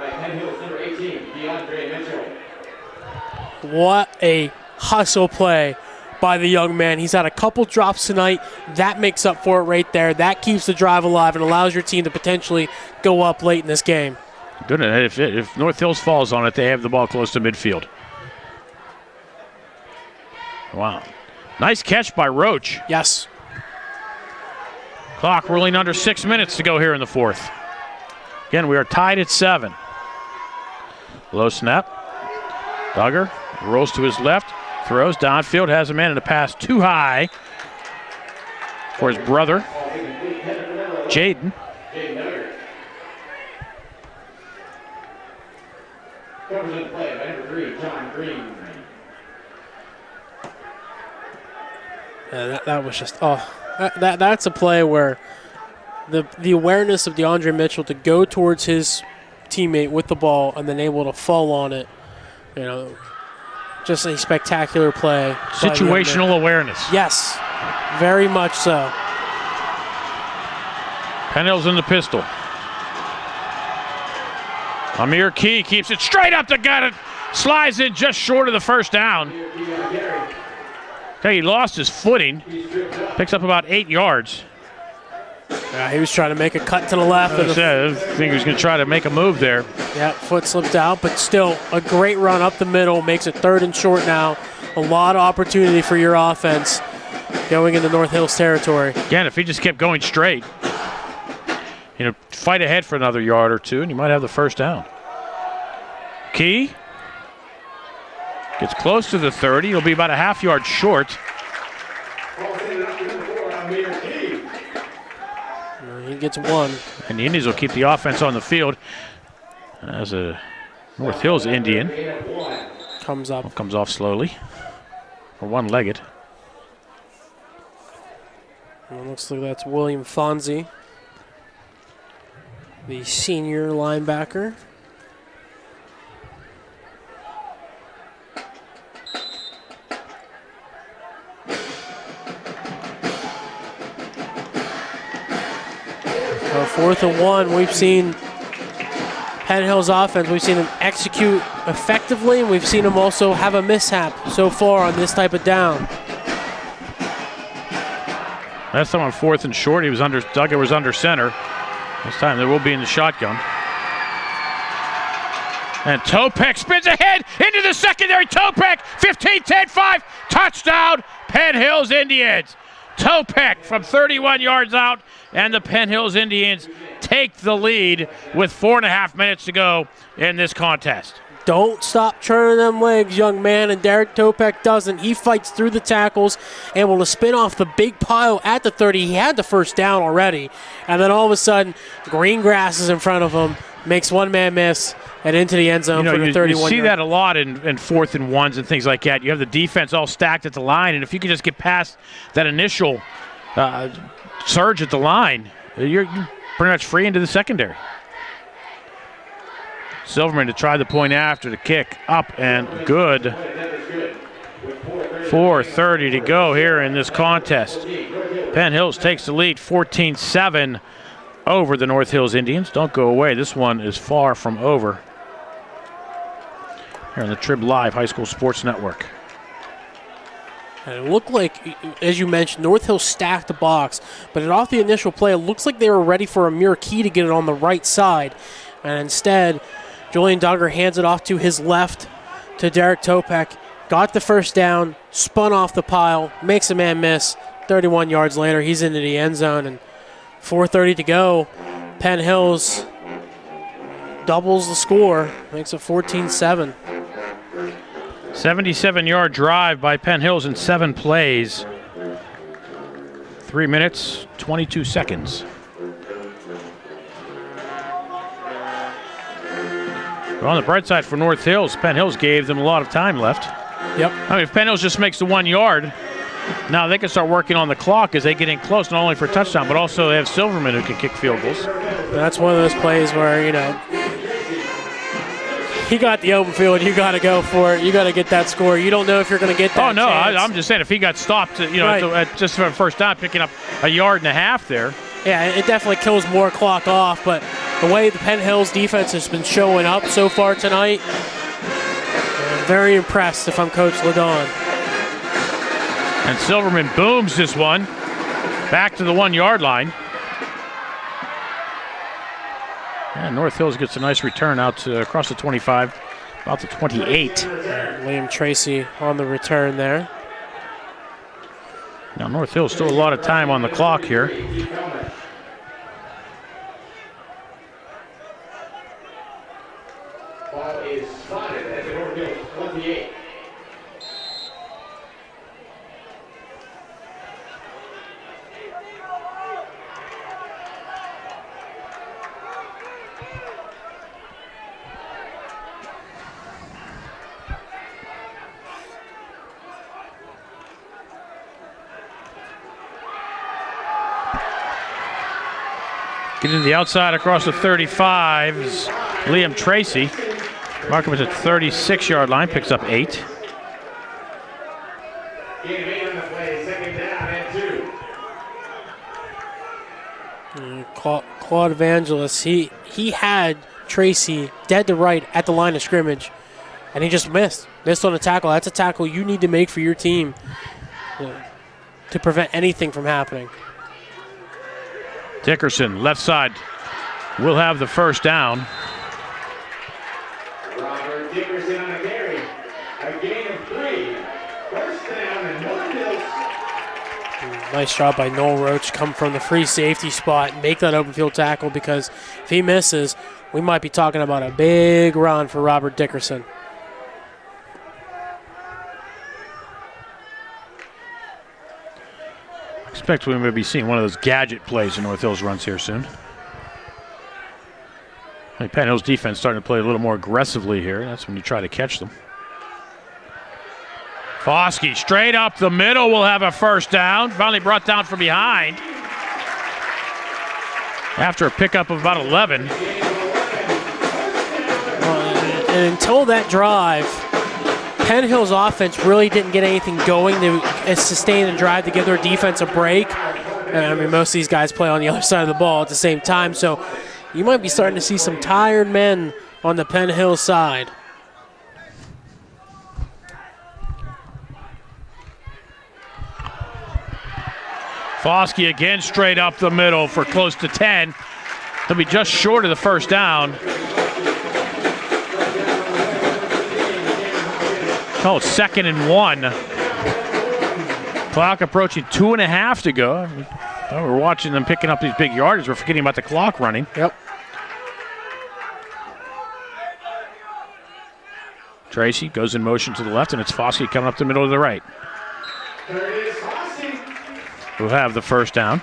What a hustle play by the young man. He's had a couple drops tonight. That makes up for it right there. That keeps the drive alive and allows your team to potentially go up late in this game. Goodness, if North Hills falls on it, they have the ball close to midfield. Wow. Nice catch by Roach. Yes. Clock rolling under 6 minutes to go here in the 4th. Again, we are tied at 7. Low snap. Duggar rolls to his left, throws downfield, has a man in a pass too high for his brother, Jaden. That was just, that's a play where the awareness of DeAndre Mitchell to go towards his teammate with the ball and then able to fall on it, just a spectacular play. Situational awareness. Yes, very much so. Penn Hills in the pistol. Amir Key keeps it straight up the gut. Slides in just short of the first down. Okay, he lost his footing. Picks up about 8 yards. Yeah, he was trying to make a cut to the left. I think he was going to try to make a move there. Yeah, foot slipped out, but still a great run up the middle. Makes it 3rd and short now. A lot of opportunity for your offense going into North Hills territory. Again, if he just kept going straight, fight ahead for another yard or two, and you might have the first down. Key gets close to the 30. He'll be about a half yard short. He gets 1. And the Indians will keep the offense on the field as a North Hills Indian. Comes off slowly. Or one-legged. It looks like that's William Fonzie, the senior linebacker. So 4th and 1, we've seen Penn Hills offense, we've seen them execute effectively, and we've seen them also have a mishap so far on this type of down. Last time on 4th and short, Duggar was under center. This time they will be in the shotgun. And Topek spins ahead into the secondary. Topek, 15-10-5, touchdown, Penn Hills Indians. Topek from 31 yards out, and the Penn Hills Indians take the lead with 4.5 minutes to go in this contest. Don't stop churning them legs, young man, and Derek Topek doesn't. He fights through the tackles, able to spin off the big pile at the 30. He had the first down already, and then all of a sudden, green grass is in front of him, makes one man miss, and into the end zone for the 31 You see that a lot in 4th and 1s and things like that. You have the defense all stacked at the line, and if you can just get past that initial surge at the line, you're pretty much free into the secondary. Silverman to try the point after the kick, up and good. 4:30 to go here in this contest. Penn Hills takes the lead 14-7 over the North Hills Indians. Don't go away. This one is far from over. Here on the Trib Live High School Sports Network. And it looked like, as you mentioned, North Hills stacked the box, but off the initial play, it looks like they were ready for Amir Key to get it on the right side. And instead, Julian Duggar hands it off to his left to Derek Topek. Got the first down, spun off the pile, makes a man miss. 31 yards later, he's into the end zone, and 4:30 to go. Penn Hills doubles the score, makes it 14-7. 77-yard drive by Penn Hills in 7 plays. 3 minutes, 22 seconds. But on the bright side for North Hills, Penn Hills gave them a lot of time left. Yep. I mean, if Penn Hills just makes the 1 yard, now they can start working on the clock as they get in close, not only for a touchdown, but also they have Silverman who can kick field goals. That's one of those plays where, he got the open field. You got to go for it. You got to get that score. You don't know if you're going to get that. Oh, no, chance. I'm just saying if he got stopped, right, just for the first time, picking up a yard and a half there. Yeah, it definitely kills more clock off, but the way the Penn Hills defense has been showing up so far tonight, I'm very impressed if I'm Coach Ladon. And Silverman booms this one back to the 1 yard line. And North Hills gets a nice return out to across the 25, about the 28. Liam Tracy on the return there. Now North Hills still a lot of time on the clock here. Ball is spotted at the North Hills 28. Getting to the outside across the 35 is Liam Tracy. Markham is at 36-yard line, picks up 8. Gain of 8 on the play, 2nd down and 2. Claude Evangelos, he had Tracy dead to right at the line of scrimmage, and he just missed on a tackle. That's a tackle you need to make for your team to prevent anything from happening. Dickerson, left side, will have the first down. Robert Dickerson on a carry. A gain of 3. First down and North Hills. Nice job by Noel Roach, come from the free safety spot and make that open field tackle, because if he misses, we might be talking about a big run for Robert Dickerson. I expect we may be seeing one of those gadget plays in North Hills runs here soon. I think Penn Hills defense starting to play a little more aggressively here. That's when you try to catch them. Foskey straight up the middle will have a first down. Finally brought down from behind. After a pickup of about 11. And until that drive, Penn Hills offense really didn't get anything going to sustain and drive to give their defense a break. And I mean, most of these guys play on the other side of the ball at the same time, so you might be starting to see some tired men on the Penn Hills side. Foskey again straight up the middle for close to 10. They'll be just short of the first down. Oh, 2nd and 1. Clock approaching 2.5 to go. Oh, we're watching them picking up these big yardage. We're forgetting about the clock running. Yep. Tracy goes in motion to the left, and it's Foskey coming up the middle to the right. We'll have the first down.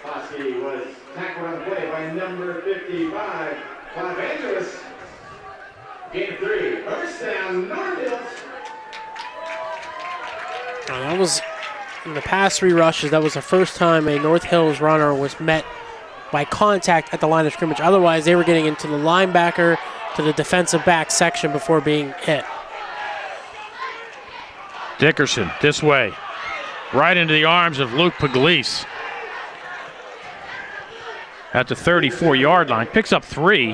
Foskey was tackled on the play by number 55, Los Angeles. Game 3, first down, North Hills. That was, in the past 3 rushes, that was the first time a North Hills runner was met by contact at the line of scrimmage. Otherwise, they were getting into the linebacker to the defensive back section before being hit. Dickerson this way, right into the arms of Luke Pugliese. At the 34-yard line, picks up 3.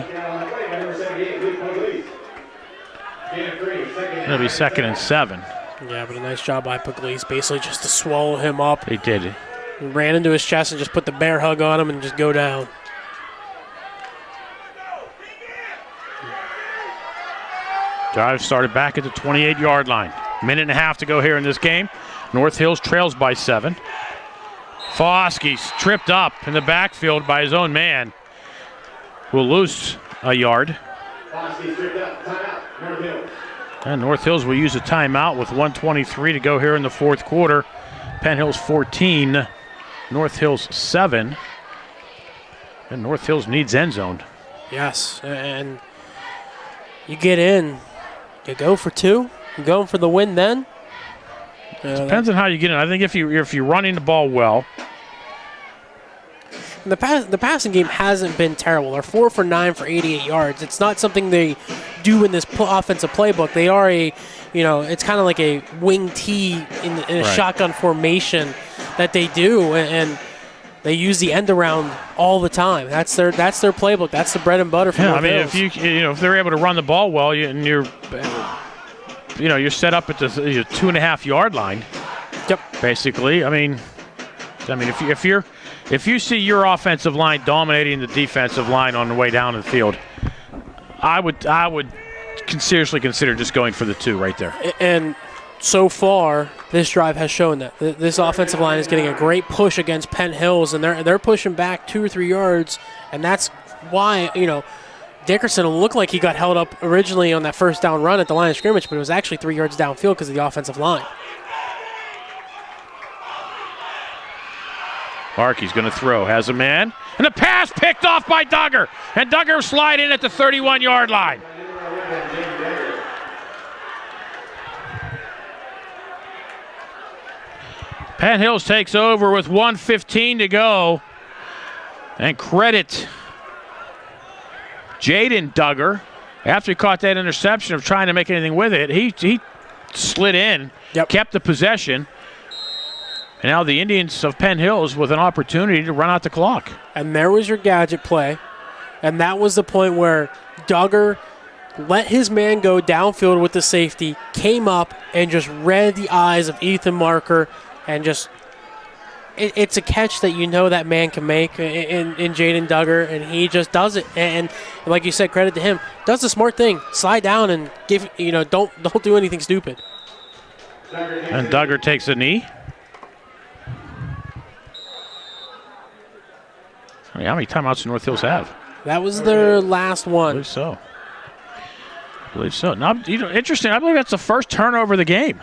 It'll be 2nd and 7. Yeah, but a nice job by Pugliese, basically just to swallow him up. He did it. He ran into his chest and just put the bear hug on him and just go down. Drive started back at the 28-yard line. 1.5 to go here in this game. North Hills trails by 7. Foskey's tripped up in the backfield by his own man. Will lose a yard. Foskey tripped up, timeout, North Hills. And North Hills will use a timeout with 1:23 to go here in the 4th quarter. Penn Hills 14, North Hills 7. And North Hills needs end zone. Yes, and you get in, you go for 2, you go for the win then. Depends on how you get in. I think if you're running the ball well. The passing game hasn't been terrible. They're 4 for 9 for 88 yards. It's not something they do in this offensive playbook. They are it's kind of like a wing T in a shotgun formation that they do, and they use the end around all the time. That's their playbook. That's the bread and butter for North Hills. If they're able to run the ball well, and you're set up at the 2.5 yard line. Yep. Basically, if you see your offensive line dominating the defensive line on the way down the field, I would seriously consider just going for the 2 right there. And so far, this drive has shown that this offensive line is getting a great push against Penn Hills, and they're pushing back 2 or 3 yards, and that's why Dickerson looked like he got held up originally on that first down run at the line of scrimmage, but it was actually 3 yards downfield because of the offensive line. Markey's going to throw, has a man, and a pass picked off by Duggar, and Duggar will slide in at the 31-yard line. Penn Hills takes over with 1:15 to go, and credit Jaden Duggar. After he caught that interception of trying to make anything with it, he slid in, kept the possession. And now the Indians of Penn Hills with an opportunity to run out the clock. And there was your gadget play. And that was the point where Duggar let his man go downfield with the safety, came up and just read the eyes of Ethan Marker, and just it's a catch that that man can make in Jaden Duggar, and he just does it. And like you said, credit to him. Does the smart thing. Slide down and don't do anything stupid. And Duggar takes a knee. How many timeouts do North Hills have? That was their last one. I believe so. Now, interesting. I believe that's the first turnover of the game.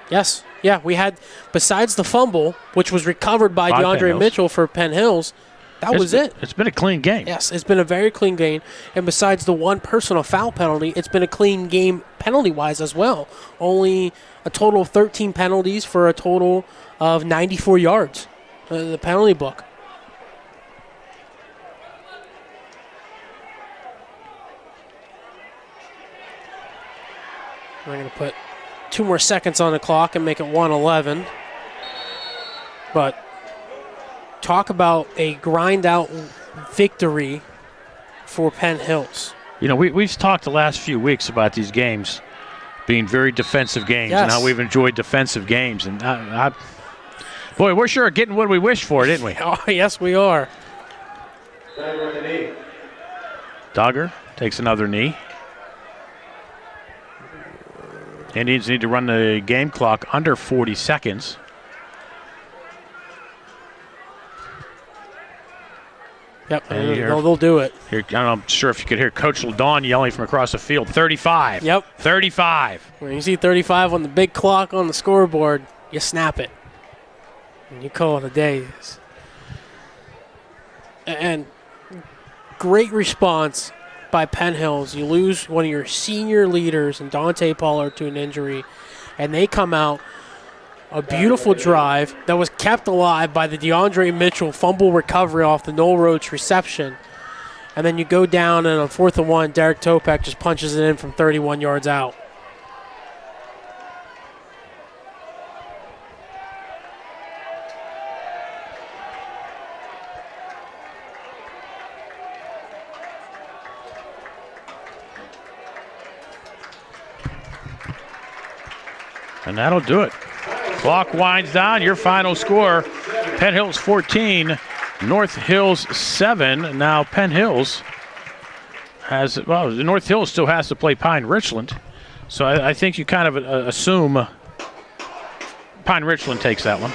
Yes. Yeah, we had, besides the fumble, which was recovered by DeAndre Mitchell for Penn Hills, that was it. It's been a clean game. Yes, it's been a very clean game. And besides the one personal foul penalty, it's been a clean game penalty-wise as well. Only a total of 13 penalties for a total of 94 yards. The penalty book. We're going to put 2 more seconds on the clock and make it 1:11. But talk about a grind-out victory for Penn Hills. We've talked the last few weeks about these games being very defensive games and how we've enjoyed defensive games. And Boy, we're sure getting what we wished for, didn't we? Oh, yes, we are. Duggar takes another knee. Indians need to run the game clock under 40 seconds. Yep, they'll do it. Here, I'm sure if you could hear Coach LaDawn yelling from across the field, 35. Yep. 35. When you see 35 on the big clock on the scoreboard, you snap it. And you call it a day. And great response by Penn Hills. You lose one of your senior leaders in Dante Pollard to an injury, and they come out. A beautiful drive that was kept alive by the DeAndre Mitchell fumble recovery off the Noel Roach reception. And then you go down, and on 4th and 1, Derek Topek just punches it in from 31 yards out. And that'll do it. Clock winds down. Your final score, Penn Hills 14, North Hills 7. Now Penn Hills North Hills still has to play Pine Richland. So I think you kind of assume Pine Richland takes that one.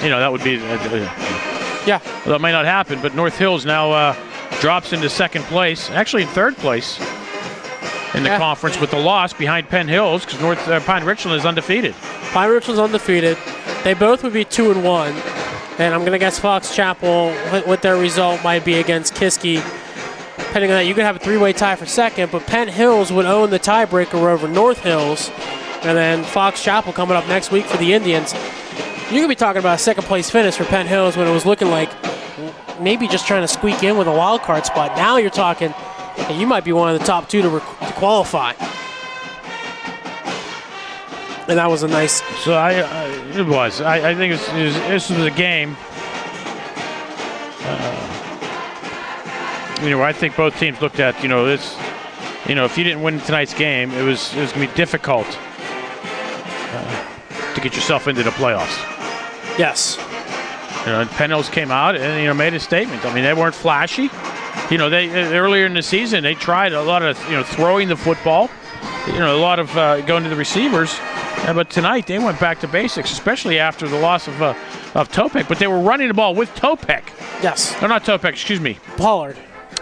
That would be, that may not happen, but North Hills now drops into second place, actually in third place in the conference with the loss behind Penn Hills because Pine Richland is undefeated. Pine Richland's undefeated. They both would be 2-1, and I'm going to guess Fox Chapel, what their result might be against Kiski. Depending on that, you could have a three-way tie for second, but Penn Hills would own the tiebreaker over North Hills, and then Fox Chapel coming up next week for the Indians. You could be talking about a second-place finish for Penn Hills when it was looking like maybe just trying to squeak in with a wild card spot. Now you're talking, and you might be one of the top two to qualify. And that was a nice. So it was. I think this was a game. I think both teams looked at this. If you didn't win tonight's game, it was going to be difficult to get yourself into the playoffs. Yes. And Penn Hills came out and made a statement. I mean, they weren't flashy. They earlier in the season they tried a lot of throwing the football, a lot of going to the receivers. But tonight they went back to basics, especially after the loss of Topek. But they were running the ball with Topek. Yes. No, not Topek. Excuse me. Pollard.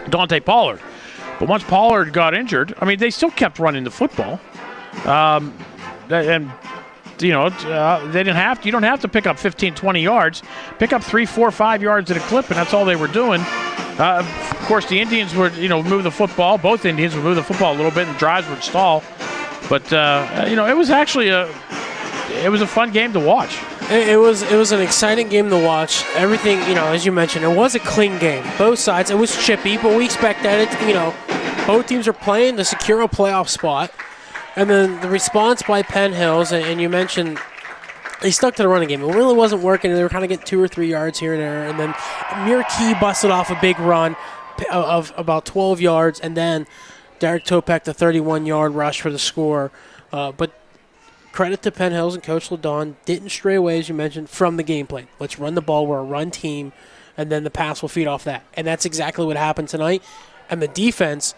Dante Pollard. But once Pollard got injured, they still kept running the football. They didn't have to. You don't have to pick up 15, 20 yards. Pick up 3, 4, 5 yards at a clip, and that's all they were doing. Of course, the Indians would, move the football. Both Indians would move the football a little bit, and drives would stall. But it was actually a fun game to watch. It was an exciting game to watch. Everything, as you mentioned, it was a clean game. Both sides. It was chippy, but we expected it. Both teams are playing to secure a playoff spot. And then the response by Penn Hills, and you mentioned they stuck to the running game. It really wasn't working. They were kind of getting 2 or 3 yards here and there. And then Amir Key busted off a big run of about 12 yards. And then Derek Topek, the 31-yard rush for the score. But credit to Penn Hills and Coach LaDawn. Didn't stray away, as you mentioned, from the game plan. Let's run the ball. We're a run team. And then the pass will feed off that. And that's exactly what happened tonight. And the defense,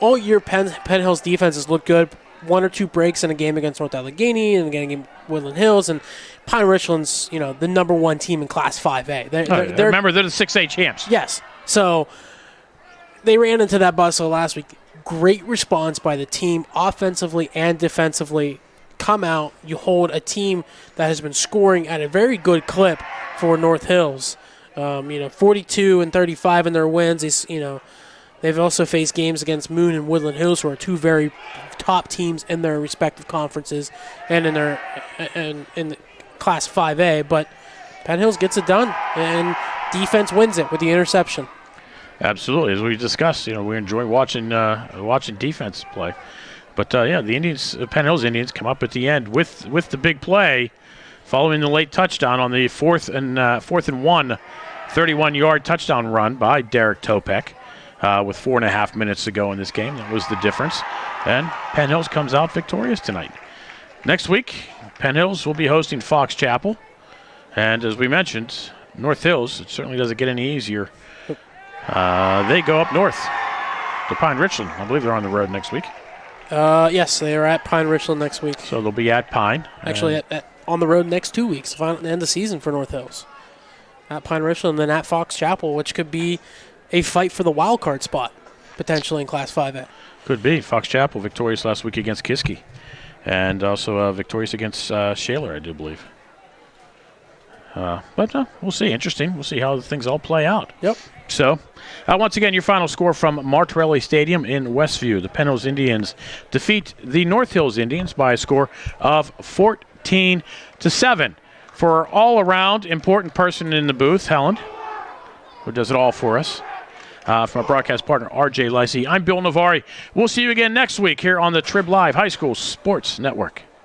all year Penn Hills defense has looked good. 1 or 2 breaks in a game against North Allegheny and again against Woodland Hills. And Pine Richland's, the #1 team in Class 5A. Remember, they're the 6A champs. Yes. So they ran into that buzzsaw last week. Great response by the team, offensively and defensively. Come out, you hold a team that has been scoring at a very good clip for North Hills. 42 and 35 in their wins. They've also faced games against Moon and Woodland Hills, who are 2 very top teams in their respective conferences and in their in Class 5A. But Penn Hills gets it done, and defense wins it with the interception. Absolutely, as we discussed, we enjoy watching defense play. But the Indians, Penn Hills Indians, come up at the end with the big play, following the late touchdown on the 4th and 1, 31-yard touchdown run by Derek Topek. With 4.5 minutes to go in this game. That was the difference. And Penn Hills comes out victorious tonight. Next week, Penn Hills will be hosting Fox Chapel. And as we mentioned, North Hills, it certainly doesn't get any easier. They go up north to Pine Richland. I believe they're on the road next week. Yes, they are at Pine Richland next week. So they'll be at Pine. Actually, on the road next 2 weeks, the end of the season for North Hills. At Pine Richland and then at Fox Chapel, which could be a fight for the wild card spot, potentially in Class 5A. Could be. Fox Chapel victorious last week against Kiski. And also victorious against Shaler, I do believe. But we'll see. Interesting. We'll see how things all play out. Yep. So, once again, your final score from Martorelli Stadium in Westview. The Penn Hills Indians defeat the North Hills Indians by a score of 14-7. For our all-around important person in the booth, Helen, who does it all for us, from our broadcast partner, R.J. Licey, I'm Bill Navari. We'll see you again next week here on the Trib Live High School Sports Network.